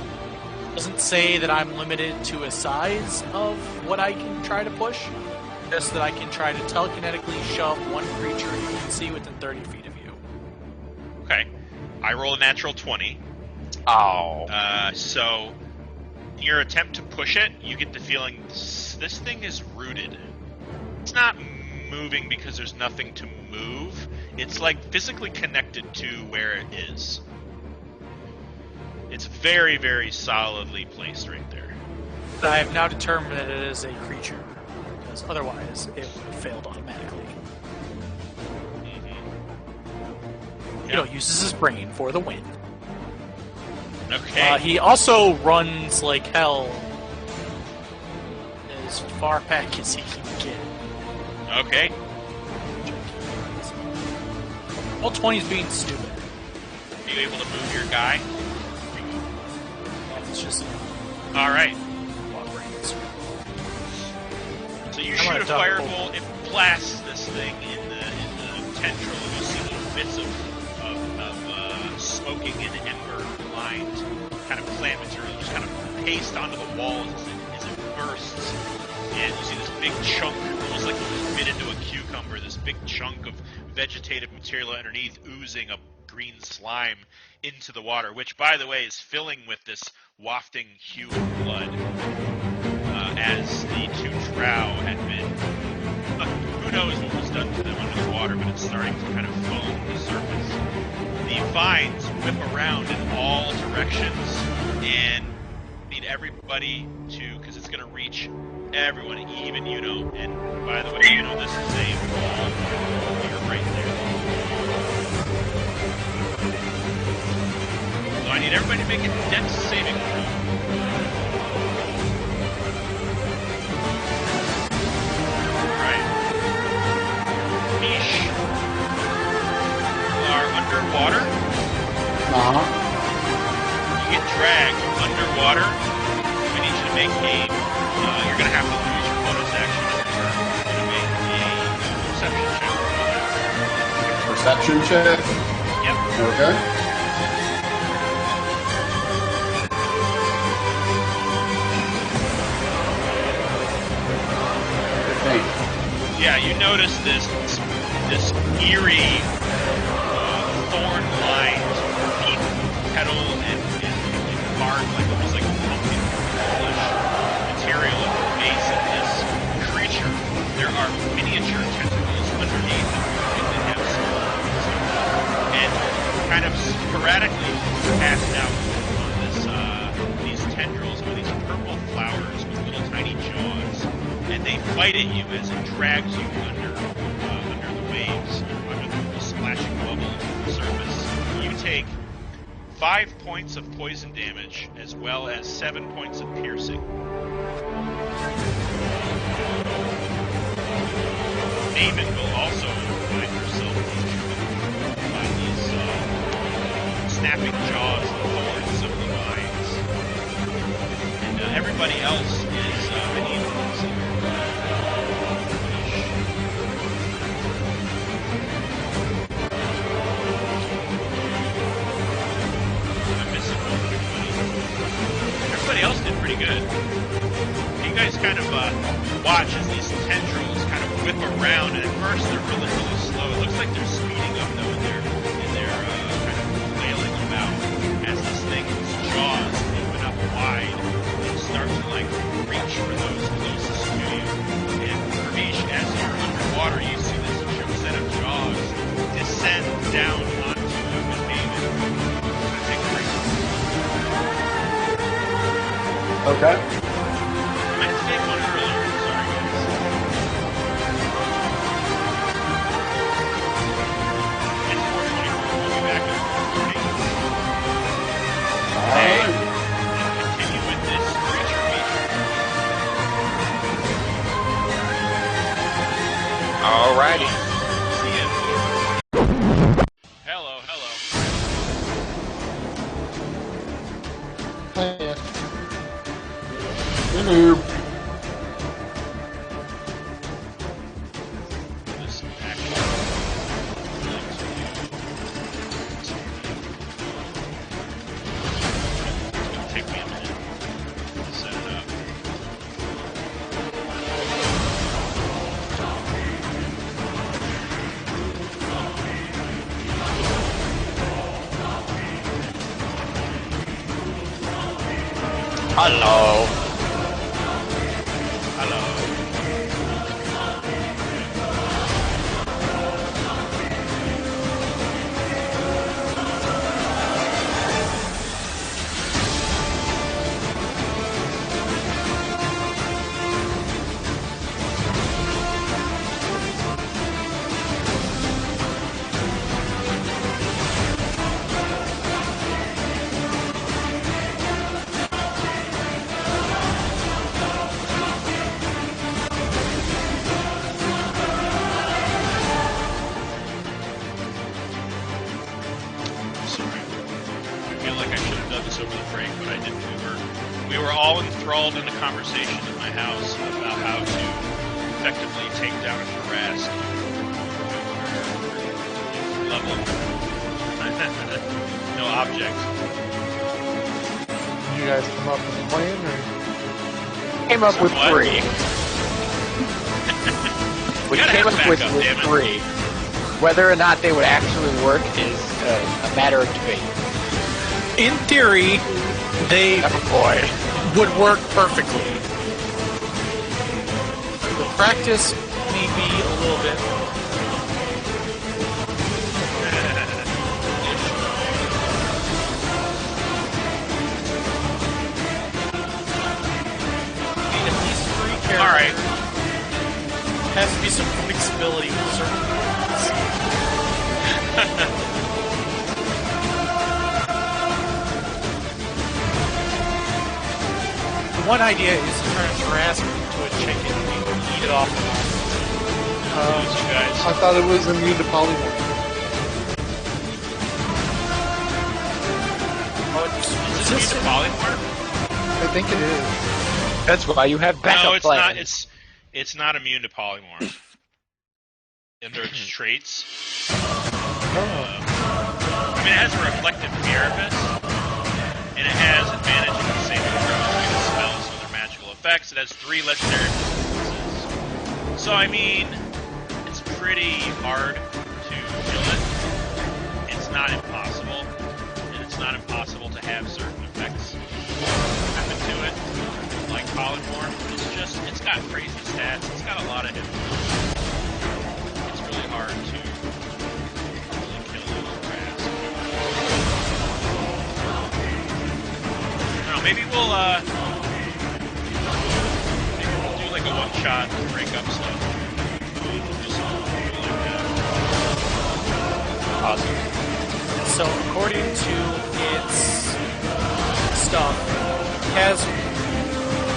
S2: say that I'm limited to a size of what I can try to push. Just that I can try to telekinetically shove one creature you can see within 30 feet of you.
S1: Okay. I roll a natural 20.
S4: Oh.
S1: So, your attempt to push it, you get the feeling this thing is rooted. It's not moving because there's nothing to move. It's like physically connected to where it is. It's very, very solidly placed right there.
S2: I have now determined that it is a creature, because otherwise it would have failed automatically.
S1: Mm-hmm.
S2: Uses his brain for the win.
S1: Okay.
S2: He also runs like hell as far back as he can get.
S1: Okay.
S2: All 20's being stupid.
S1: Are you able to move your guy?
S2: It's just
S1: All right.
S2: brains.
S1: So you
S2: I'm
S1: shoot
S2: gonna
S1: a
S2: double.
S1: firebolt, it blasts this thing in the tendril. You see little bits of smoking and ember-lined kind of plant material just kind of paste onto the walls as it bursts. And you see this big chunk, almost like you just bit into a cucumber, this big chunk of vegetative material underneath oozing a green slime into the water, which, by the way, is filling with this wafting hue of blood. As the two drow had been... who knows what was done to them under the water, but it's starting to kind of foam the surface. The vines whip around in all directions and need everybody to... because it's going to reach everyone, even Yuno. And by the way, Yuno, this is a wall. You're right there. So I need everybody to make a dex saving throw. Are underwater. You get dragged underwater. I need you to make a. You're going to have to use your bonus action in turn. You're going to make a perception check.
S3: Perception check.
S1: Yep.
S3: Okay.
S1: Yeah, you notice this eerie thorn-lined pink petal and carved like almost like pumpkin polish material at the base of this creature. There are miniature tentacles underneath that have scales and kind of sporadically cast out on these bite at you as it drags you under the waves, under the splashing bubble of the surface. You take 5 points of poison damage, as well as 7 points of piercing. Maeven will also find herself injured by these snapping jaws and thorns of the vines. And everybody else is beneath them. I'm missing everybody. Everybody else did pretty good. You guys kind of watch as these tendrils kind of whip around, and at first they're really, really slow. It looks like they're speeding up though, and they're kind of flailing about as this thing's jaws open up wide and start to like reach for those closest to you. And Ravish, as you're underwater, you see this set of jaws descend down onto you and Maeven. Take a break.
S3: Okay.
S4: Alrighty.
S1: See ya. Hello.
S5: Yeah.
S3: Hello.
S1: This actually it's gonna take me a minute to set it up.
S4: Hello.
S1: We were all enthralled in a conversation at my house about how to effectively take down a Tarrasque level. No object.
S5: Did you guys come up with a plan, or?
S4: Came up with
S1: Somewhat.
S4: 3. We
S1: gotta
S4: came
S1: have
S4: up with
S1: backup, damn it.
S4: 3. Whether or not they would actually work is a matter of debate.
S2: In theory, they
S4: Oh boy.
S2: would work perfectly. The practice maybe a little bit. Need at least 3 characters.
S1: All right.
S2: Has to be some flexibility with certain things. One idea is to turn a Tarrasque into a chicken and eat it off the line.
S1: You guys.
S5: I thought it was immune to polymorph.
S1: Is this immune to polymorph?
S5: I think it is.
S4: That's why you have backup
S1: No, it's
S4: plans.
S1: not. It's not immune to polymorph. And their traits. I mean, it has a reflective carapace, and it has advantage against saving throws due to spells with their magical effects. It has 3 legendary persistences. So, I mean, it's pretty hard to kill it. It's not impossible, and it's not impossible to have certain effects happen to it, like polymorph. It's got crazy stats. It's got a lot of hit points. It's really hard to really kill those Tarrasque. I don't know, maybe we'll do like like a one-shot break up stuff. Just like that.
S4: Awesome.
S2: So according to its stuff, it has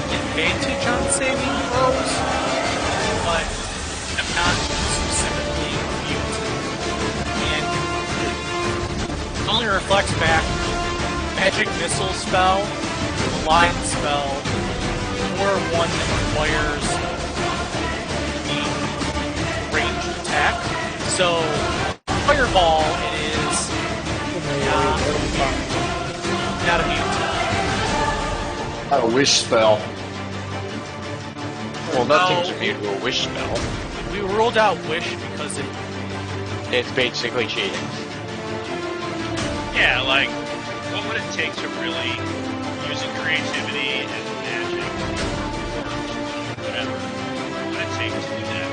S2: advantage on saving throws, but not specifically mute. And it only reflects back magic missile spell, line spell, or one that requires a ranged attack. So fireball, it is not immune to.
S3: A wish spell.
S4: Well, nothing's immune to a wish spell.
S2: We ruled out wish because
S4: It's basically cheating.
S1: Yeah, like, what would it take to really using creativity and magic or whatever? What would it take to do that?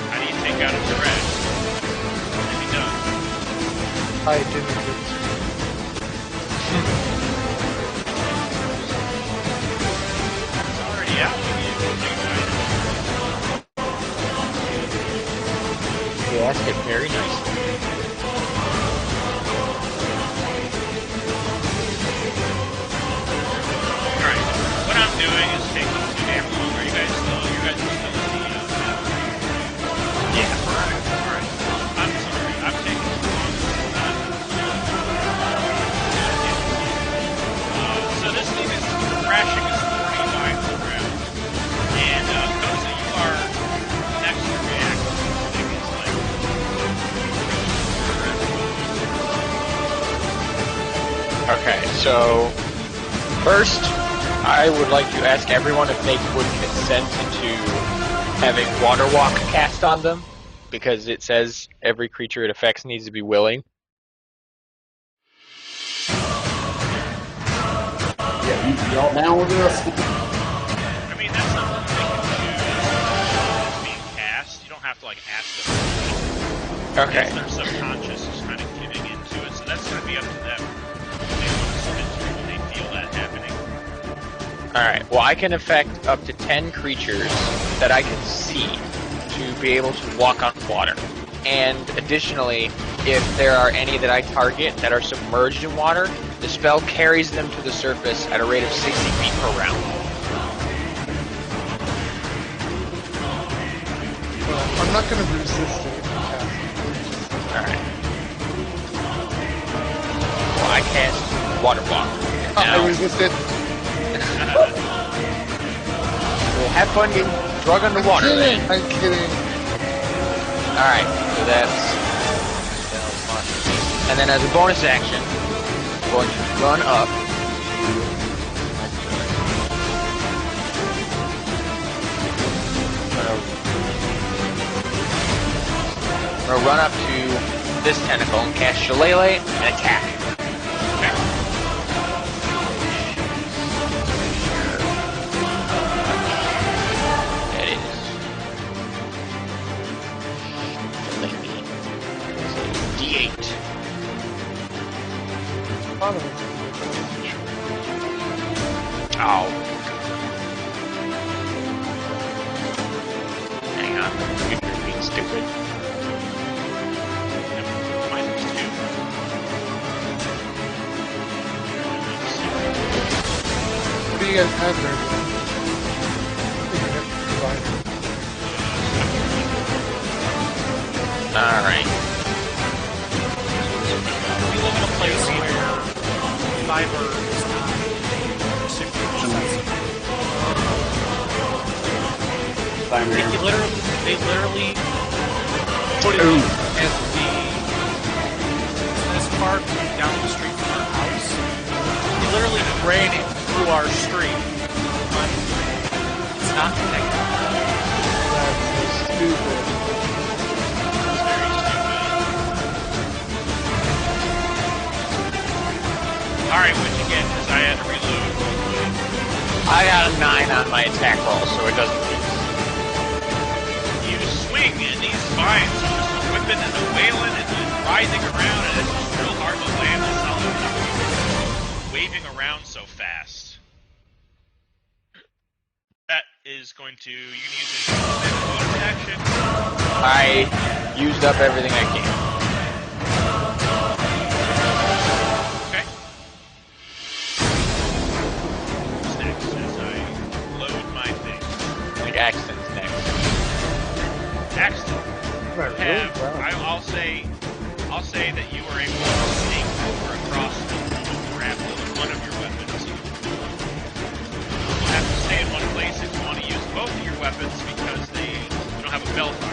S1: How do you take out a threat? What have you done?
S5: I didn't do this.
S1: It's already out with you.
S4: You asked it very nicely.
S1: Alright, what I'm doing is taking too damn long. Are you guys still in the map? Yeah, alright. I'm sorry, I'm taking too long. So this thing is crashing its 40 lines around. And Koza, you are next to react. I think it's like
S4: Okay, so first, I would like to ask everyone if they would consent to having Water Walk cast on them, because it says every creature it affects needs to be willing.
S3: Yeah, y'all down with this?
S1: I mean, that's something they can choose as being cast. You don't have to, like, ask them.
S4: Okay.
S1: Their subconscious is kind of giving into it, so that's going to be up to them. They want to submit to it when they feel that happening.
S4: Alright, well I can affect up to 10 creatures that I can see to be able to walk on water. And additionally, if there are any that I target that are submerged in water, the spell carries them to the surface at a rate of 60 feet per round.
S5: Well, I'm not going to resist it.
S4: Alright. Well, I cast Water Walk.
S5: I resist it.
S4: We'll have fun getting drug underwater then.
S5: I'm kidding.
S4: Alright, so that's... And then as a bonus action, I'm going to run up. I'm going to run up to this tentacle and cast Shillelagh and attack. That is. D8. Oh. Hang on, the computer's being stupid.
S1: Minus 2.
S5: What do you guys have there?
S4: Alright.
S2: we live in a place where fiber is not super sensitive. They literally put it in at the this part down the street from our house. They literally ran it through our street, but it's not connected.
S5: That's so stupid.
S1: Very stupid. Alright, what'd you get? Because I had to reload.
S4: I got a 9 on my attack roll, so it doesn't lose.
S1: You swing and these vines are just whipping and wailing and writhing around, and it's just real hard to land a solid number. Waving around so fast. is going to, you can use a bonus action.
S4: I used up everything I can.
S1: Okay. Who's next as I load my thing?
S4: I think Axton's next.
S1: Axton,
S5: Right,
S1: have,
S5: really? Wow.
S1: I'll say that you were able to sneak over across the room and grab one of your weapons. You'll have to stay in one place if you want to use both of your weapons because you don't have a belt on.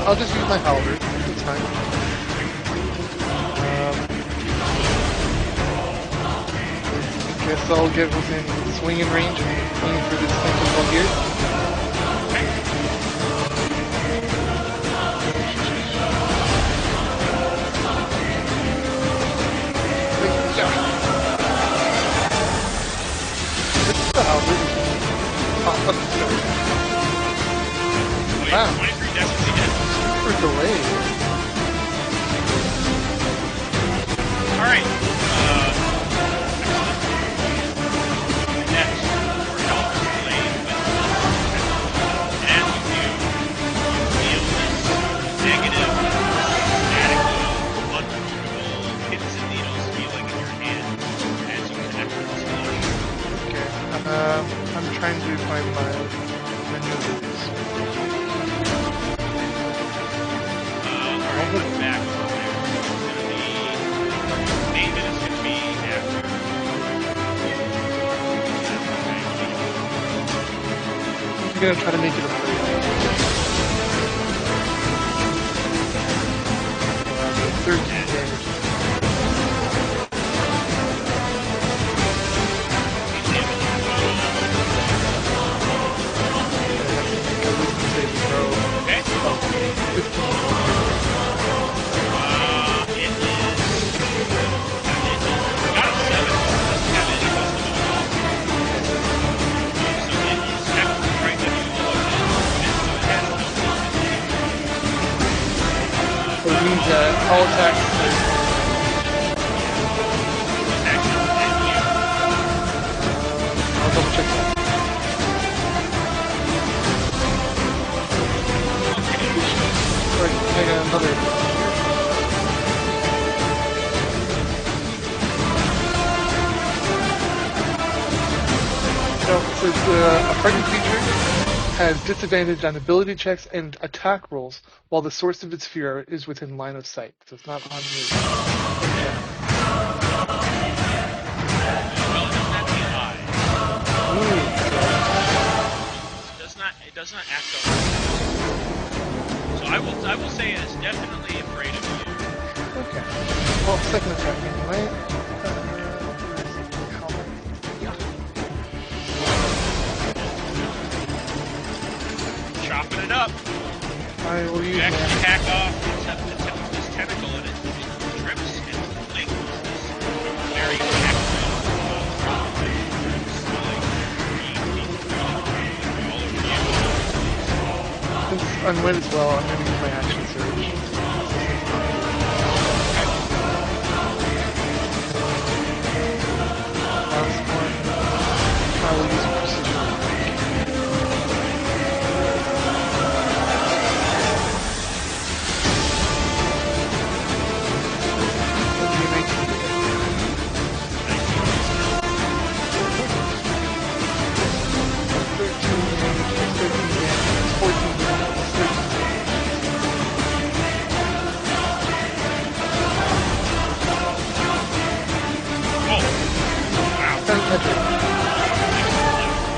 S5: I'll just use my halberd. It's fine. Guess I'll get within swinging range and aim for this tentacle here. Wow.
S1: 23 definitely hits.
S5: For delay.
S1: Alright. Next, for help delayed with and as you do, you feel this negative, static, uncomfortable pins and needles feeling in your hand as you connect with this block.
S5: Okay. I'm trying to find my maneuvers.
S1: Alright, I'm back over there. It's going to be Maeven is going to be after.
S5: I'm gonna try to make it a 13 damage.
S1: Okay. It is. Got a 7. Doesn't have any wisdom at all. So it is technically right that you load it, and so it has no movement.
S5: So it means all attacks.
S1: Action and you.
S5: I'll double check that. Alright, I got another. No, it says a friendly creature has disadvantage on ability checks and attack rolls while the source of its fear is within line of sight. So it's not on you.
S1: Well, it doesn't have to be an eye. It does not act on it. So I will say it is definitely afraid of you.
S5: Okay. Well, second attack anyway.
S1: Chopping it up.
S5: I will use
S1: You actually
S5: my
S1: hack off the tip of this tentacle and it drips and lingers this very active smelling green all over you.
S5: Since I'm wet as well, I'm going to use my action surge. Last one. I will use precision.
S1: Oh! Wow.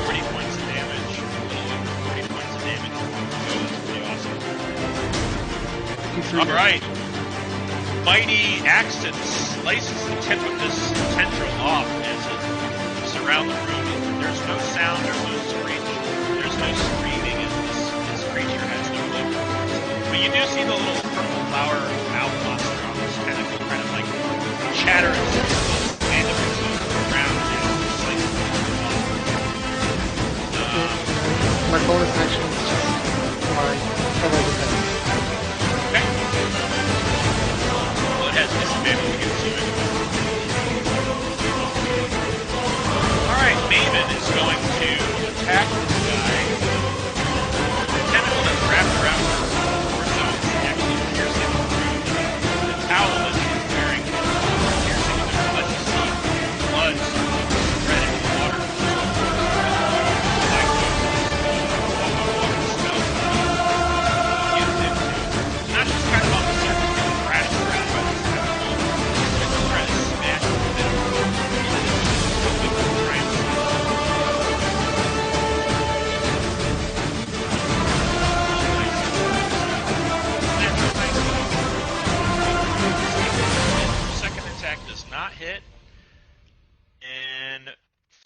S5: 40
S1: points of damage. A little over 40 points of damage. That's pretty awesome. Alright. Mighty Axton slices the tip of this tendril off as it moves around the room. There's no sound, there's no screech, there's no screaming as this creature has no limbs. But you do see the little purple flower mouth monster on this tentacle kind of like chatter and mandibles around as it slices the tip off.
S5: My bonus action is just my fellow defense.
S1: Okay. Well, it has disadvantage against you anyway. Alright, Maeven is going to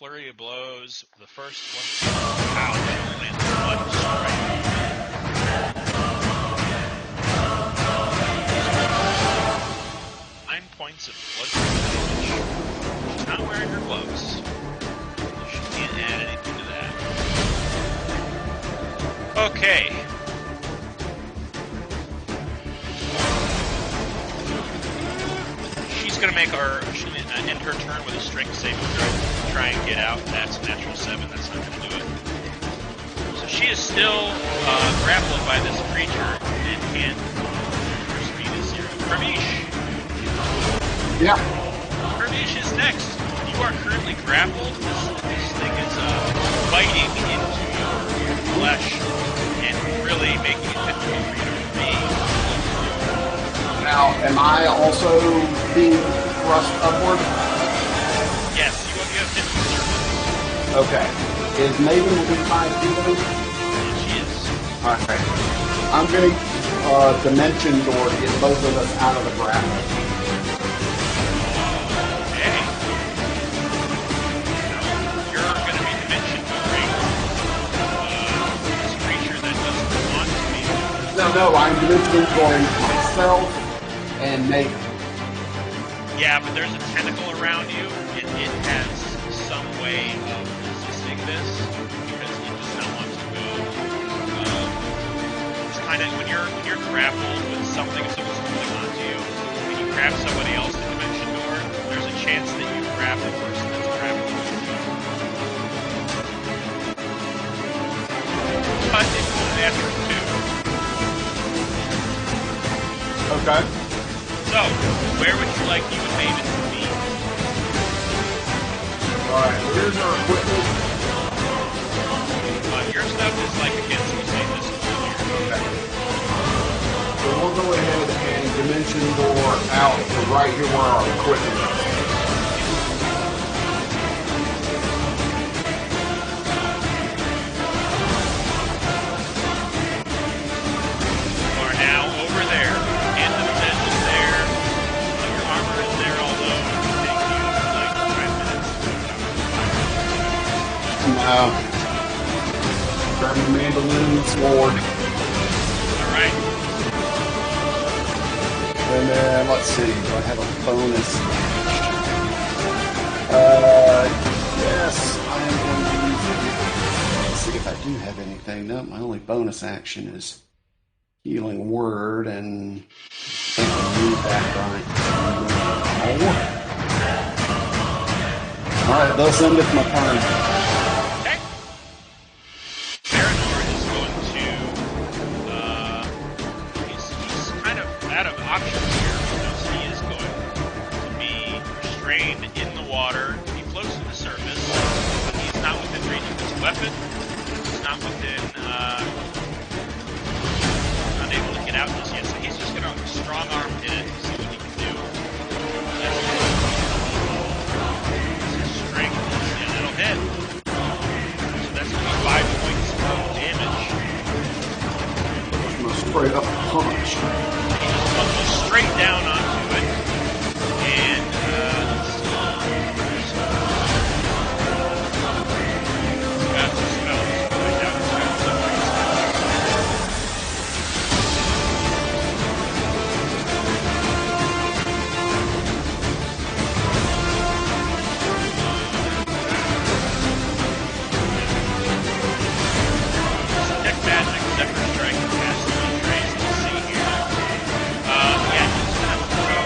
S1: flurry of blows. The first one, pow, lands blood strike. 9 points of blood damage. She's not wearing her gloves. She can't add anything to that. Okay. She's gonna end her turn with a strength saving throw to try and get out. That's a natural 7. That's not gonna do it. So she is still grappled by this creature and can't. Her speed is 0. Ramesh.
S3: Yeah.
S1: Ramesh is next. You are currently grappled. This thing is biting into your flesh and really making it difficult for you to breathe.
S3: Now, am I also being thrust upward?
S1: Yes, you have hit the surface.
S3: Okay. Is Maeven within 5 feet of me?
S1: She is.
S3: Alright. I'm going to dimension door to get both of us out of the grapple.
S1: Okay. You're going to be dimension dooring this creature that doesn't want to be.
S3: No, I'm dimension dooring myself and Maeven.
S1: Yeah, but there's a tentacle around you. It has some way of resisting this because it does not want to go. It's kind of when you're grappled with something that's holding onto you, and you grab somebody else in dimension door. There's a chance that you grab the person that's grappling with you. But it's only after 2.
S3: Okay.
S1: So, where would you like you and Maeven to be?
S3: Alright, here's our equipment.
S1: Your stuff is like against you, say this is here.
S3: Okay. So we'll go ahead and dimension door out to right here where our equipment is.
S1: You are now over there. And the tent is there. Your armor is there, although it would take you like 5 minutes to put it on.
S3: No. Grab the mandolin and sword.
S1: Alright.
S3: And then, let's see, do I have a bonus? Yes, I am going to use it. Let's see if I do have anything. No, my only bonus action is healing word, and I think I need that right. Alright, thus endeth my turn.
S1: Okay. Valandiir is going to he's kind of out of options here because he is going to be restrained in the water. He floats to the surface, but he's not within reach of his weapon. He's not within not able to get out just yet, so he's just going to strong arm hit it and see what he can do. His strength, yeah, that'll hit. So that's going to be 5 points of damage.
S3: I'm going to straight up punch.
S1: He just punches straight down onto it, and that's a spell. Right down the Tech magic, Zephyr Strike, and cast Healing Trace. Let's see here. Yeah, he's gonna throw.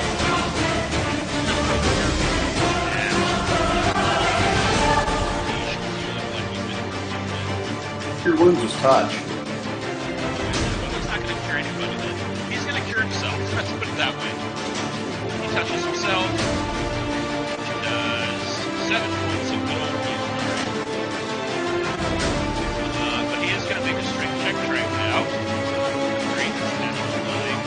S3: Your wounds was touch.
S1: Well, he's not gonna cure anybody then. He's gonna cure himself. Let's put it that way. He touches himself. Does 7 points of good old healing. But he is gonna make a strength check right now. Great, that's natural 9.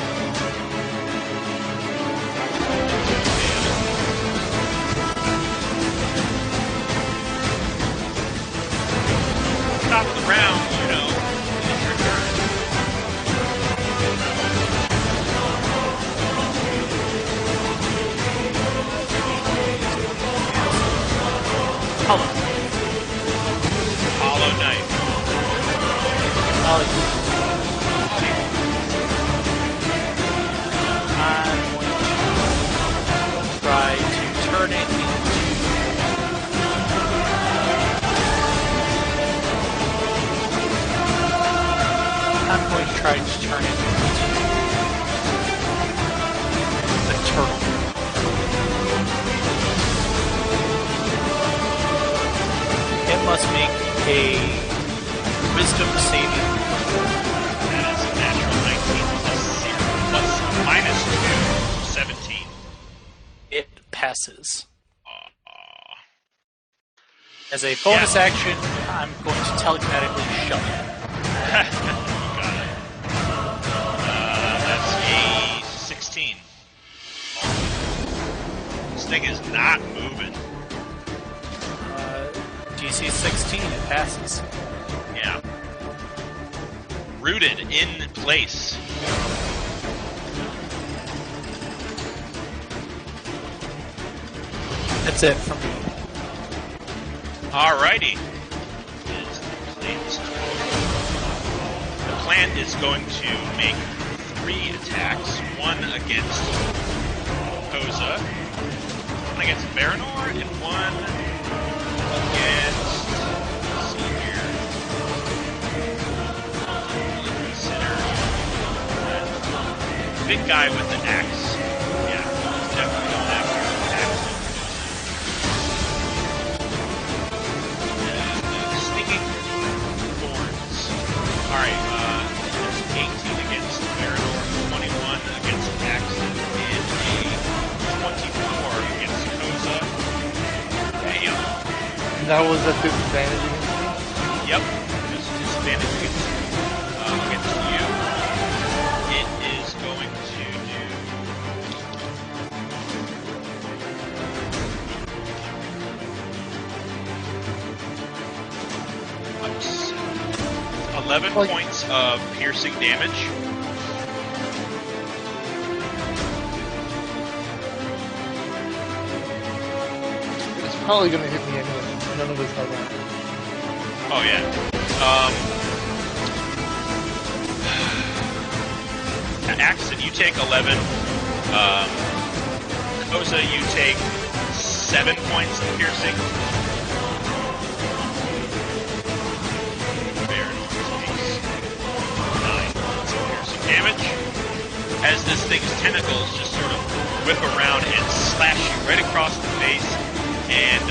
S1: Top of the round, you know. Hollow Knight.
S2: I'm going to try to turn it into. I'm going to try to turn it into the turtle. It must make a wisdom saving.
S1: That is a natural 19 plus 0 plus minus 2, 17.
S2: It passes.
S1: Aw.
S2: As a bonus action, I'm going to telekinetically shove it.
S1: You got it. That's a 16. This thing is not moving.
S2: DC 16, it passes.
S1: Yeah. Rooted in place.
S2: That's it for me.
S1: Alrighty. The plant is going to make 3 attacks. One against Koza, one against Valandiir, and one against... Let's see here. Consider... Big guy with the axe. Yeah, he's definitely going after the axe. Stinging thorns. Alright, there's 18 against Valandiir, 21 against Axon, and a 24 against Koza. Damn.
S5: That was a disadvantage against me?
S1: Yep. There's a disadvantage against you. It is going to do... Oops. 11 points of piercing damage.
S5: It's probably going to hit me anyway. None of us have that.
S1: Oh, yeah. Axon, you take 11. Koza, you take 7 points of piercing. Valandiir takes 9 points of piercing damage. As this thing's tentacles just sort of whip around and slash you right across the face and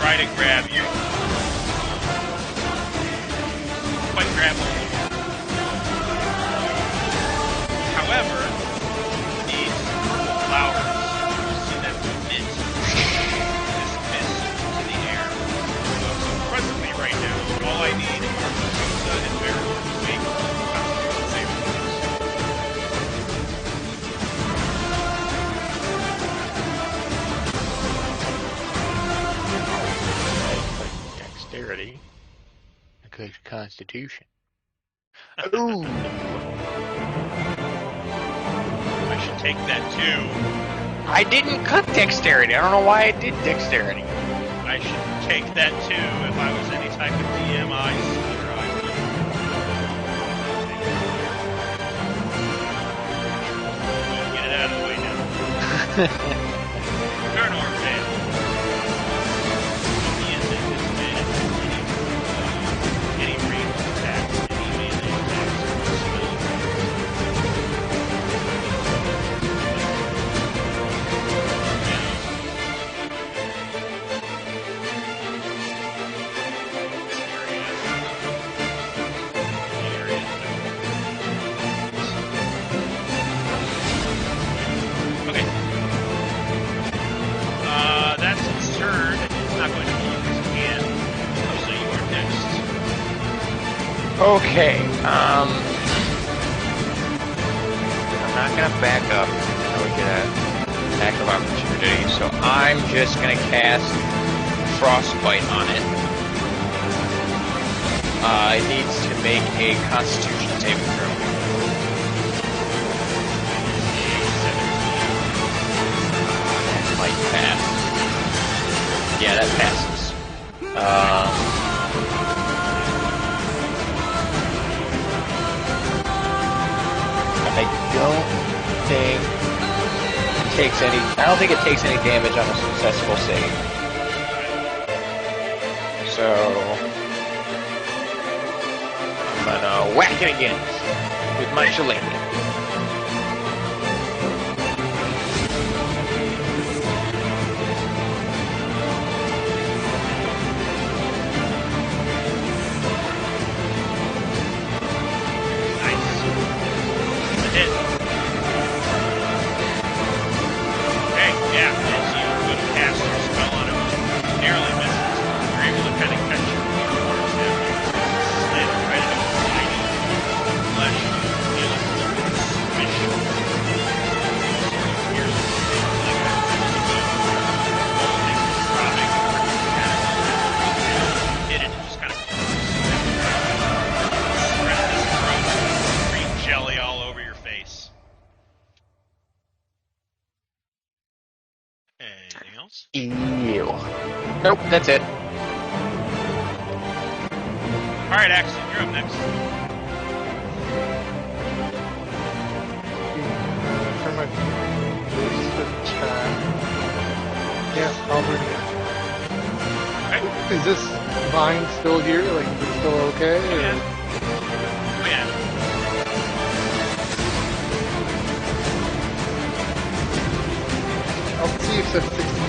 S1: try to grab you. Quite grab hold of you. However, these purple flowers, you see them emit this mist to the air. So presently, right now, all I need are Koza and Valandiir to make Constitution saving
S4: Dexterity. A good constitution. Ooh.
S1: I should take that too.
S4: I didn't cut dexterity. I don't know why I did dexterity.
S1: I should take that too if I was any type of DM. I swear I would. Get it out of the way now. Valandiir failed. He is at disadvantage. Any ranged attacks, any melee attacks, or spells. Okay. That's his turn. It's not going to be his hand. So you are next.
S4: Okay, I'm not gonna back up. I would get an attack of opportunity, so I'm just gonna cast Frostbite on it. It needs to make a Constitution saving throw. That might pass. Yeah, that passes. I don't think it takes any. I don't think it takes any damage on a successful save. So I'm gonna whack it again with my shillelagh. Ew. Nope, that's it.
S1: Alright, Axel, you're up next.
S5: For my boost attack. Yeah, I'll do it again.
S1: Okay.
S5: Is this vine still here? Like, is it still okay?
S1: Oh,
S5: Or?
S1: yeah. Oh, yeah.
S5: I'll see if that's 16.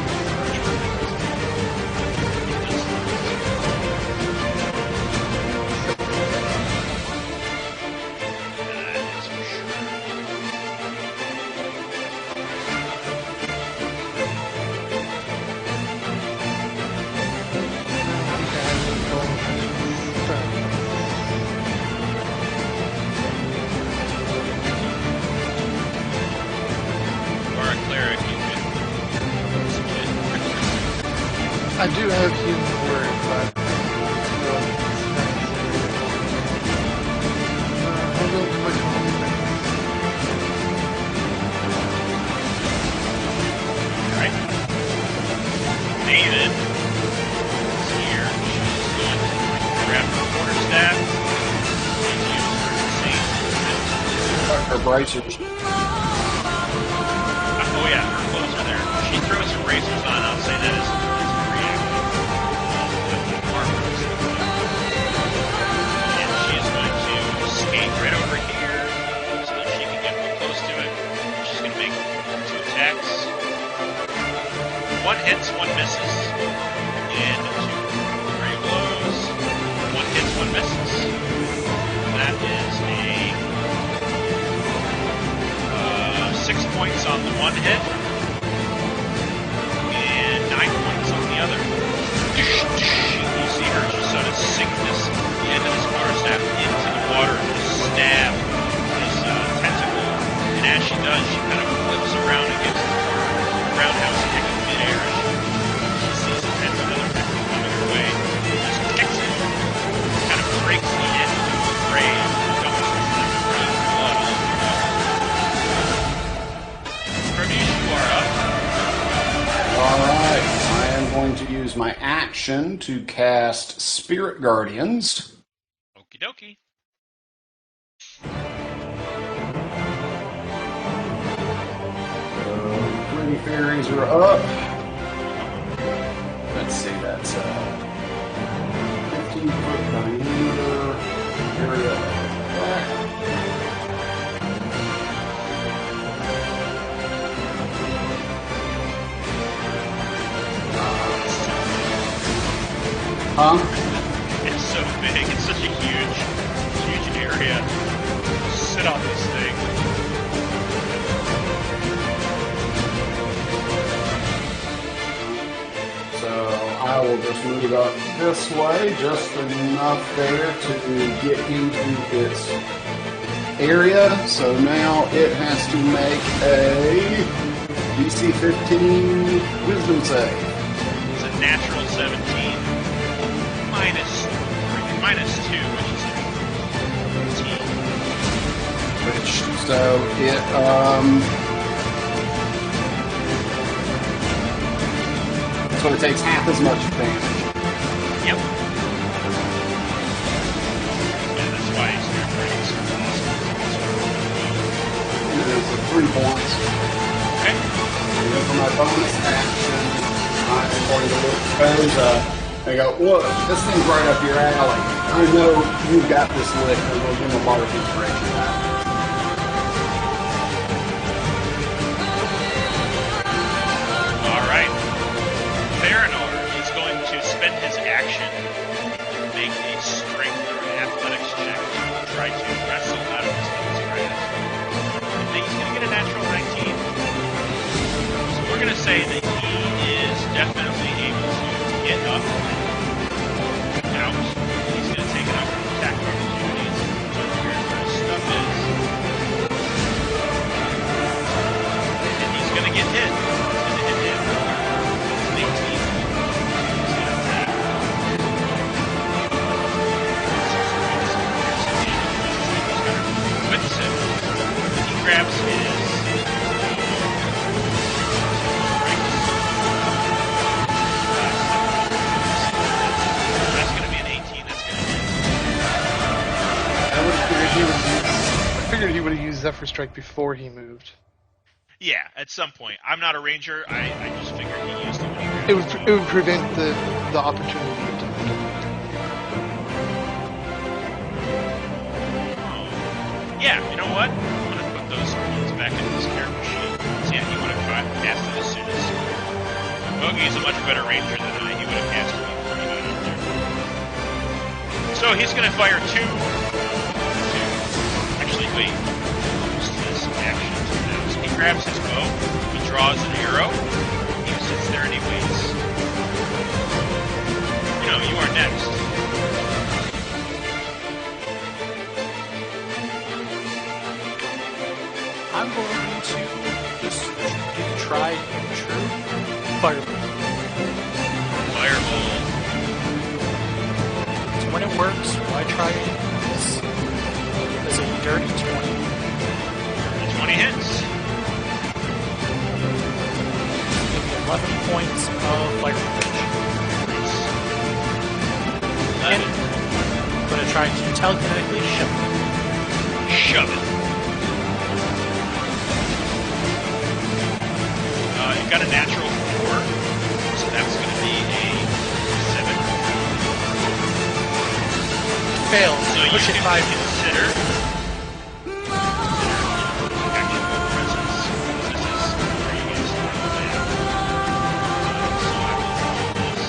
S5: I do have healing word, but I'll go with my common thing.
S1: Alright. Maeven is here. She's going to grab her quarterstaff and use her
S3: Her bracers.
S1: oh yeah, her clothes are there. She throws her bracers on. I'll say that is and she is going to skate right over here so that she can get real close to it. She's going to make 2 attacks. 1 hits, 1 misses. And 2 great blows. 1 hits, 1 misses. That is a 6 points on the 1 hit. And 9 points on the other. You see her just sort of sink the end of this quarterstaff into the water and just stab this tentacle. And as she does, she kind of flips around against the roundhouse kick in midair. She sees the another tentacle coming her way. Just kicks it. Kind of breaks the end of the grave. Almost like green blood all over the water. Pravish, you are up.
S3: Alright, I am going to use my action to cast Spirit Guardians.
S1: Okie dokie.
S3: Pretty fairies are up. Let's see, that's 15-foot diameter area of
S1: It's so big. It's such a huge area. Sit on this thing.
S3: So I will just move up this way, just enough there to get into its area. So now it has to make a DC 15 Wisdom save.
S1: It's a natural 17 minus 2, which is 18.
S3: So it so it takes half as much damage.
S1: Yep. Yeah, that's why it's awesome.
S3: bonus action, according to Luke Koza. They go, look, this thing's right up your alley. I know you've got this lick, and we'll give him a bar of inspiration back.
S1: All right. Baranor is going to spend his action to make a strength or an athletics check to try to wrestle out of his grasp. I think he's going to get a natural 19. So we're going to say that he is definitely able to get up and out. He's going to take an attack of opportunities. So where his stuff is. And he's going to get hit. He's going to hit him. It's an 18. He's going to attack. Whips him. He grabs his that's going to be an 18. That's going to hit.
S5: I figured he would have used Zephyr Strike before he moved.
S1: Yeah, at some point. I'm not a ranger. I just figured he used it when he grabbed
S5: It
S1: his
S5: would prevent the opportunity attack.
S1: Yeah, you know what? I'm going to put those points back into this character sheet. So yeah, he would have cast it as soon as... Bogey's a much better ranger than I. He would have cast it before he got up there. So he's going to fire two. Actually, wait. Use this action to this. He grabs his bow. He draws an arrow. He sits there and he waits. You know, you are next.
S2: I'm going to just do the tried and true fireball.
S1: Fireball.
S2: So when it works, why try it? It's a dirty 20.
S1: The 20 hits.
S2: Give me 11 points of fireball damage. And I'm going to try to telekinetically shove it.
S1: Shove it. You've got a natural 4, so that's going to be a 7.
S2: Fails.
S1: So
S2: Push
S1: you
S2: it
S1: can
S2: 5
S1: consider actual presence. This is where you get started with that. So I will do this.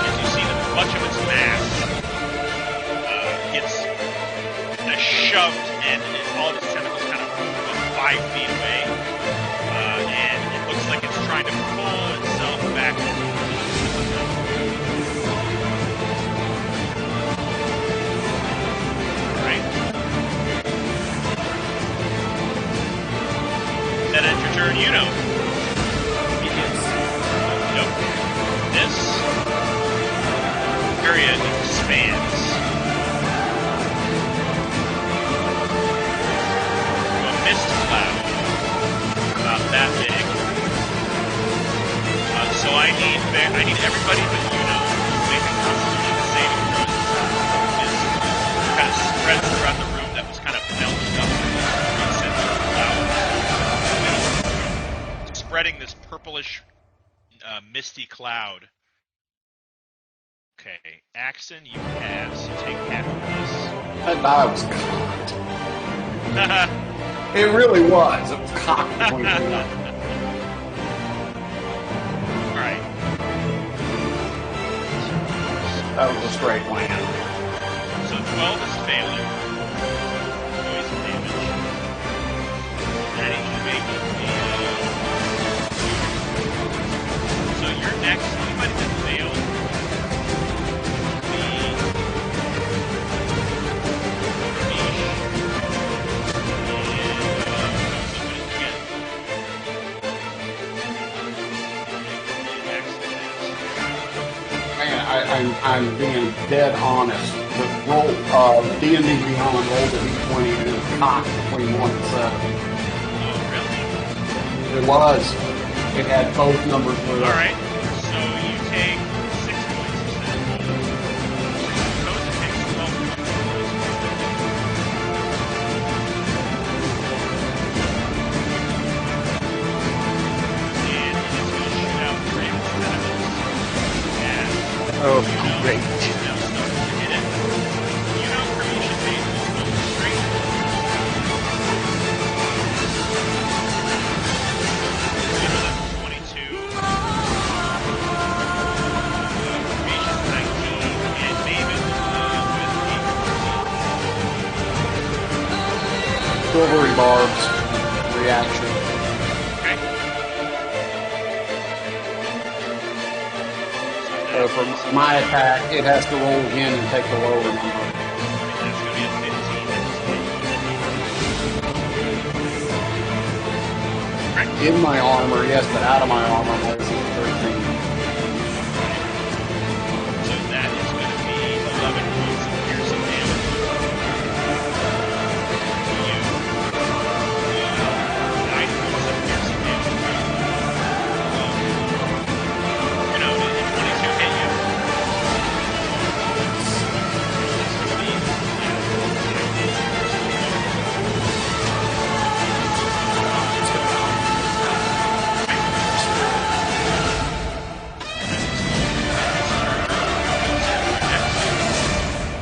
S1: As you see, much of its mass gets shoved, and all of its tentacles kind of move about 5 feet away. And it looks like it's trying to pull itself back into the position. Right? That ends your turn, you know. Nope. This area expands. To a mist cloud. About that big. So I need everybody but you know to make a Constitution saving throw. This kind of spreads throughout the room that was kind of melted up in the cloud. Spreading this purplish, misty cloud. Okay, Axon, you pass. You take half of this.
S3: That die was cocked. It really was. It was cocked between them.
S1: Alright.
S3: That was a straight land.
S1: So 12 is failing. Poison damage. And I need you to make a... So you're next. Anybody that failed would be...
S3: Man, I'm being dead honest. The roll D&D Beyond rolled a D20 and it was cocked between 1 and 7.
S1: Oh, really?
S3: It was. It had both numbers with it.
S1: Alright, so you take 6 points instead. Koza takes 12 points.
S4: Oh, great.
S1: He's now starting to hit it. You know, Cremation Maiden is mostly straight. You know, that's 22. Cremation's 19. And Maeven with 8.
S3: Silvery barbs. Reaction.
S1: Okay.
S3: So for my attack, it has to roll again and take the lower number.
S1: That's going to be a 15.
S3: In my armor, yes, but out of my armor, my AC is 13.
S1: So that is going to be 11 points of piercing damage. You. 9 points of piercing damage. You know, did 22 hit you?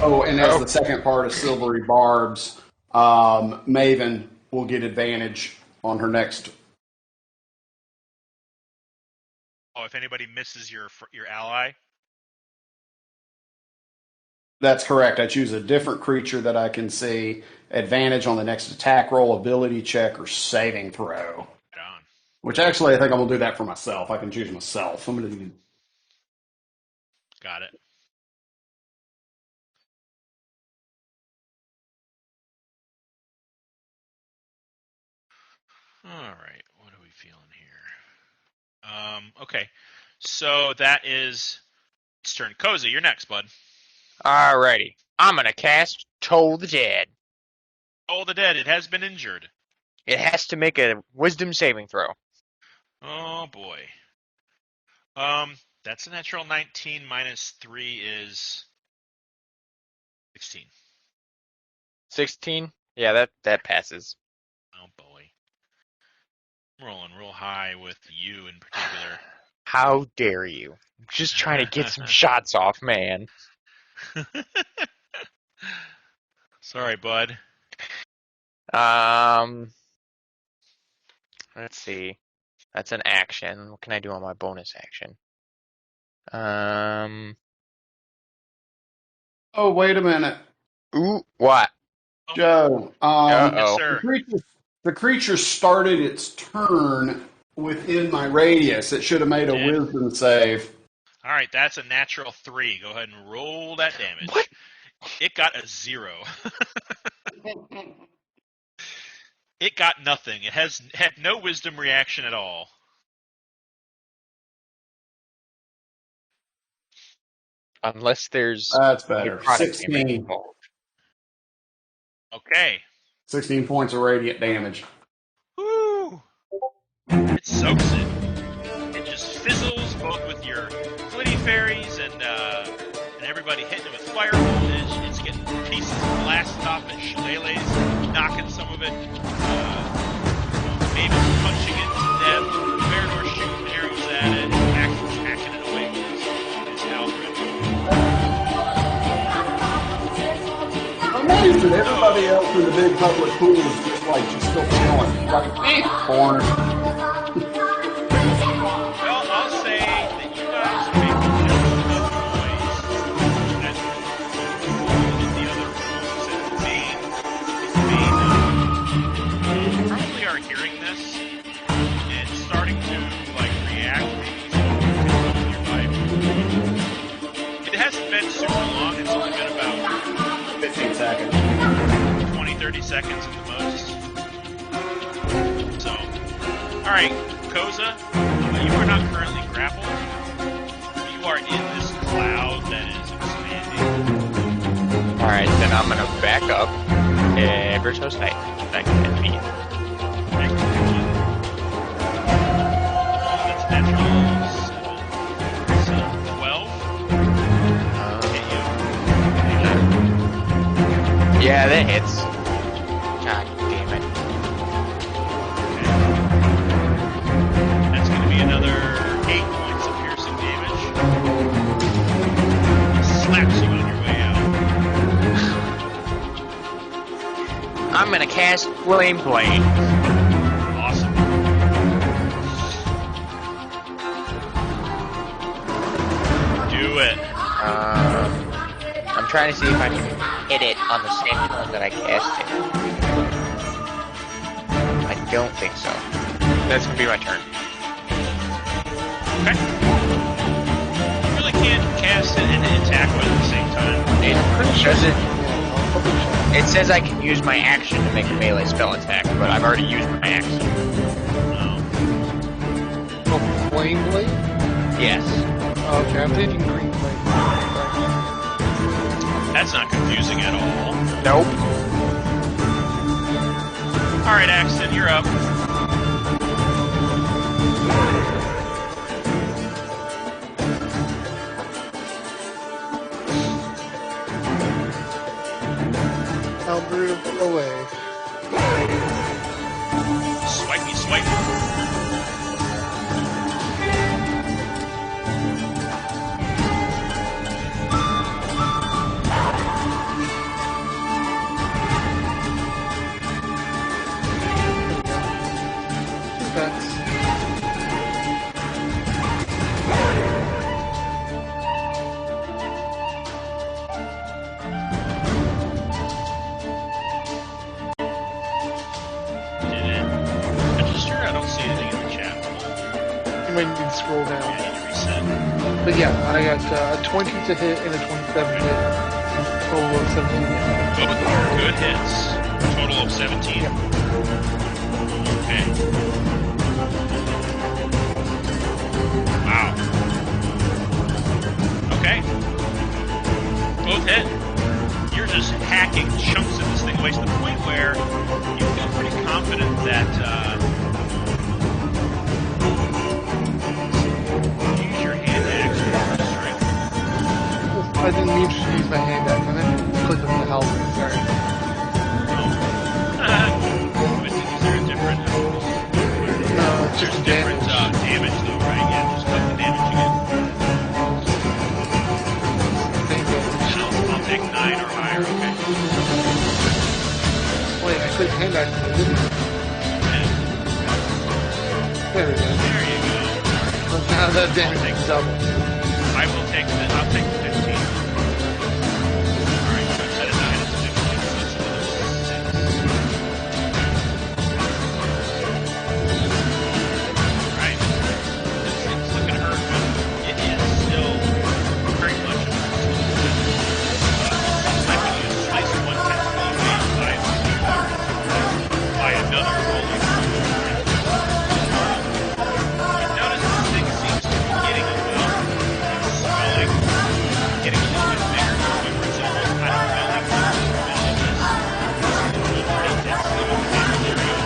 S3: Oh, and as the second part of Silvery Barbs, Maeven will get advantage on her next.
S1: Oh, if anybody misses your ally.
S3: That's correct. I choose a different creature that I can see. Advantage on the next attack roll, ability check, or saving throw.
S1: Right on.
S3: Which actually, I think I'm going to do that for myself. I can choose myself. I'm going to do.
S1: Got it. All right, what are we feeling here? Okay, so that is its turn. Cozy, you're next, bud.
S4: Alrighty. I'm gonna cast Toll the Dead.
S1: Oh, the dead. It has been injured.
S4: It has to make a wisdom saving throw.
S1: Oh boy. That's a natural 19 minus 3 is 16.
S4: 16? Yeah, that passes.
S1: Oh boy. I'm rolling real high with you in particular.
S4: How dare you? I'm just trying to get some shots off, man.
S1: Sorry, bud.
S4: Let's see. That's an action. What can I do on my bonus action?
S3: Oh, wait a minute.
S4: Ooh, what?
S3: Joe,
S1: Yes, sir.
S3: the creature started its turn within my radius. It should have made a wisdom save.
S1: All right, that's a natural 3. Go ahead and roll that damage.
S4: What?
S1: It got a 0. It got nothing. It had no wisdom reaction at all.
S4: Unless there's
S3: That's better.
S4: necrotic damage
S3: 16.
S4: involved.
S1: Okay.
S3: 16 points of radiant damage.
S1: Woo! It soaks it. It just fizzles both with your flitty fairies and everybody hitting it with fire voltage. It's getting pieces blasted off and shillelaghs, knocking some of it. Maybe punching it to death. Verador shooting arrows at it, hacking it away with his halberd.
S3: Amazing. Everybody else in the big public pool is just still chilling. Like, corner.
S1: Well, I'll say that you guys make just enough noise that the other rooms and the main probably are hearing this and starting to react maybe to nearby. It hasn't been super long. It's only been about
S3: 15 seconds.
S1: 20, 30 seconds at the most. So, all right, Koza, you are not currently grappled. You are in this cloud that is expanding.
S4: Alright, then I'm gonna back up ever so slightly. Like 10 feet.
S1: That's natural 7, 12. Hit you.
S4: Yeah, that hits. God damn it.
S1: That's going to be another 8 points of piercing damage.
S4: gonna cast Flame Blade.
S1: Awesome. Do it.
S4: I'm trying to see if I can hit it on the same turn that I cast it. I don't think so. That's gonna be my turn.
S1: Okay. You really can't cast it and attack with it at the same time.
S4: It
S5: Pretty sure.
S4: doesn't.
S5: Yeah, I'll probably check.
S4: It says I can use my action to make a melee spell attack, but I've already used my action.
S1: Oh.
S5: Oh, Flame Blade?
S4: Yes.
S5: Okay, I'm thinking Green Blade.
S1: That's not confusing at all.
S4: Nope.
S1: Alright, Axton, you're up.
S5: Alberta away.
S1: Swipey, swipe.
S5: That's
S1: Did it register? I don't see anything in the chat.
S5: you might need to scroll
S1: I
S5: down.
S1: need to reset.
S5: But yeah, I got a 20 to hit and a 27 to hit. Total of 17 hit.
S1: Good hits. Total of 17. Okay. Wow. Okay. Both hit. You're just hacking chunks of this thing away to the point where you feel pretty confident that use your hand axe or strength.
S5: I didn't mean to use my hand axe. I meant to click on the helmet. Sorry.
S1: But is there a different?
S5: No, it's
S1: There's
S5: just
S1: different
S5: damage.
S1: damage though, right? Yeah, just like the damage you
S5: Same damage.
S1: get. I'll take 9 or higher. Okay.
S5: Wait, I clicked hand axe and it didn't.
S1: And
S5: There we go.
S1: there you go.
S5: But now that damage is double.
S1: I'll take the 15. Alright, so instead of 9, it's 15. So it's another 6. Right. This thing's looking hurt, but it is still very much I can use slice 1 10 by another rolling. You notice this thing seems to be getting a little swelling, getting a little bit bigger to the point where it's almost kind of filling the middle of this. Pretty intensely with the damage area.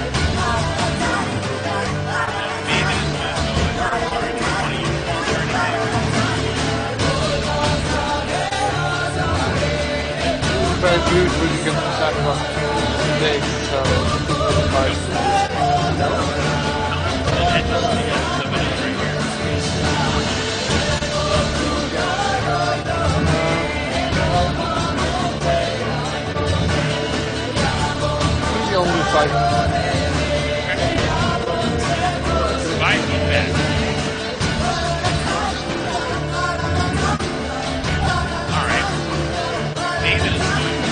S1: Maybe it's going to go, sorry, do you want to use or anything?
S5: But I do when you get to talk about today, so
S1: And just the end of it is right here.
S5: maybe only 5.
S1: 5 feet back. Alright. Maeven is going to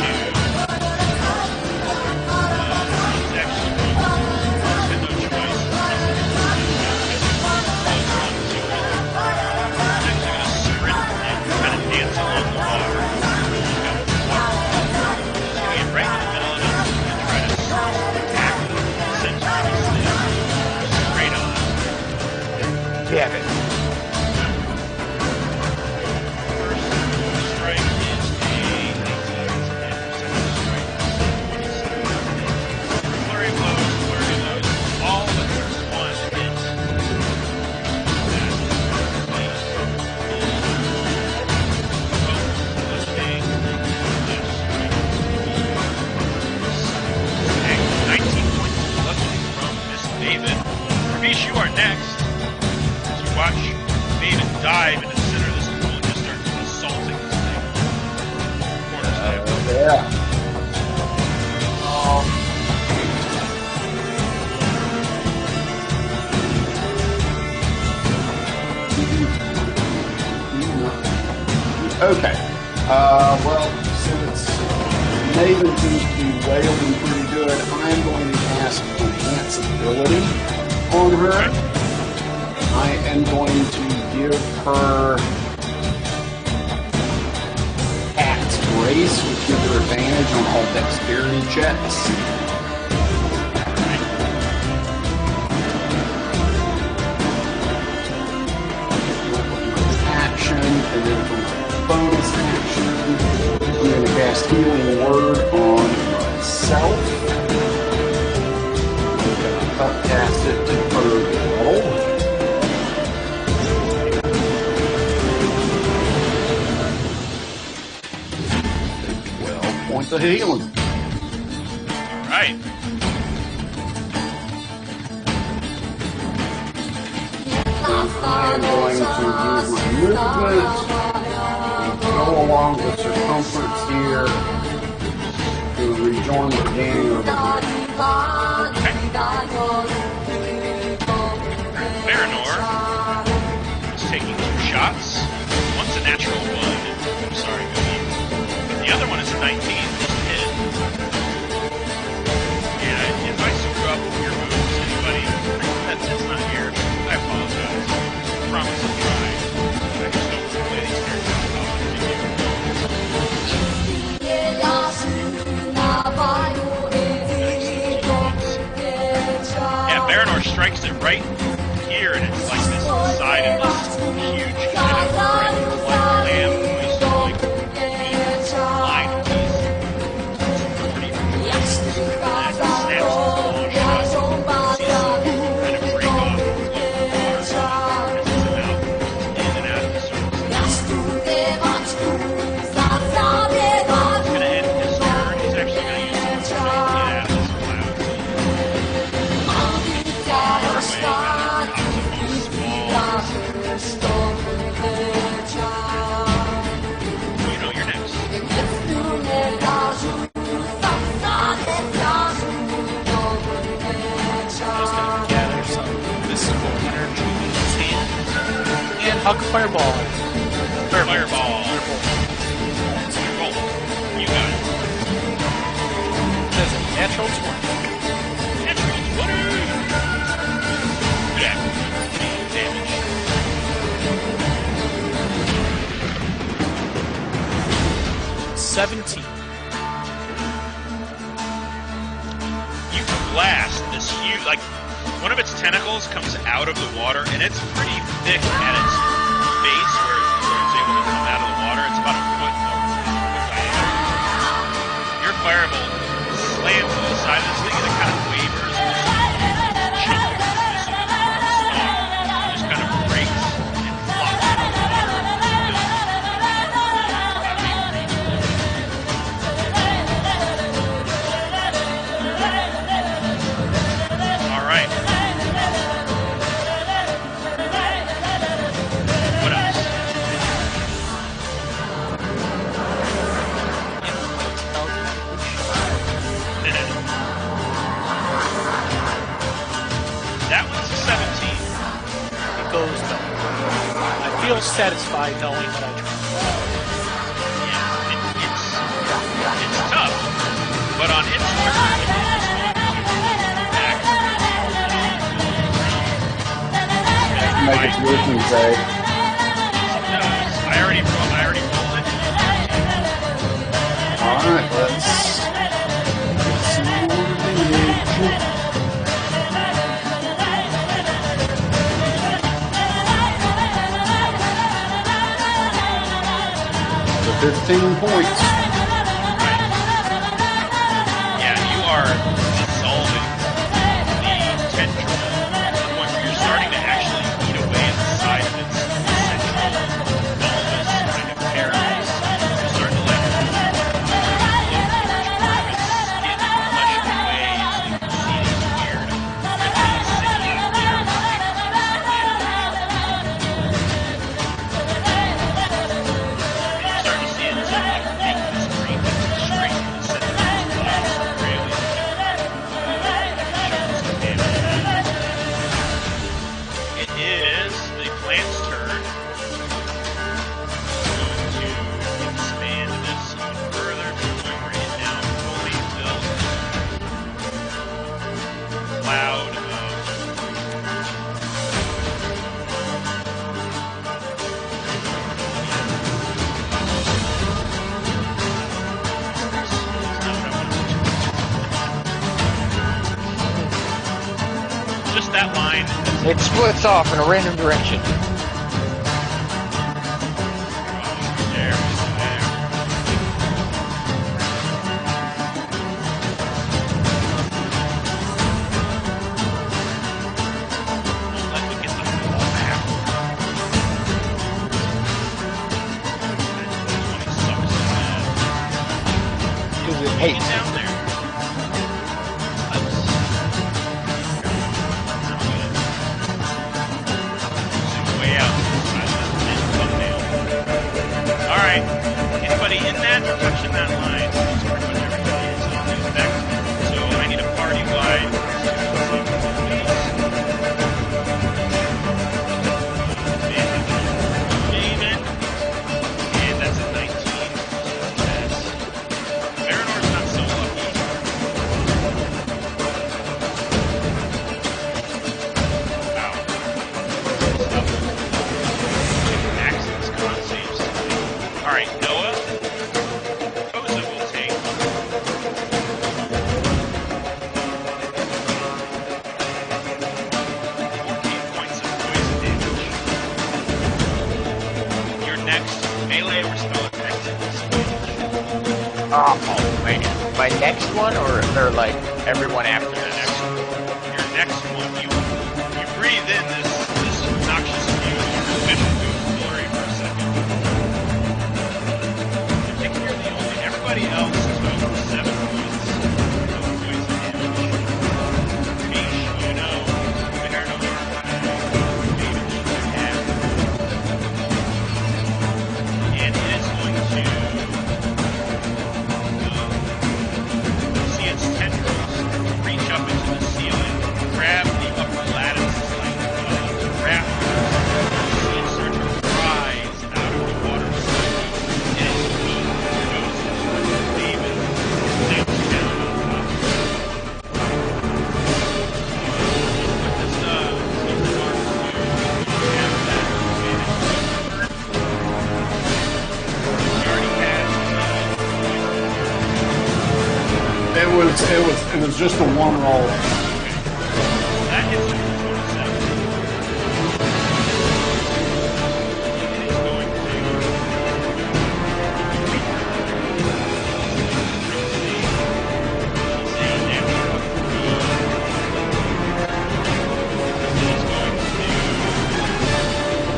S1: he's actually going to spend no choice. He's actually going to sprint and kind of dance along the water. He's got water. He's going to get right in the middle of it and try to attack the center of this thing. Straight on.
S4: Damn it.
S1: First strike is a 19 and second strike is 27. Flurry blows, all but there's one hit. That is 19 points of bludgeoning from Miss Maeven. Ravish, you are next. As you watch Maeven dive into the center of this pool and just start assaulting this thing. Corner stab.
S4: Yeah.
S3: Okay. Well, since Maeven seems to be wailing pretty good, I'm going to cast Enhance Ability on her. I am going to give her Cat's Grace, which gives her advantage on all dexterity checks. Action, and then for my bonus action, I'm going to cast Healing Word on myself. I'm going to upcast it to third level. 12 points of healing.
S1: All right.
S3: I'm going to use my movement and go along the circumference here to rejoin the gang over here.
S1: Valandiir is taking 2 shots. One's a natural 1. I'm sorry, Goody. But the other one is a 19. Just a hit. And if I screw up your moves, anybody, that's not here. I apologize. I promise I'll try. I just don't play these characters how Yeah, Valandiir strikes it right here, and it's like this side of this huge kind of like lamb voice, like line of teeth. It's pretty cool. And it snaps this long shot. See it kind of break off and float in the water as it's about in and out of the surface. He's going to end his turn. He's actually going to use some movement to get out of this cloud. You know you're next.
S2: Just gonna gather some mystical energy in his hand and huck a fireball.
S1: Fireball. Roll. You got it.
S2: That's a natural 20.
S1: Natural 20! Yeah. Damage.
S2: $17.
S1: You blast this huge, like, one of its tentacles comes out of the water, and it's pretty thick at its base where it's able to come out of the water. It's about a foot diameter. Your firebolt slams to the side of this thing, and it kind of wavers, and just kind of breaks and flops out of the water. All right. What else? That one's a 17.
S2: It goes down. I feel satisfied knowing that I tried.
S1: Yeah, it's tough, but on its turn, it is going to attack.
S3: Make its wisdom save.
S1: It does. I already rolled it.
S3: Alright, let's see more damage. The 15 points.
S1: Yeah, you are dissolving the tendril to the point where you're starting to actually eat away at the side of its central bulbous kind of carapace. You're starting to let it float through part of its skin and flesh away until you can see these weird ripples sticking out there. And you're starting to see it sort of like make this green straight in the center of its glass, really.
S4: It splits off in a random direction.
S1: There. Let me get the whole map.
S4: Because it
S1: Get
S4: hates it.
S1: down there. Way out. Alright. Anybody in that or touching that line? It's pretty much everybody is on these decks. So I need a party-wide. Maeven. And that's a 19. Marinor's not so lucky. Wow. Access con saves. Alright, Noah. Oza will take. 14 points of poison damage. Your next melee or spell effect is disadvantage.
S4: Oh man. My next one, or they're like everyone after
S1: The
S4: this?
S1: next one. Your next one, you breathe in this noxious fume. Your vision goes blurry for a second. I think you're the only. Everybody else is over 7 points of poison damage. Fish, you know, Marinor, Maeven should have. And it is going to see its tendrils reach up into the ceiling, grab the upper lattice like rafters, see it start to rise out of the water cycle, and its feet goes towards David, next down on top. What does Steve's arm do? You have that advantage. You already had
S3: It was just a one roll.
S1: that hits you for 27. It is going to She's a natural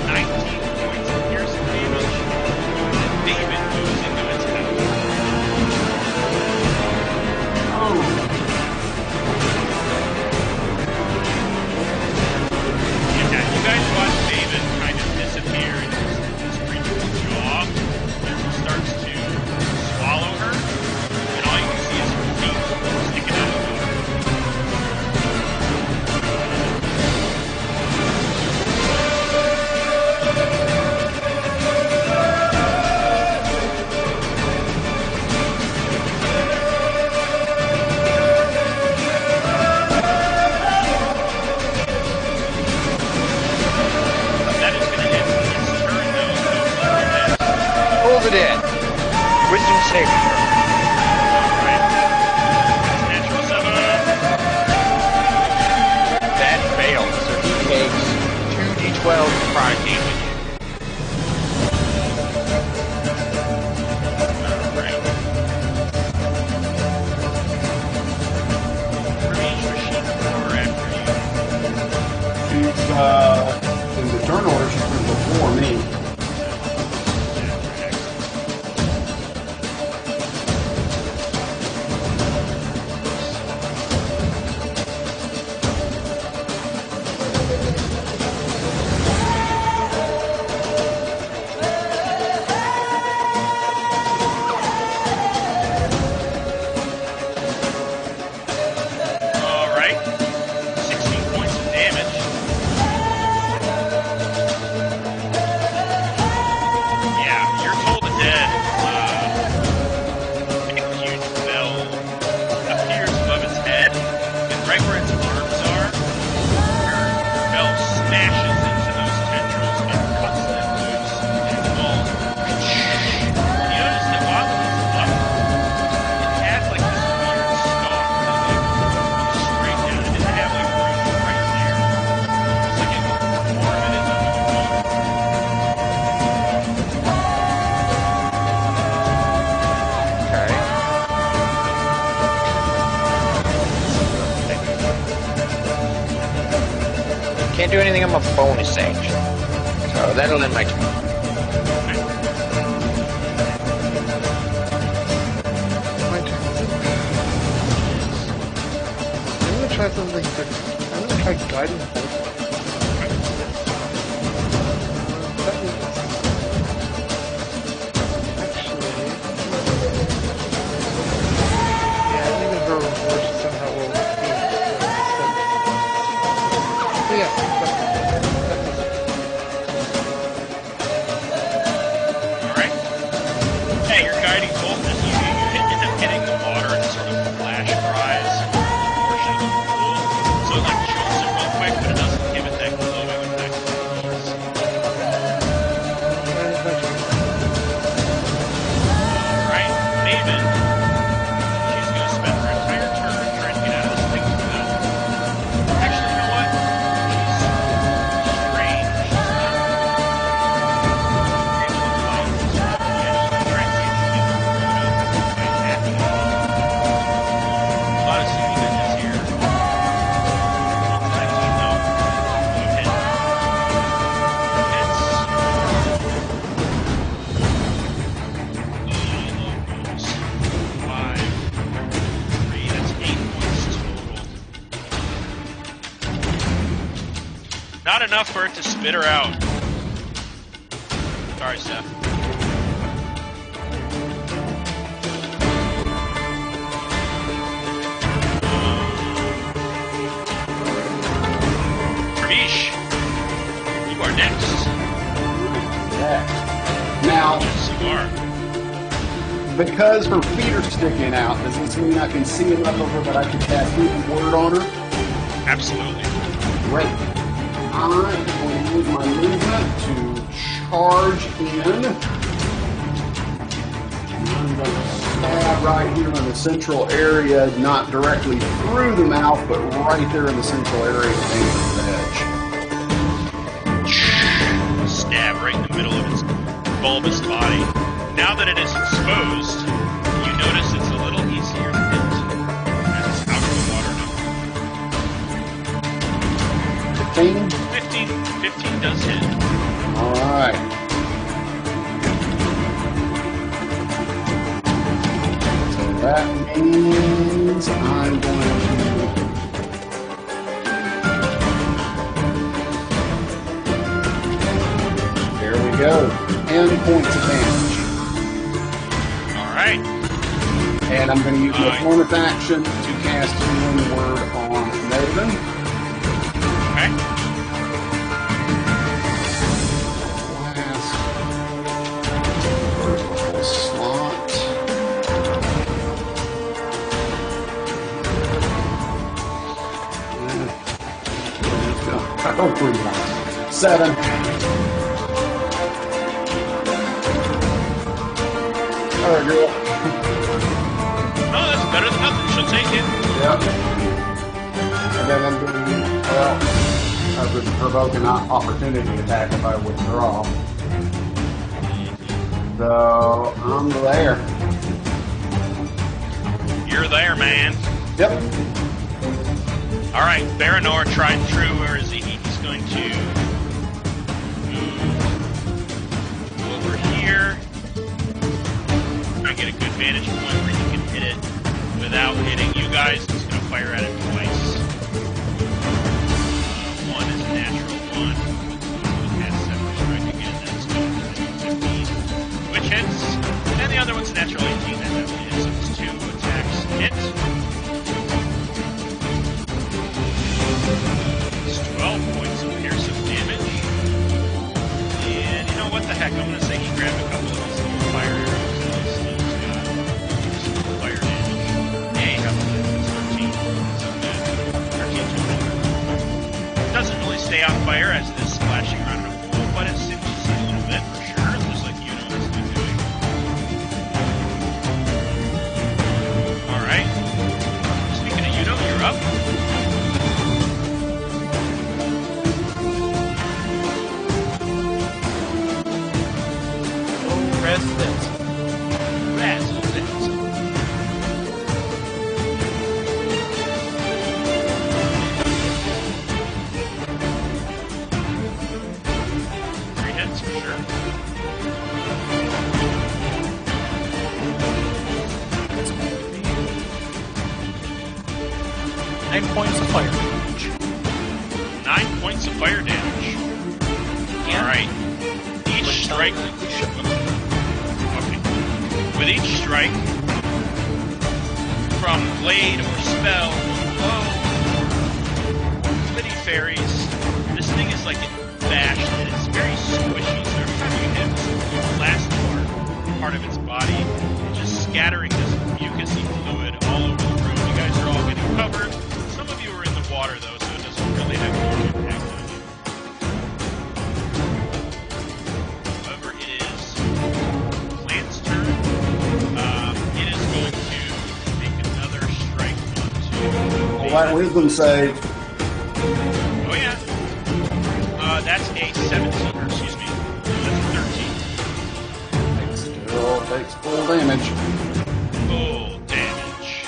S1: 19 points of piercing damage. And David moves into its house.
S3: Oh.
S1: Yeah, you guys watch David kind of disappear into this creature's jaw as it starts to swallow her, and all you can see is her feet sticking out of the water. That is going to end its turn, though, so it's
S4: Hold it in. Wisdom saving throw.
S1: Alright. Natural 7.
S4: That fails, so he takes 2d12 necrotic damage.
S1: Alright. Range machine 4 after you.
S3: She's in the turn order. She's been before me.
S4: can't do anything on my bonus action. So that'll end my turn.
S5: My turn. I'm gonna try something different. I'm gonna try guiding bolt. That is actually, yeah, maybe her reward somehow will be. So yeah,
S1: Alright. Hey, your guiding bolt, as you end up hitting the water and sort of flash fries portion of the pool. So it like jolts it real quick, but it doesn't give it that glowing effect. Alright, Maeven. She's gonna spend her entire turn trying to get out of this thing's mouth. Actually, you know what? She's strange. She's not not enough for it to spit her out. Sorry, Seth. Ravish, you are next.
S3: Now,
S1: Yes, you are.
S3: because her feet are sticking out, does this mean I can see enough of her that I can cast Healing Word on her?
S1: Absolutely.
S3: Great. I'm going to use my movement to charge in. And I'm going to stab right here in the central area, not directly through the mouth, but right there in the central area of the edge.
S1: Stab right in the middle of its bulbous body. Now that it is exposed, you notice it's a little easier to hit as it's out of the water now.
S3: 15.
S1: 15 does hit.
S3: Alright. So that means I'm going to... There we go. 10 points of damage.
S1: Alright.
S3: And I'm going to use my bonus action to cast Healing Word on Maeven.
S1: Okay.
S3: Last vertical slot. Oh, 7. Alright, girl.
S1: No, that's better than nothing. She'll take it.
S3: Yep. And then I'm going to, well, I would provoke an opportunity attack if I withdraw. So, I'm there.
S1: You're there, man.
S3: Yep.
S1: Alright, Baranor tried and true. Where is he? He's going to move over here. Try and get a good vantage point where he can hit it without hitting you guys. He's going to fire at it twice. One is a natural one. Cast Separate Strike again. That's going to hit 15. Which hits. And the other one's a natural 18. That definitely hits. So it's 2 attacks hit. It's 12 points of piercing damage. And you know what the heck? I'm going to say he grabbed a couple of these little fire arrows that he's got. Some fire damage. Hey, how about that? It's 13. Isn't bad. 13 total. Doesn't really stay on fire as it is splashing around in a pool, but it singes a little bit for sure, just like you know it's been doing. Alright. Speaking of Yuno, you're up.
S2: President. 9 points of fire damage.
S1: 9 points of fire damage.
S2: Yeah.
S1: Alright. Each strike. Okay. With each strike, from blade or spell, bow, flitty fairies, this thing is like bashed and it's very squishy, so every time you hit the last part of its body, it's just scattering this mucousy fluid all over the room. You guys are all getting covered. Some of you are in the water though, so it doesn't really have much impact on you. However, it is Plant's turn. It is going to make another strike onto...
S3: All that wisdom save.
S1: Oh yeah. That's a 17, or excuse me, that's a 13.
S3: Still takes full damage.
S1: Full damage.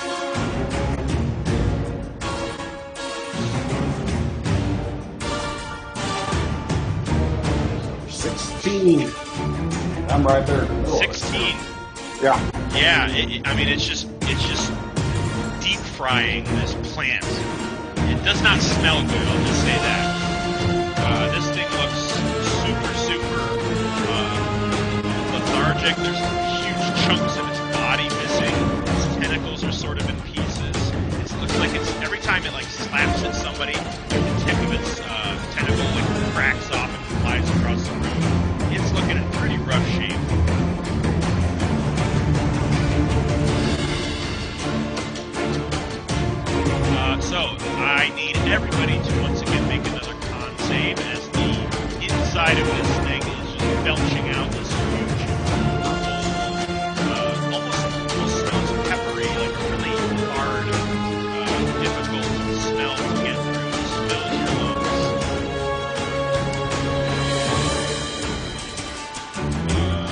S3: 16. I'm right there.
S1: 16.
S3: Yeah.
S1: Yeah, I mean, it's just deep frying this plant. It does not smell good, I'll just say that. This thing looks super lethargic. There's huge chunks of its body missing. Its tentacles are sort of in pieces. It looks like it's every time it like slaps at somebody, the tip of its tentacle like cracks off and flies across the room. It's looking in pretty rough shape. So I need everybody to once again make another con save as the inside of this thing is just belching out this huge, almost smells peppery, like a really hard, difficult smell to get through. It smells your lungs.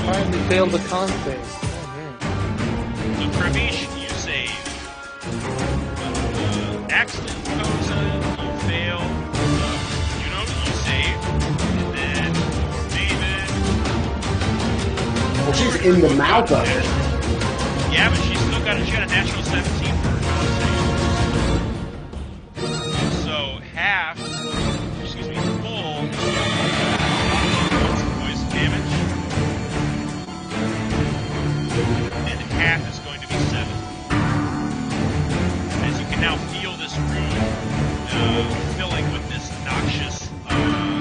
S5: Finally failed the con save.
S1: So Pravish, you save. Axton, Koza, you fail. You save. And then Maeven.
S3: Well, she's in the mouth of it.
S1: Yeah, but she's still got she got a natural 17 for her con save. So half, excuse me, full points of poison damage. And half is going to be 7. As you can now feel this room filling with this noxious,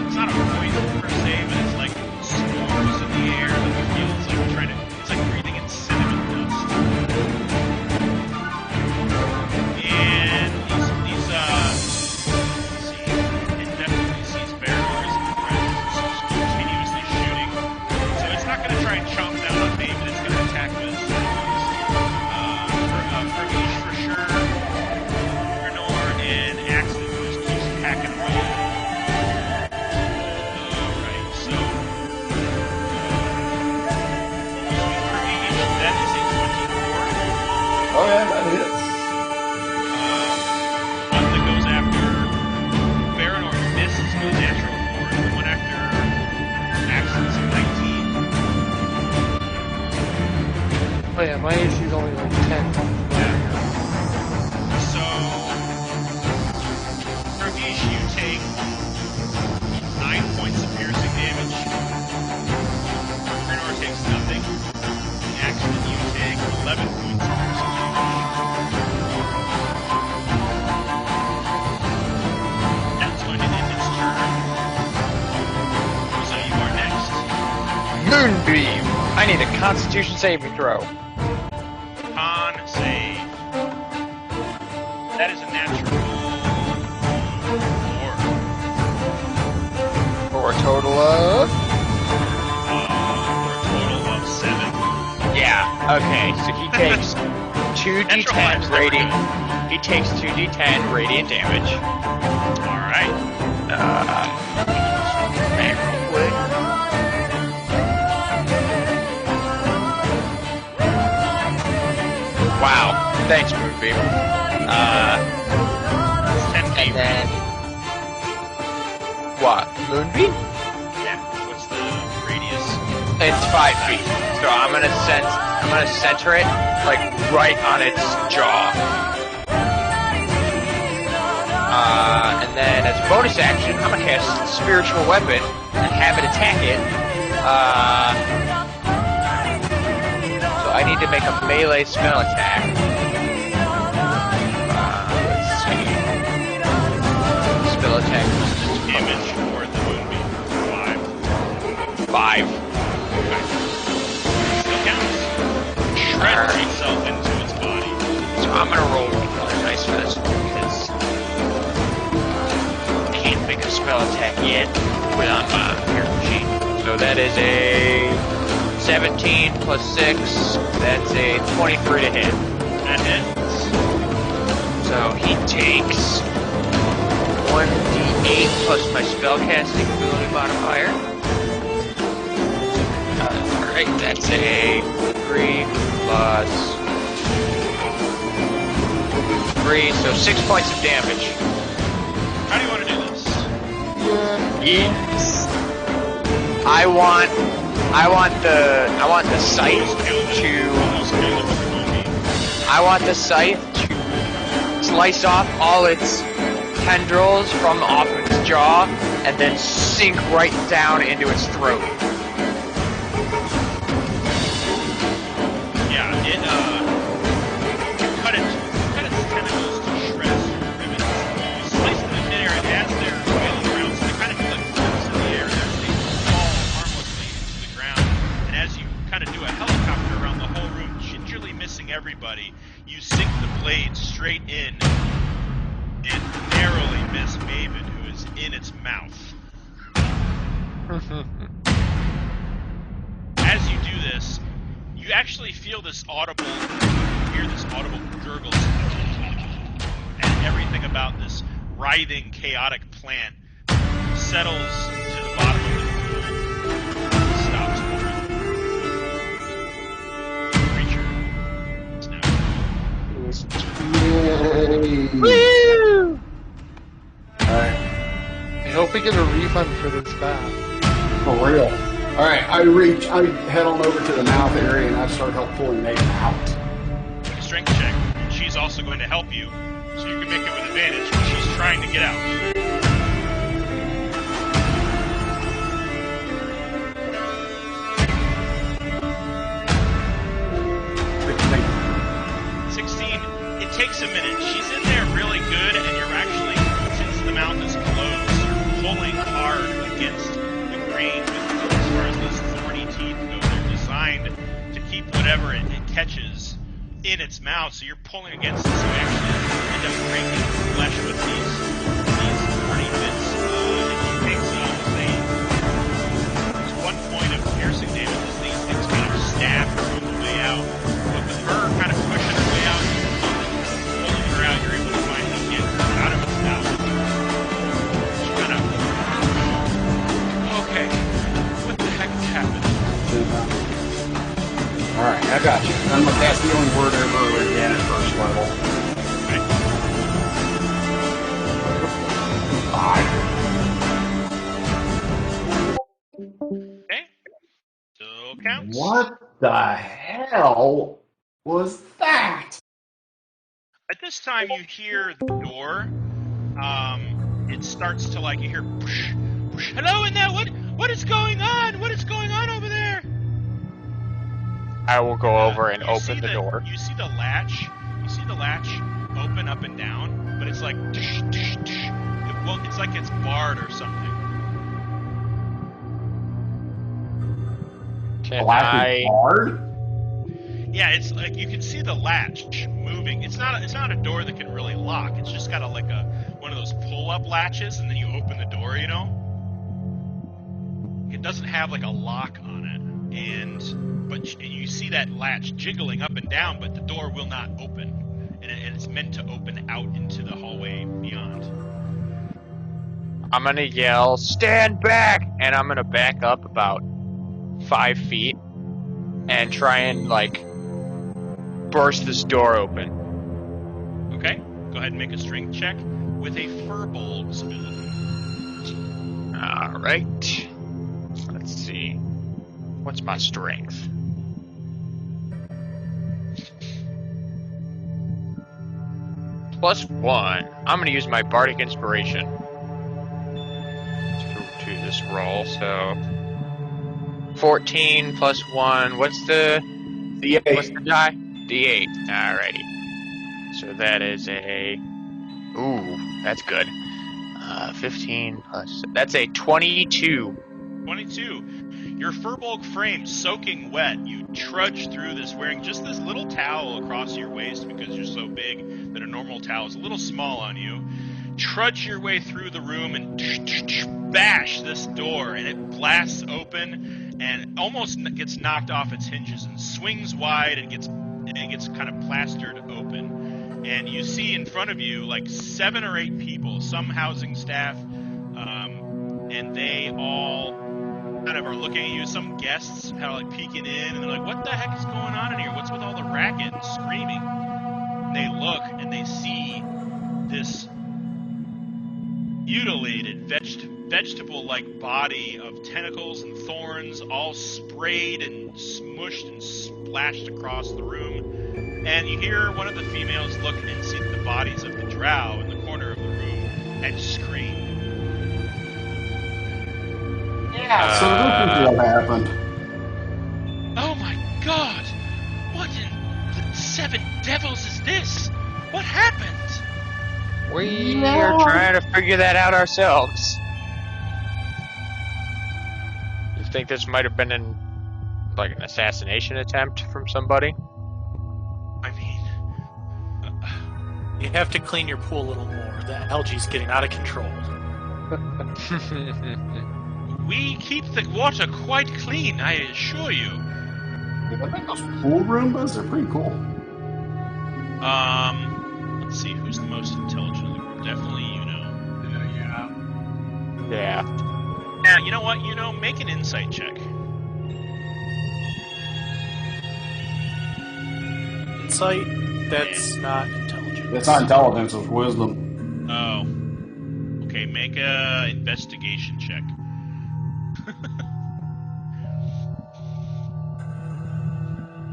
S1: it's not a poison per se, but it's like spores in the air that you feel it's like breathing in cinnamon dust. And these let's see, it definitely sees barriers and threats, just continuously shooting. So it's not going to try and chomp down on me, but it's going to attack with its for sure. And Axton just keeps hacking away. Alright, so that is a 24.
S3: Oh yeah, that hits.
S1: One that goes after Baron or misses with a natural 4. The one after Axton's a 19.
S5: Oh yeah, my AC is only like 10.
S1: So you take 9 points of piercing damage. Renor takes nothing. Axton, you take 11 points of piercing damage. That's going to end its turn. So you are next.
S4: Moonbeam! I need a Constitution saving throw.
S1: Con save. That is a natural.
S4: For a total of...
S1: For a total of 7.
S4: Yeah, okay, so he takes 2d10 radiant... He takes 2d10 radiant damage.
S1: Alright.
S4: Man, real quick. Wow, thanks, Moonbeam. And then... What? Moonbeam?
S1: Yeah, what's the radius?
S4: It's 5 feet. So I'm gonna center it like right on its jaw. And then as a bonus action, I'm gonna cast Spiritual Weapon and have it attack it. So I need to make a melee spell attack. Let's see. Spell attack.
S1: Damage for the moonbeam. 5.
S4: 5.
S1: Still counts. Shreds itself into its body.
S4: So I'm gonna roll another dice for this one because I can't make a spell attack yet without my character sheet. So that is a 17 plus 6. That's a 23 to hit.
S1: That hits.
S4: So he takes 1d8 plus my spellcasting ability modifier. Alright, that's a 3 plus 3, so 6 points of damage.
S1: How do you want to do this?
S4: Yes. I want the scythe to slice off all its tendrils from off its jaw and then sink right down into its throat.
S1: Yeah, it cut its tentacles to shreds. You slice them in midair, and as they're wailing around, so they kind of feel like flips in the air as they fall harmlessly into the ground. And as you kind of do a helicopter around the whole room, gingerly missing everybody, you sink the blade straight in and narrowly miss Maeven, who is in its mouth. As you do this, you actually feel this audible, hear this audible gurgle, and everything about this writhing, chaotic plant settles to the bottom of the pool and stops moving. The creature is now.
S3: Yay! Alright,
S5: I hope we get a refund for this bath.
S3: for real. Alright, I head on over to the mouth area and I start help pulling Maeven out.
S1: Make a strength check. She's also going to help you, so you can make it with advantage. She's trying to get out. It takes a minute. She's in there really good, and you're actually, since the mouth is closed, you're pulling hard against the grain. As far as those thorny teeth go, they're designed to keep whatever it catches in its mouth. So you're pulling against it, so you actually end up breaking flesh with these thorny bits. It takes there's 1 point of piercing damage as these things kind of stab her on the way out. But with her kind of pushing her way out, out, you're able to finally get out of its mouth. She kind of, okay, what the heck happened?
S3: Alright, I got you. I'm gonna cast Healing Word over again at first level.
S1: Okay. Okay. Still counts.
S3: What the hell was that?
S1: At this time, you hear the door. It starts to you hear, push, push. Hello in there. What is going on? What is going on over there?
S4: I will go over and
S1: You
S4: open
S1: see
S4: the door.
S1: You see the latch. You see the latch open up and down, but it's like, tsh, tsh, tsh. It's like it's barred or something.
S4: Can
S3: Black
S4: I?
S3: is hard?
S1: Yeah, it's like you can see the latch moving. It's not a door that can really lock. It's just got one of those pull-up latches, and then you open the door. You know, it doesn't have like a lock on it, but you see that latch jiggling up and down, but the door will not open, and it's meant to open out into the hallway beyond.
S4: I'm gonna yell, "Stand back!" and I'm gonna back up about 5 feet and try and burst this door open.
S1: Okay, go ahead and make a strength check with a Firbolg's ability.
S4: Alright. Let's see. What's my strength? +1. I'm gonna use my bardic inspiration to this roll. So 14 +1. What's the die? D8. Alrighty. So that is a. Ooh, that's good. 15 plus. That's a 22.
S1: 22. Your furbolg frame soaking wet. You trudge through this wearing just this little towel across your waist because you're so big that a normal towel is a little small on you. Trudge your way through the room and bash this door, and it blasts open and almost gets knocked off its hinges and swings wide and gets kind of plastered open. And you see in front of you like 7 or 8 people, some housing staff, and they all kind of are looking at you. Some guests kind of like peeking in, and they're like, "What the heck is going on in here? What's with all the racket and screaming?" And they look and they see this mutilated vegetable-like body of tentacles and thorns, all sprayed and smushed and splashed across the room. And you hear one of the females look and see the bodies of the drow in the corner of the room and scream.
S3: Yeah, so this is what happened.
S1: Oh my god! What in the 7 devils is this? What happened?
S4: We are trying to figure that out ourselves. You think this might have been an assassination attempt from somebody?
S1: I mean,
S2: You have to clean your pool a little more. The algae's getting out of control.
S1: we keep the water quite clean, I assure you.
S3: I think those pool Roombas are pretty cool.
S1: Let's see, who's the most intelligent of the group? Definitely you know.
S4: Yeah.
S1: Yeah, you know what? Make an insight check.
S2: Insight? That's not intelligence.
S3: It's not intelligence, it's wisdom.
S1: Oh. Okay, make a investigation check.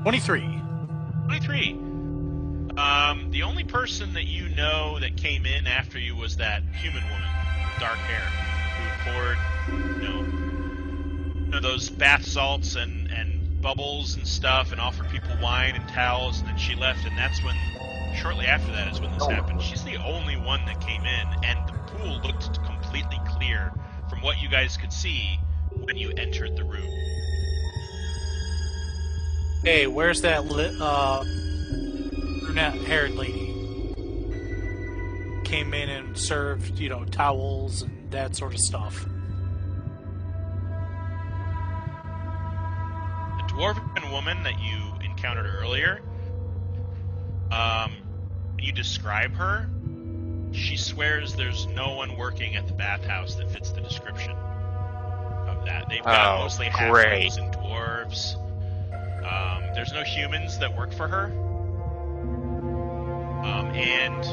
S2: 23.
S1: 23. The only person that you know that came in after you was that human woman with dark hair who poured, those bath salts and bubbles and stuff and offered people wine and towels, and then she left, and that's when, shortly after that is when this happened. She's the only one that came in, and the pool looked completely clear from what you guys could see when you entered the room.
S2: Hey, where's that brunette-haired lady? Came in and served, towels and that sort of stuff.
S1: The dwarven woman that you encountered earlier, when you describe her, she swears there's no one working at the bathhouse that fits the description of that. They've got mostly halflings and dwarves. There's no humans that work for her. And,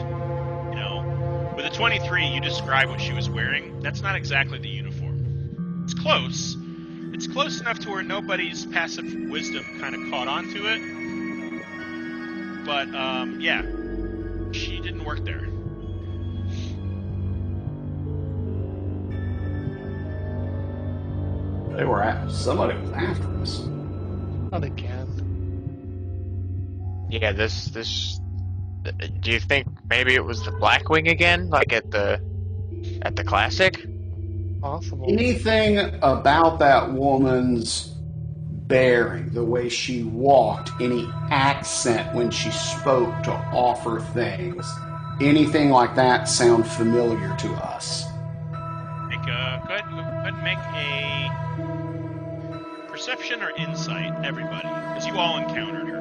S1: with a 23, you describe what she was wearing. That's not exactly the uniform. It's close. It's close enough to where nobody's passive wisdom kind of caught on to it. But, yeah. She didn't work there.
S3: Somebody was after us.
S5: Not again.
S4: Yeah, this. Do you think maybe it was the Blackwing again, like at the Classic?
S5: Possible.
S3: Anything about that woman's bearing, the way she walked, any accent when she spoke to offer things, anything like that sound familiar to us?
S1: Go ahead and make a perception or insight, everybody, because you all encountered her.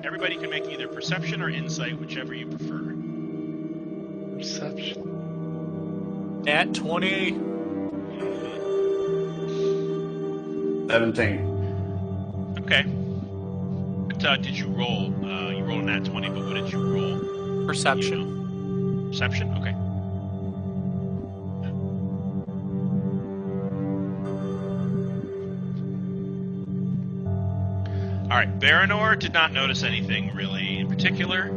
S1: Everybody can make either perception or insight, whichever you prefer.
S5: Perception.
S2: At 20.
S3: 17.
S1: Okay. What did you roll? You rolled a nat 20, but what did you roll?
S2: Perception.
S1: Perception? Okay. Alright, Baranor did not notice anything really in particular.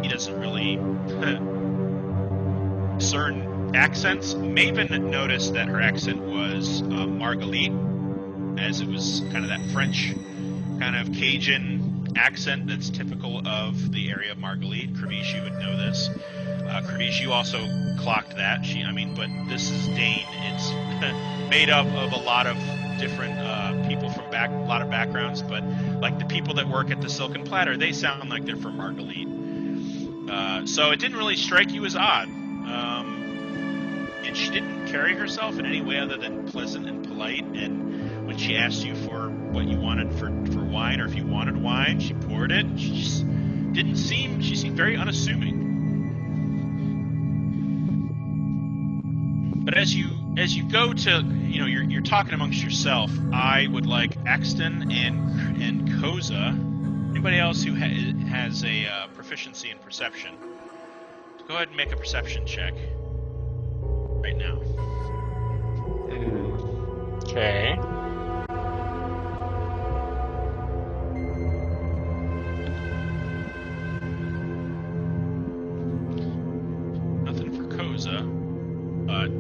S1: he doesn't really discern accents. Maeven noticed that her accent was Marguerite, as it was kind of that French, kind of Cajun accent that's typical of the area of Marguerite. Kravish, you would know this. Kravish, you also clocked that. But this is Dane. It's made up of a lot of different people from a lot of backgrounds, but like the people that work at the Silken Platter, they sound like they're from Marguerite. So it didn't really strike you as odd. And she didn't carry herself in any way other than pleasant and polite. And when she asked you for what you wanted for wine, or if you wanted wine, she poured it. She seemed very unassuming. But as you go to, you're talking amongst yourself. I would like Axton and Koza, anybody else who has a proficiency in perception, to go ahead and make a perception check right now.
S4: Okay.
S1: Nothing for Koza, but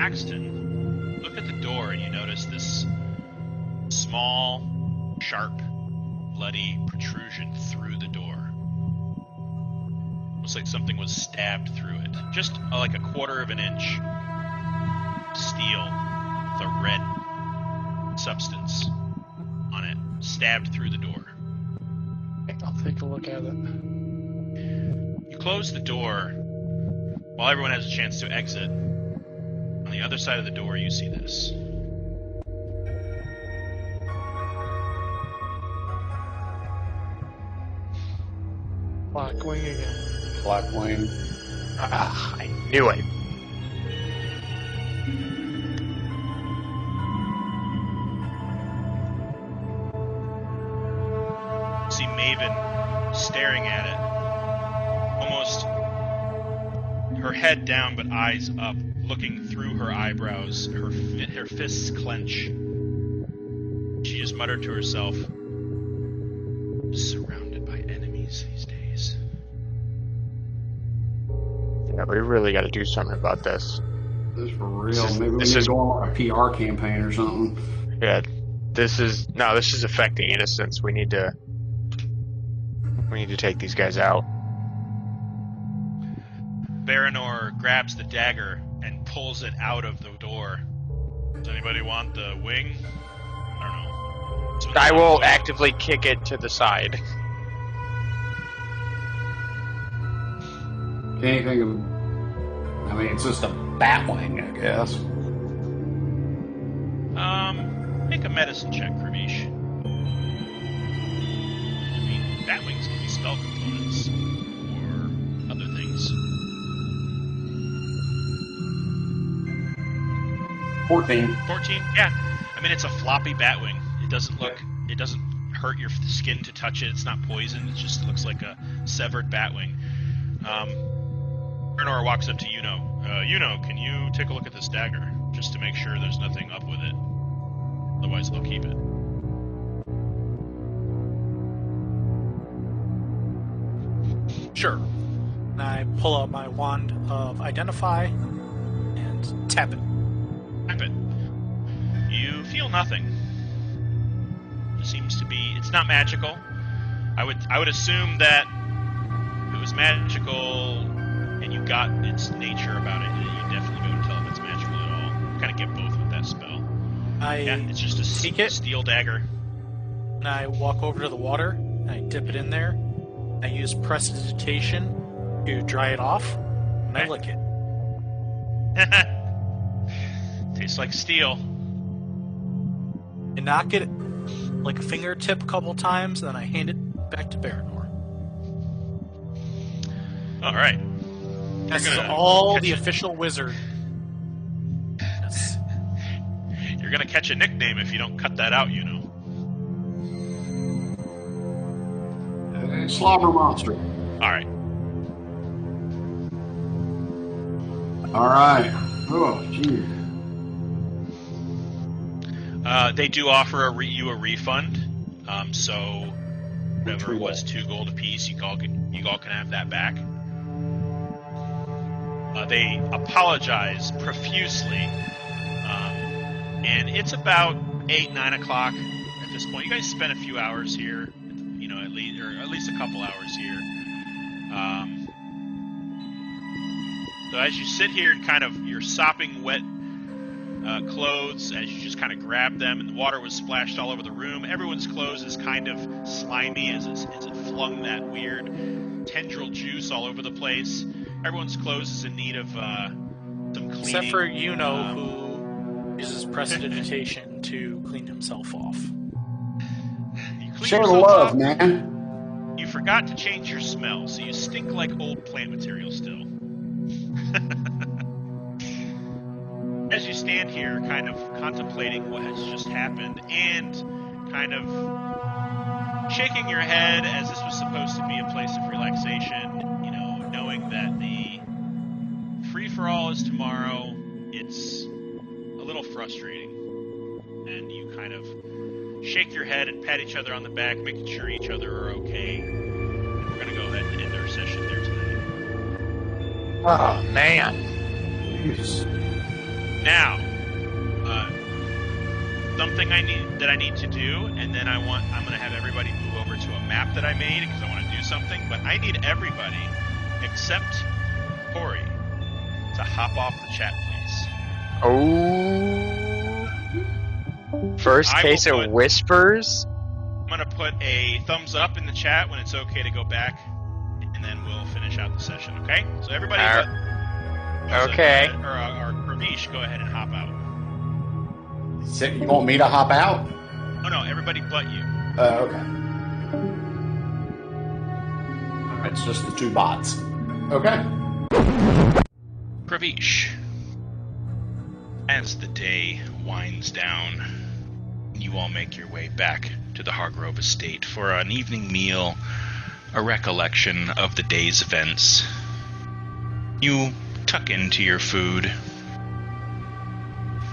S1: Axton, look at the door and you notice this small, sharp, bloody protrusion through the door. Looks like something was stabbed through it. Just like a quarter of an inch steel with a red substance on it, stabbed through the door.
S5: I'll take a look at it.
S1: You close the door while everyone has a chance to exit. On the other side of the door, you see this.
S5: Blackwing again.
S3: Blackwing.
S4: I knew it.
S1: See Maeven staring at it, almost her head down but eyes up, looking through her eyebrows, her fists clench. She just muttered to herself, surrounded by enemies these days.
S4: Yeah, we really got to do something about this.
S3: This is for real. Maybe we need to go on a PR campaign or something.
S4: Yeah, this is affecting innocents. We need to take these guys out.
S1: Baranor grabs the dagger and pulls it out of the door. Does anybody want the wing? I don't know.
S4: I will actively kick it to the side.
S3: Can't think of. It's just a batwing, I guess.
S1: Make a medicine check, Kravish. Batwings can be spell components or other things.
S3: 14.
S1: 14? Yeah. It's a floppy batwing. It doesn't hurt your skin to touch it. It's not poisoned. It just looks like a severed batwing. Bernor walks up to Yuno. Yuno, can you take a look at this dagger? Just to make sure there's nothing up with it. Otherwise, they'll keep it.
S2: Sure. And I pull out my wand of Identify and tap it.
S1: Tap it. You feel nothing. It seems to be... It's not magical. I would assume that if it was magical and you got its nature about it, you'd definitely be able to tell if it's magical at all. Kind of get both with that spell. It's just a steel dagger.
S2: And I walk over to the water, and I dip it in there. I use prestidigitation to dry it off, and I lick it.
S1: Tastes like steel.
S2: I knock it like a fingertip a couple times, and then I hand it back to Baranor.
S1: All right.
S2: This is all the official wizard. Yes.
S1: You're gonna catch a nickname if you don't cut that out, you know.
S3: Slobber monster.
S1: All right.
S3: All right. Oh, gee.
S1: They do offer you a refund, so Whatever it was, 2 gold apiece. You all can have that back. They apologize profusely, and it's about 8-9 o'clock at this point. You guys spent a few hours here, you know, at least a couple hours here. So as you sit here and kind of you're sopping wet clothes, as you just kind of grab them, and the water was splashed all over the room. Everyone's clothes is kind of slimy as it flung that weird tendril juice all over the place. Everyone's clothes is in need of some cleaning.
S2: Except for who uses prestidigitation to clean himself off.
S1: You clean
S3: Show the
S1: yourself
S3: love,
S1: off.
S3: man.
S1: You forgot to change your smell, so you stink like old plant material still. As you stand here, kind of contemplating what has just happened, and kind of shaking your head as this was supposed to be a place of relaxation, you know, knowing that the free-for-all is tomorrow, it's a little frustrating. And you kind of shake your head and pat each other on the back, making sure each other are okay. And we're going to go ahead and end our session there tonight.
S4: Oh, man.
S3: Jeez.
S1: Now, something I need to do, and then I'm going to have everybody move over to a map that I made because I want to do something. But I need everybody except Corey to hop off the chat, please.
S4: Oh. First case of whispers?
S1: I'm going to put a thumbs up in the chat when it's okay to go back, and then we'll finish out the session, okay? So everybody
S4: okay.
S1: Or Pravish, go ahead and hop out.
S3: So you want me to hop out?
S1: Oh no, everybody but you.
S3: Okay. Alright, it's just the 2 bots. Okay.
S1: Pravish, as the day winds down, you all make your way back to the Hargrove estate for an evening meal, a recollection of the day's events. You tuck into your food,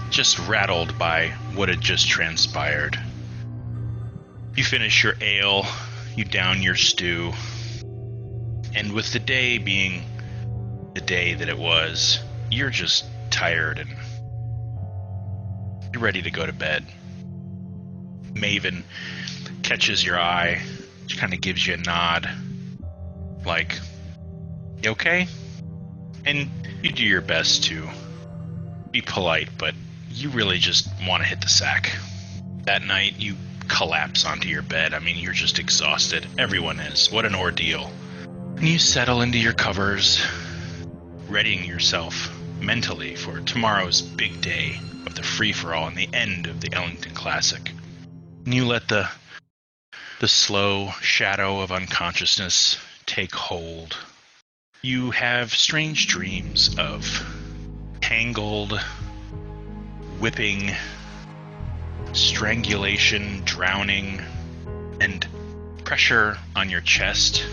S1: just rattled by what had just transpired. You finish your ale, you down your stew, and with the day being the day that it was, you're just tired and you're ready to go to bed. Maeven catches your eye, she kind of gives you a nod, like, you okay? And you do your best to be polite, but you really just want to hit the sack. That night, you collapse onto your bed. I mean, you're just exhausted. Everyone is. What an ordeal. And you settle into your covers, readying yourself mentally for tomorrow's big day of the free-for-all and the end of the Ellington Classic. And you let the slow shadow of unconsciousness take hold. You have strange dreams of tangled, whipping, strangulation, drowning, and pressure on your chest.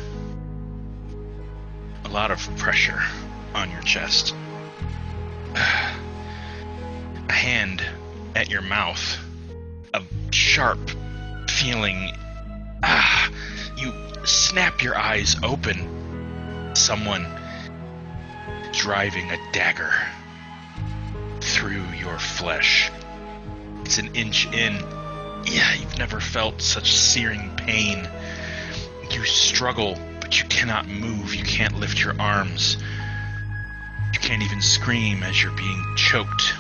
S1: A lot of pressure on your chest. A hand at your mouth. A sharp feeling. You snap your eyes open. Someone driving a dagger through your flesh. It's an inch in. Yeah, you've never felt such searing pain. You struggle, but you cannot move. You can't lift your arms. You can't even scream as you're being choked.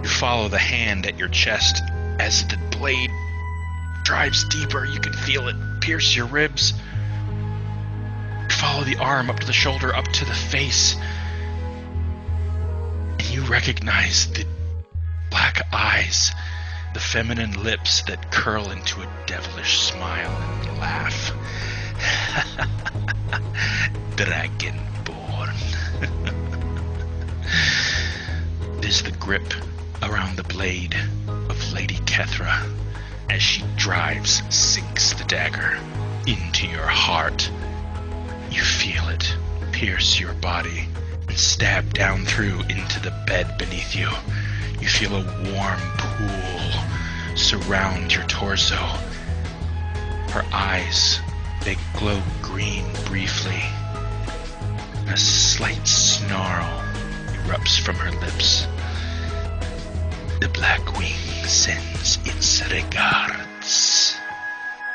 S1: You follow the hand at your chest as the blade drives deeper. You can feel it pierce your ribs. You follow the arm up to the shoulder, up to the face. And you recognize the black eyes, the feminine lips that curl into a devilish smile and laugh. Dragonborn. It is the grip around the blade of Lady Kethra as she sinks the dagger into your heart. You feel it pierce your body and stab down through into the bed beneath you. You feel a warm pool surround your torso. Her eyes, they glow green briefly. A slight snarl erupts from her lips. The Black Wing sends its regards.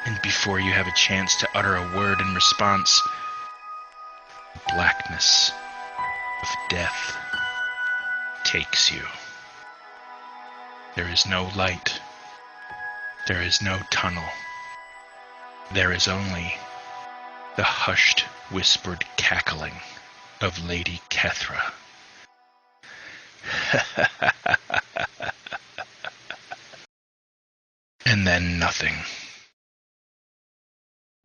S1: And before you have a chance to utter a word in response, blackness of death takes you. There is no light. There is no tunnel. There is only the hushed, whispered cackling of Lady Kethra. And then nothing.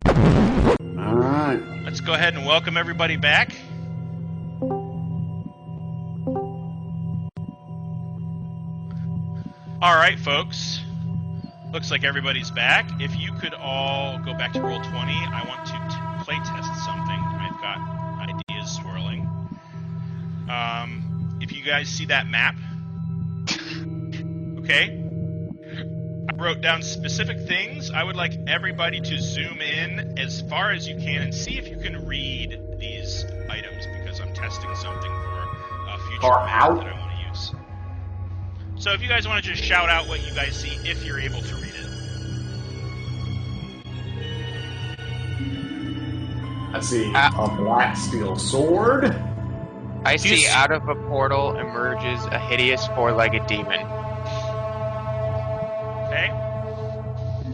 S3: All right.
S1: Let's go ahead and welcome everybody back. All right, folks. Looks like everybody's back. If you could all go back to roll 20, I want to play test something. I've got ideas swirling. If you guys see that map, okay? I wrote down specific things. I would like everybody to zoom in as far as you can and see if you can read these items, because I'm testing something for a future
S3: Far
S1: map
S3: out?
S1: that I want to use. So if you guys want to just shout out what you guys see, if you're able to read it.
S3: I see a black steel sword.
S4: I see out of a portal emerges a hideous four-legged demon.
S1: Okay?
S2: I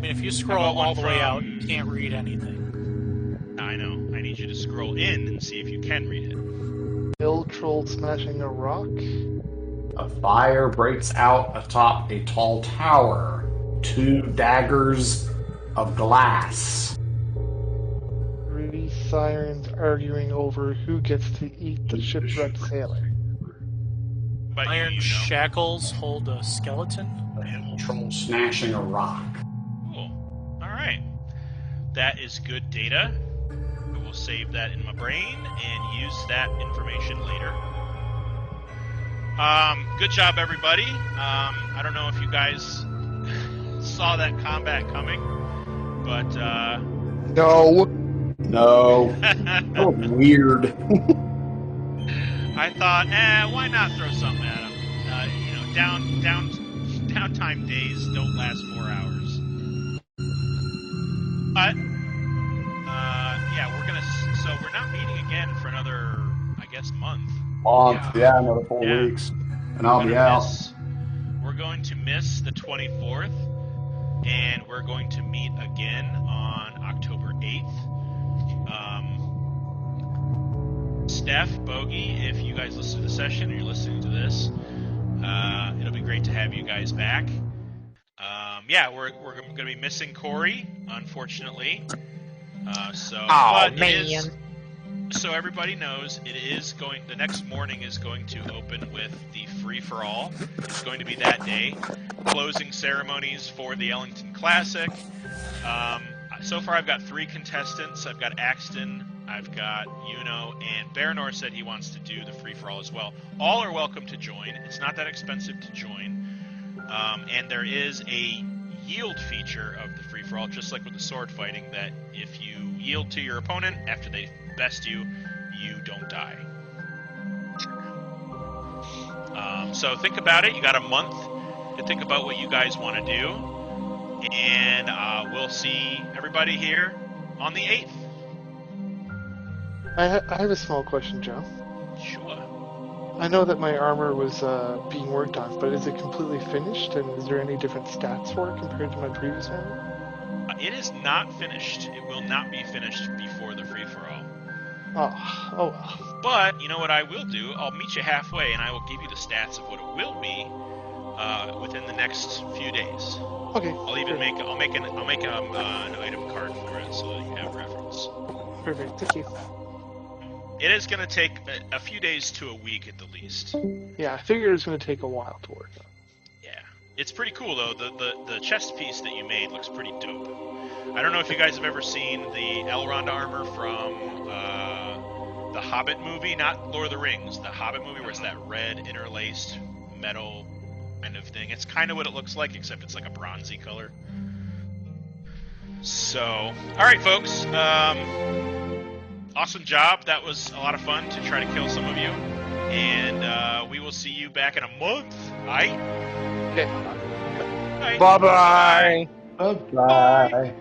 S2: mean, if you
S1: How
S2: scroll
S1: about one
S2: all the way
S1: from-
S2: out, you can't read anything.
S1: I know. I need you to scroll in and see if you can read it.
S5: Hill troll smashing a rock.
S3: A fire breaks out atop a tall tower. 2 daggers of glass.
S5: 3 sirens arguing over who gets to eat the shipwrecked sailor.
S1: But
S2: Iron
S1: you know.
S2: shackles hold a skeleton.
S3: A hill troll smashing a rock.
S1: Cool. Alright. That is good data. I will save that in my brain and use that information later. Good job, everybody. I don't know if you guys saw that combat coming, but
S5: No.
S3: No. That was weird.
S1: I thought, why not throw something at them? Downtime days don't last 4 hours. But we're not meeting again for another, I guess, month.
S3: Yeah, another 4
S1: Yeah.
S3: weeks. And I'll be out.
S1: We're going to miss the 24th, and we're going to meet again on October 8th. Steph, Bogey, if you guys listen to the session or you're listening to this, it'll be great to have you guys back. We're going to be missing Corey, unfortunately. So everybody knows the next morning is going to open with the free-for-all. It's going to be that day. Closing ceremonies for the Ellington Classic. So far I've got 3 contestants. I've got Axton, I've got Yuno, and Baranor said he wants to do the free-for-all as well. All are welcome to join. It's not that expensive to join. And there is a yield feature of the free-for-all, just like with the sword fighting, that if you yield to your opponent after they best you, you don't die. So think about it. You got a month to think about what you guys want to do. And we'll see everybody here on the 8th.
S5: I have a small question, Joe.
S1: Sure.
S5: I know that my armor was being worked on, but is it completely finished? And is there any different stats for it compared to my previous armor?
S1: It is not finished. It will not be finished before the free-for-all.
S5: Oh well.
S1: But you know what I will do? I'll meet you halfway, and I will give you the stats of what it will be within the next few days.
S5: Okay.
S1: I'll make an item card for it so that you have reference.
S5: Perfect. Thank you.
S1: It is going to take a few days to a week at the least.
S5: Yeah, I figured it was going to take a while to work on.
S1: Yeah, it's pretty cool though. The chest piece that you made looks pretty dope. I don't know if you guys have ever seen the Elrond armor from the Hobbit movie, not Lord of the Rings, the Hobbit movie, where it's that red interlaced metal kind of thing. It's kind of what it looks like, except it's like a bronzy color. So, all right, folks. Awesome job. That was a lot of fun to try to kill some of you. And we will see you back in a month. Aye?
S4: Okay.
S1: Aye.
S4: Bye-bye.
S3: Bye.